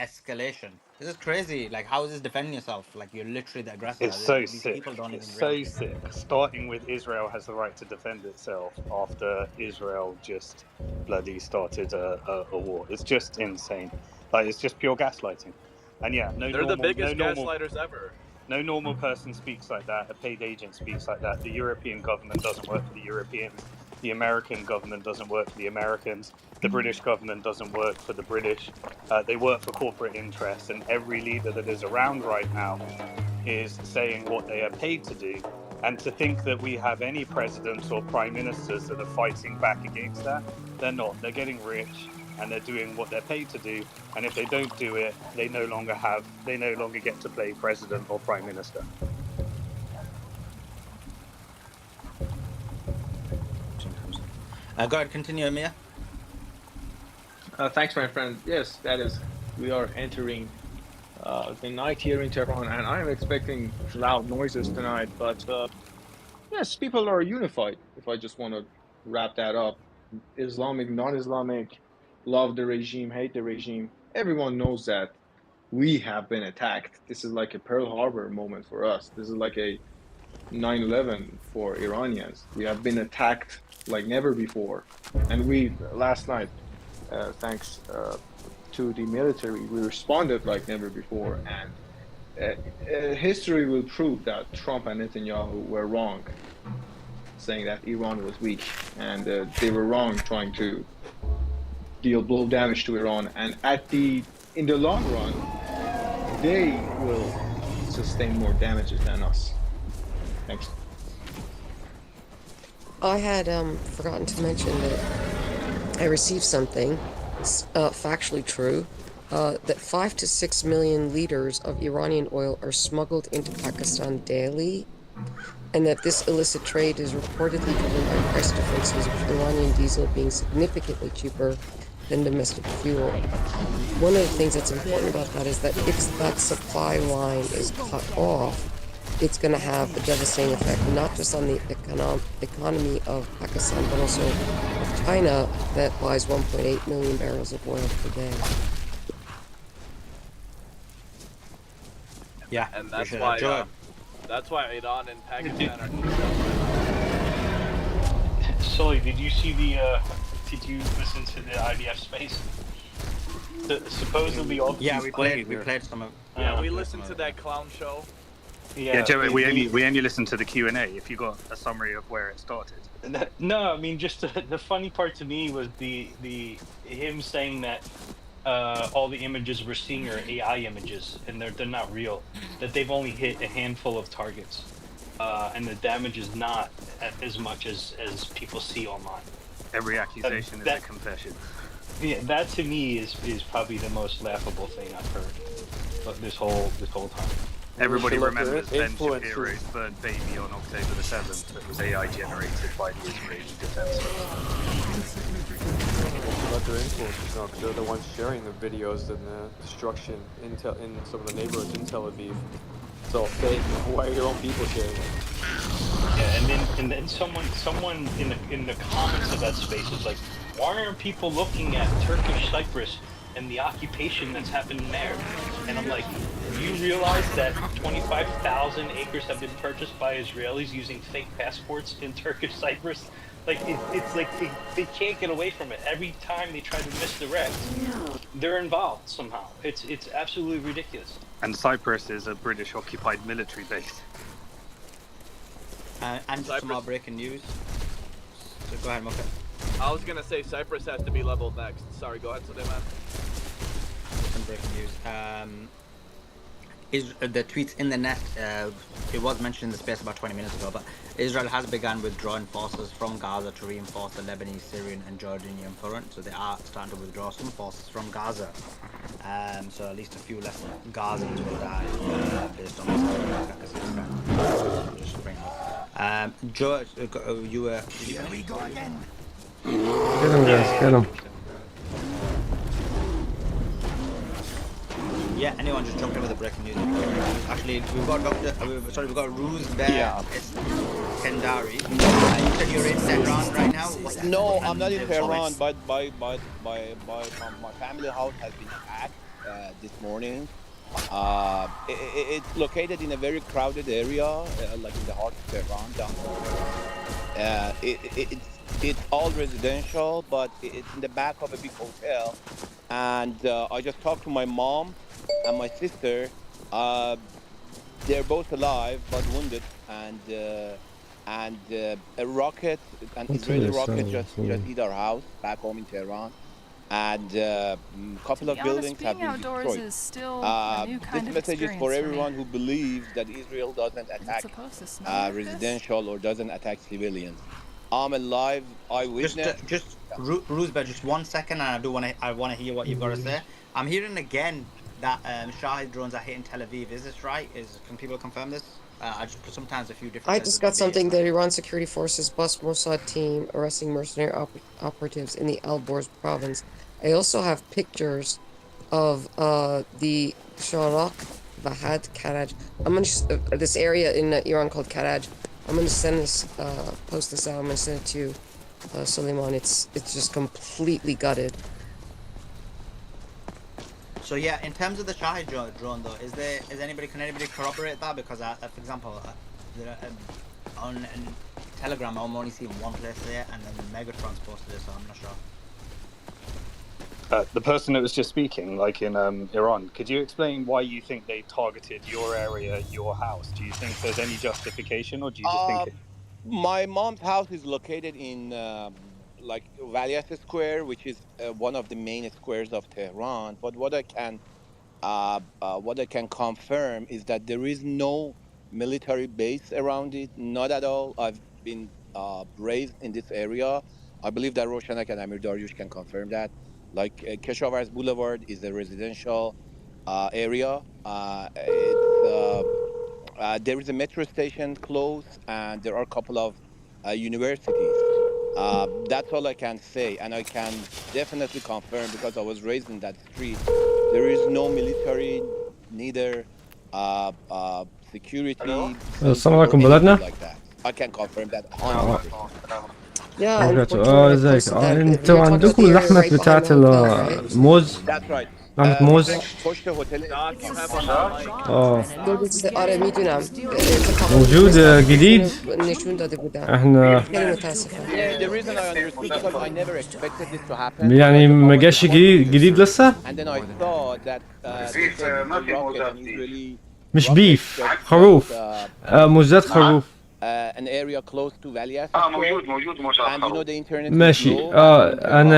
escalation. This is crazy. Like, how is this defending yourself? Like, you're literally the aggressor. It's so These sick. people don't It's even so realize. sick. Starting with Israel has the right to defend itself after Israel just bloody started a war. It's just insane. Like, it's just pure gaslighting. And yeah, They're the biggest gaslighters ever. No normal person speaks like that. A paid agent speaks like that. The European government doesn't work for the Europeans. The American government doesn't work for the Americans. The British government doesn't work for the British. They work for corporate interests, and every leader that is around right now is saying what they are paid to do. And to think that we have any presidents or prime ministers that are fighting back against that, they're not. They're getting rich, and they're doing what they're paid to do. And if they don't do it, they no longer get to play president or prime minister. Go ahead, continue, Amir. Thanks, my friend. Yes, that is. We are entering the night here in Tehran, and I'm expecting loud noises tonight. But yes, people are unified. If I just want to wrap that up, Islamic, non-Islamic, love the regime, hate the regime. Everyone knows that we have been attacked. This is like a Pearl Harbor moment for us. This is like a 9/11 for Iranians. We have been attacked like never before. And we, last night, thanks to the military, we responded like never before. And history will prove that Trump and Netanyahu were wrong, saying that Iran was weak. And they were wrong trying to deal blow damage to Iran. And in the long run, they will sustain more damages than us. Thanks. I had forgotten to mention that I received something factually true, that 5 to 6 million liters of Iranian oil are smuggled into Pakistan daily, and that this illicit trade is reportedly driven by price differences with Iranian diesel being significantly cheaper than domestic fuel. One of the things that's important about that is that if that supply line is cut off, it's going to have a devastating effect not just on the economy of Pakistan, but also of China, that buys 1.8 million barrels of oil per day. Yeah, and that's why Iran and Pakistan are Sully, did you see the? Did you listen to the IDF space? Supposedly all the we played some of. Yeah, we listened to that clown show. Yeah, Joe, we only listened to the Q&A. If you got a summary of where it started. No, I mean just the funny part to me was the him saying that all the images we're seeing are AI images and they're not real. That they've only hit a handful of targets, and the damage is not as much as people see online. Every accusation is a confession. Yeah, that to me is probably the most laughable thing I've heard this whole time. Everybody remembers Ben Shapiro's burnt baby on October the 7th that was AI generated by the Israeli Defense. Let their influencers know, because they're the ones sharing the videos and the destruction in some of the neighborhoods in Tel Aviv. It's all fake. Why are your own people sharing it? Yeah, and then someone in the comments of that space was like, why aren't people looking at Turkish Cyprus and the occupation that's happening there? And I'm like, do you realize that 25,000 acres have been purchased by Israelis using fake passports in Turkish Cyprus? Like, it's like they can't get away from it. Every time they try to misdirect, they're involved somehow. It's absolutely ridiculous. And Cyprus is a British occupied military base. And some more breaking news. So go ahead, Mocha. I was gonna say Cyprus has to be leveled next. Sorry, go ahead, Suleiman. Some breaking news. Is the tweets in the nest? It was mentioned in the space about 20 minutes ago, but Israel has begun withdrawing forces from Gaza to reinforce the Lebanese, Syrian, and Jordanian front. So they are starting to withdraw some forces from Gaza. So at least a few less Gazans will die based on this. Just bring up. Joe, you were. Here we go again. Get him, guys, get him. Yeah, anyone just jump in with the breaking news. Actually, we've got we've got Ruz Bear Kendari. You said you're in Tehran right now? No, I'm not in Tehran, but my family house has been attacked this morning. It's located in a very crowded area, like in the heart of Tehran, down there. It's all residential, but it's in the back of a big hotel. And I just talked to my mom and my sister. They're both alive but wounded, and a rocket, an Israeli rocket, just hit our house back home in Tehran. And a couple of buildings have been destroyed. Is still a new kind this message is for everyone who believes that Israel doesn't attack residential or doesn't attack civilians. I'm a live eyewitness. Just Roosberg, just 1 second, and I want to hear what you've got to say. I'm hearing again that Shahid drones are hitting Tel Aviv. Is this right? Can people confirm this? I just sometimes a few different. I just got something that Iran security forces bust Mossad team arresting mercenary operatives in the Al-Borz province. I also have pictures of the Sharak, Bahad, Karaj. I'm gonna this area in Iran called Karaj. I'm gonna send this, post this out. I'm gonna send it to Suleiman. It's just completely gutted. So yeah, in terms of the Shahid drone though, can anybody corroborate that? Because for example, on Telegram I'm only seeing one place there, and then Megatron's posted it, so I'm not sure. The person that was just speaking, like in Iran, could you explain why you think they targeted your area, your house? Do you think there's any justification, or do you just think it... My mom's house is located in like Valiant Square, which is one of the main squares of Tehran. But what I can confirm is that there is no military base around it, not at all. I've been raised in this area. I believe that Roshanak and Amir Daryush can confirm that. Like Keshavarz Boulevard is a residential area. There is a metro station close, and there are a couple of universities. That's all I can say, and I can definitely confirm, because I was raised in that street, there is no military, neither security, السلام عليكم بلدنا. like that. I can confirm that 100%. ازيك انتوا عندكم اللحمة بتاعت الموز؟ That's right. لعنة موز. پشت هتل درست آره میدونم اتفاقا موجود جديد. نشون داده بودن احنا خیلی متاسفم. Yeah, the reason I understood because I never expected this to happen. يعني ما جاش جديد لسه. And then I thought that they said it's a rocket, an Israeli مش بيف خروف. موزات خروف. an area close to Valley Asad. موجود and you know the internet ماشي.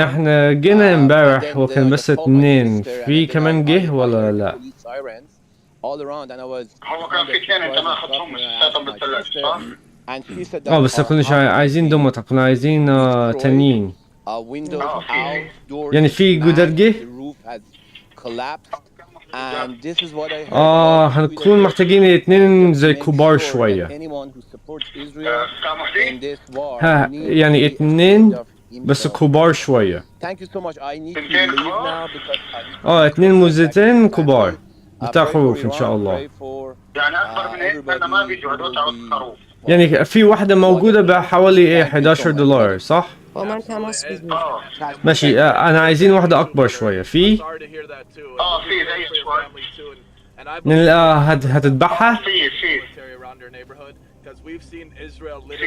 احنا جينا امبارح وكان بس 2 في كمان جه ولا لا؟ all around and I was هو كان في 2 انت ما اخذتهم حطيتهم بالثلاجة صح؟ and she said that بس كلش عايزين دومة كنا عايزين تانيين. windows out doors يعني في جداد جه. the roof has collapsed and this is what I heard. هنكون محتاجين 2 زي كبار شوية. anyone who supports Israel in this war يعني 2 بس كبار شوية. Thank you so much. I need to leave now because I need 2 موزتين كبار بتاع خروف إن شاء الله. يعني أكبر من هيك لأن ما بيجوا هدول تعود خروف. يعني في واحدة موجودة بحوالي $11 صح؟ من تماس بگیر. ماشي. أنا عايزين واحدة أكبر شوية. في؟ في زي من هتذبحها؟ في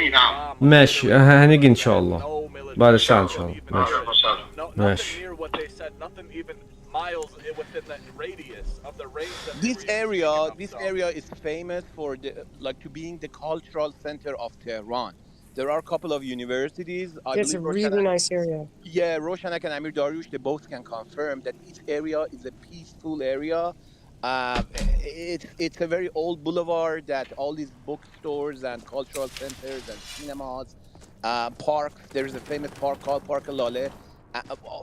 نعم. ماشي هنيجي إن شاء الله بعد الساعة إن شاء الله. ماشي. ماشي. This area is famous for to being the cultural center of Tehran. There are a couple of universities. It's a really nice area. Yeah, Roshanak and Amir Darush, they both can confirm that this area is a peaceful area. It's a very old boulevard that all these bookstores and cultural centers and cinemas, parks. There is a famous park called Park Lale.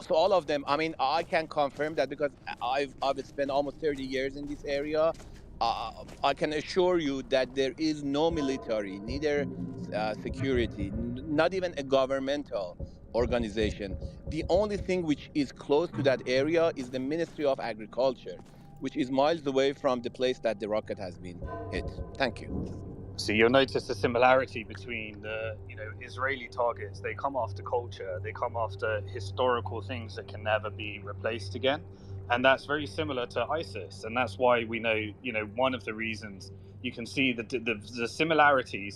So all of them, I mean, I can confirm that because I've spent almost 30 years in this area. I can assure you that there is no military, neither security, not even a governmental organization. The only thing which is close to that area is the Ministry of Agriculture, which is miles away from the place that the rocket has been hit. Thank you. So you'll notice the similarity between the Israeli targets. They come after culture. They come after historical things that can never be replaced again. And that's very similar to ISIS. And that's why we know, one of the reasons you can see the similarities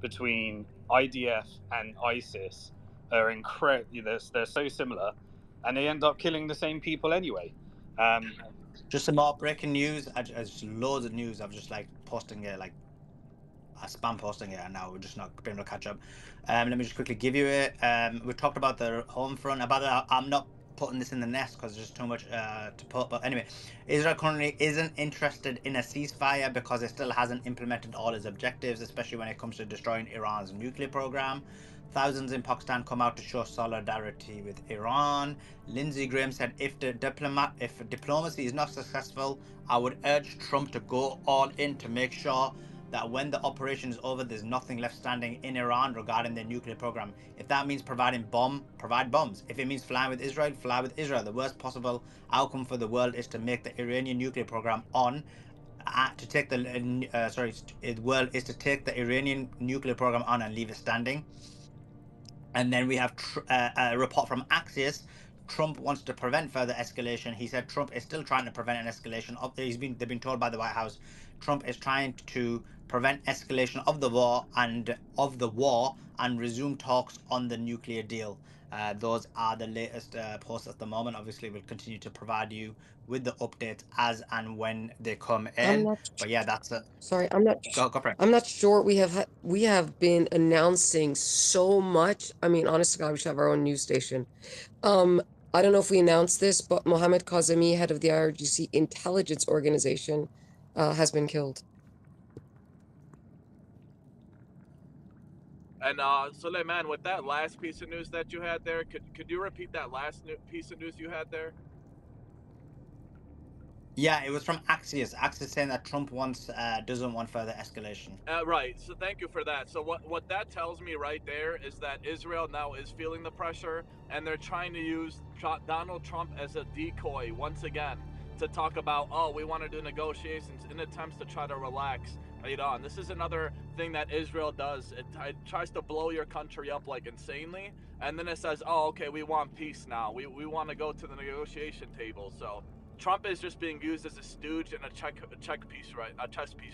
between IDF and ISIS are incredible. They're so similar. And they end up killing the same people anyway. Just some more breaking news. Just loads of news. I'm just posting it spam posting it, and now we're just not being able to catch up. Let me just quickly give you it. We talked about the home front. I'm not putting this in the nest because there's just too much to put. But anyway, Israel currently isn't interested in a ceasefire because it still hasn't implemented all its objectives, especially when it comes to destroying Iran's nuclear program. Thousands in Pakistan come out to show solidarity with Iran. Lindsey Graham said, if diplomacy is not successful, I would urge Trump to go all in to make sure that when the operation is over, there's nothing left standing in Iran regarding their nuclear program. If that means providing provide bombs. If it means flying with Israel, fly with Israel. The worst possible outcome for the world is to make the Iranian nuclear program take the Iranian nuclear program on and leave it standing. And then we have a report from Axios. Trump wants to prevent further escalation. He said Trump is still trying to prevent an escalation of. They've been told by the White House, Trump is trying to prevent escalation of the war and resume talks on the nuclear deal. Those are the latest posts at the moment. Obviously, we'll continue to provide you with the updates as and when they come in. But yeah, that's it. Sorry, Go for it. I'm not sure. We have been announcing so much. I mean, honest to God, we should have our own news station. I don't know if we announced this, but Mohammad Kazemi, head of the IRGC intelligence organization, has been killed. And Suleiman, with that last piece of news that you had there, could you repeat that last piece of news you had there? Yeah, it was from Axios. Axios saying that Trump doesn't want further escalation. Right. So thank you for that. So what that tells me right there is that Israel now is feeling the pressure, and they're trying to use Donald Trump as a decoy once again to talk about, we want to do negotiations in attempts to try to relax Iran. This is another thing that Israel does. It tries to blow your country up insanely, and then it says, okay, we want peace now. We want to go to the negotiation table. So Trump is just being used as a stooge and a chess piece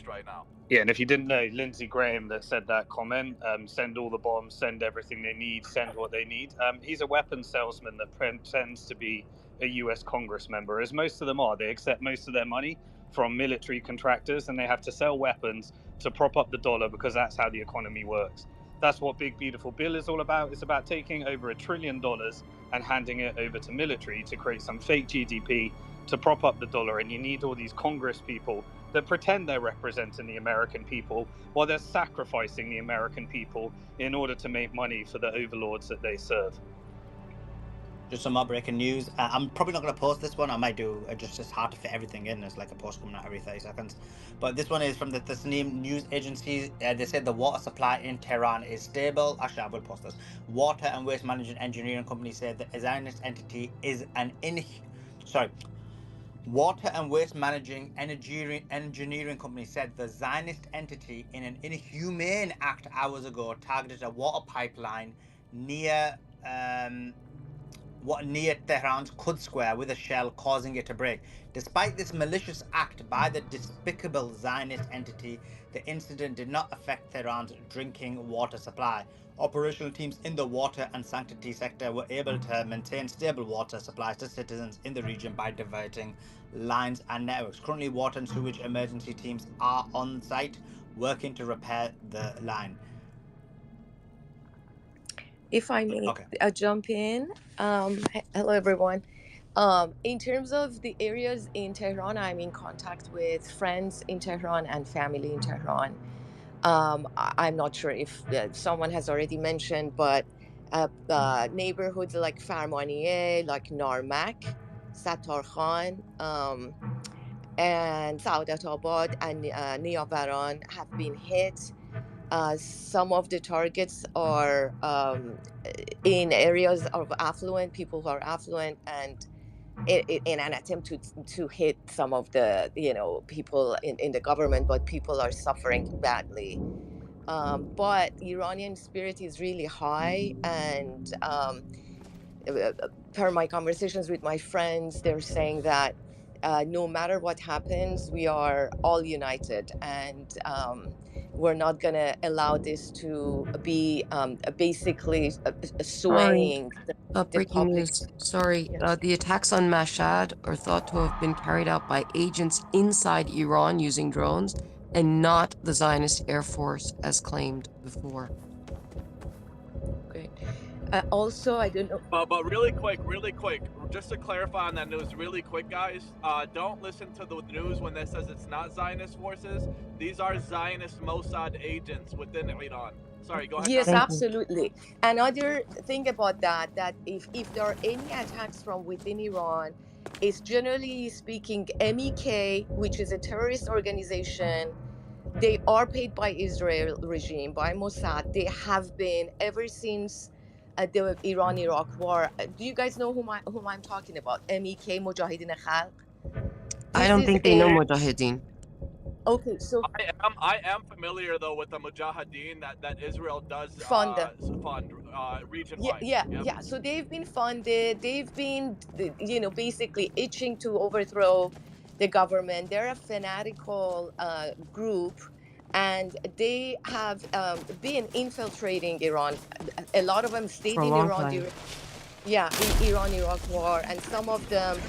right now. Yeah, and if you didn't know, Lindsey Graham that said that comment, send all the bombs, send everything they need, send what they need. He's a weapons salesman that pretends to be a US Congress member, as most of them are. They accept most of their money from military contractors, and they have to sell weapons to prop up the dollar because that's how the economy works. That's what Big Beautiful Bill is all about. It's about taking over $1 trillion and handing it over to military to create some fake GDP to prop up the dollar. And you need all these Congress people that pretend they're representing the American people while they're sacrificing the American people in order to make money for the overlords that they serve. Just some more breaking news. I'm probably not going to post this one. I might do. It's hard to fit everything in. There's like a post coming out every 30 seconds. But this one is from the Tasnim news agency. They said the water supply in Tehran is stable. Actually, I will post this. Water and Waste Management Engineering Company said that a Zionist entity is an Water and Waste Managing Engineering Company said the Zionist entity, in an inhumane act hours ago, targeted a water pipeline near Tehran's Quds Square with a shell, causing it to break. Despite this malicious act by the despicable Zionist entity, the incident did not affect Tehran's drinking water supply. Operational teams in the water and sanctity sector were able to maintain stable water supplies to citizens in the region by diverting lines and networks. Currently, water and sewage emergency teams are on site working to repair the line. If I may jump in, hello everyone. In terms of the areas in Tehran, I'm in contact with friends in Tehran and family in Tehran. I'm not sure if someone has already mentioned, but neighborhoods like Farmaniye, like Narmak, Sattar Khan, and Saudat Abad and Niyavaran have been hit. Some of the targets are in areas of affluent people who are affluent, and in an attempt to hit some of the people in the government, but people are suffering badly. But Iranian spirit is really high, and per my conversations with my friends, they're saying that no matter what happens, we are all united, and we're not going to allow this to be basically swaying the Breaking public. news. Sorry. Yes. The attacks on Mashhad are thought to have been carried out by agents inside Iran using drones and not the Zionist Air Force as claimed before. Okay. Also, I don't know. But really quick, just to clarify on that news, really quick, guys, don't listen to the news when that says it's not Zionist forces. These are Zionist Mossad agents within Iran. Sorry, go ahead. Yes, absolutely. Another thing about that if there are any attacks from within Iran, it's generally speaking MEK, which is a terrorist organization. They are paid by Israel regime, by Mossad. They have been ever since the Iran-Iraq war. Do you guys know whom I'm talking about? MEK, Mujahideen Khalq. I don't think they know Mujahideen. Okay, so I am familiar though with the Mujahideen that Israel does fund region-wide. Yeah. So they've been funded. They've been, basically itching to overthrow the government. They're a fanatical group, and they have been infiltrating Iran. A lot of them stayed in Iran during, in Iran-Iraq war, and some of them.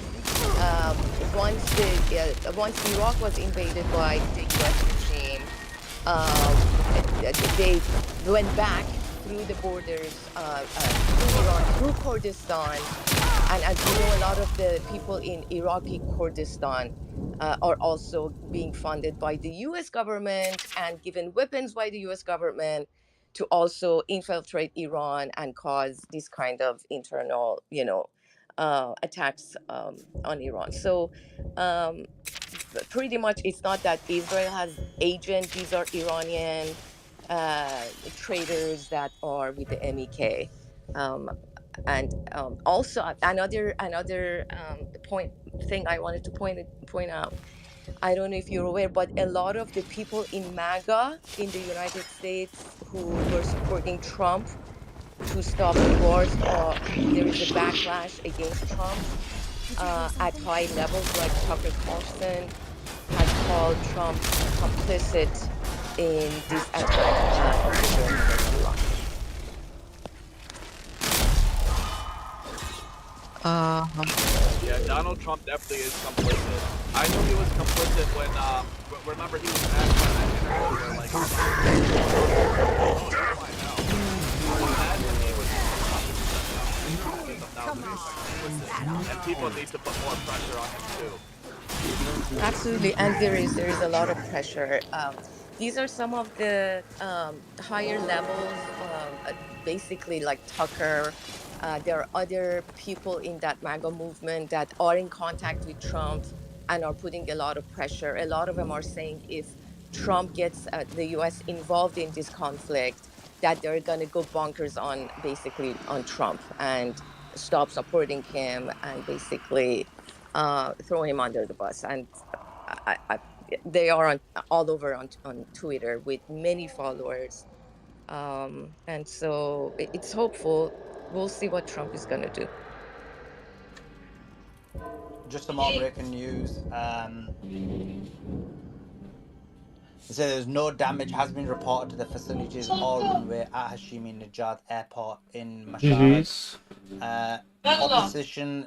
Once Iraq was invaded by the U.S. regime, they went back through the borders through Iran, through Kurdistan, and as you know, a lot of the people in Iraqi Kurdistan are also being funded by the U.S. government and given weapons by the U.S. government to also infiltrate Iran and cause this kind of internal, attacks on Iran. So pretty much it's not that Israel has agents. These are Iranian traders that are with the MEK. And also another thing I wanted to point out. I don't know if you're aware, but a lot of the people in MAGA in the United States who were supporting Trump to stop the wars, there is a backlash against Trump. at high levels, like Tucker Carlson has called Trump complicit in this attack of the German Iran. Yeah, Donald Trump definitely is complicit. I knew he was complicit when, remember he was asked on that interview where, like, and people need to put more pressure on him too. Absolutely, and there is a lot of pressure. These are some of the higher levels, basically like Tucker. There are other people in that MAGA movement that are in contact with Trump and are putting a lot of pressure. A lot of them are saying if Trump gets the U.S. involved in this conflict, that they're going to go bonkers on basically on Trump and stop supporting him and basically throw him under the bus. And they are all over on Twitter with many followers. And so it's hopeful. We'll see what Trump is going to do. Just some more breaking news. They say there's no damage has been reported to the facilities or runway at Hashimi Nejad Airport in Mashhad. GG's. Opposition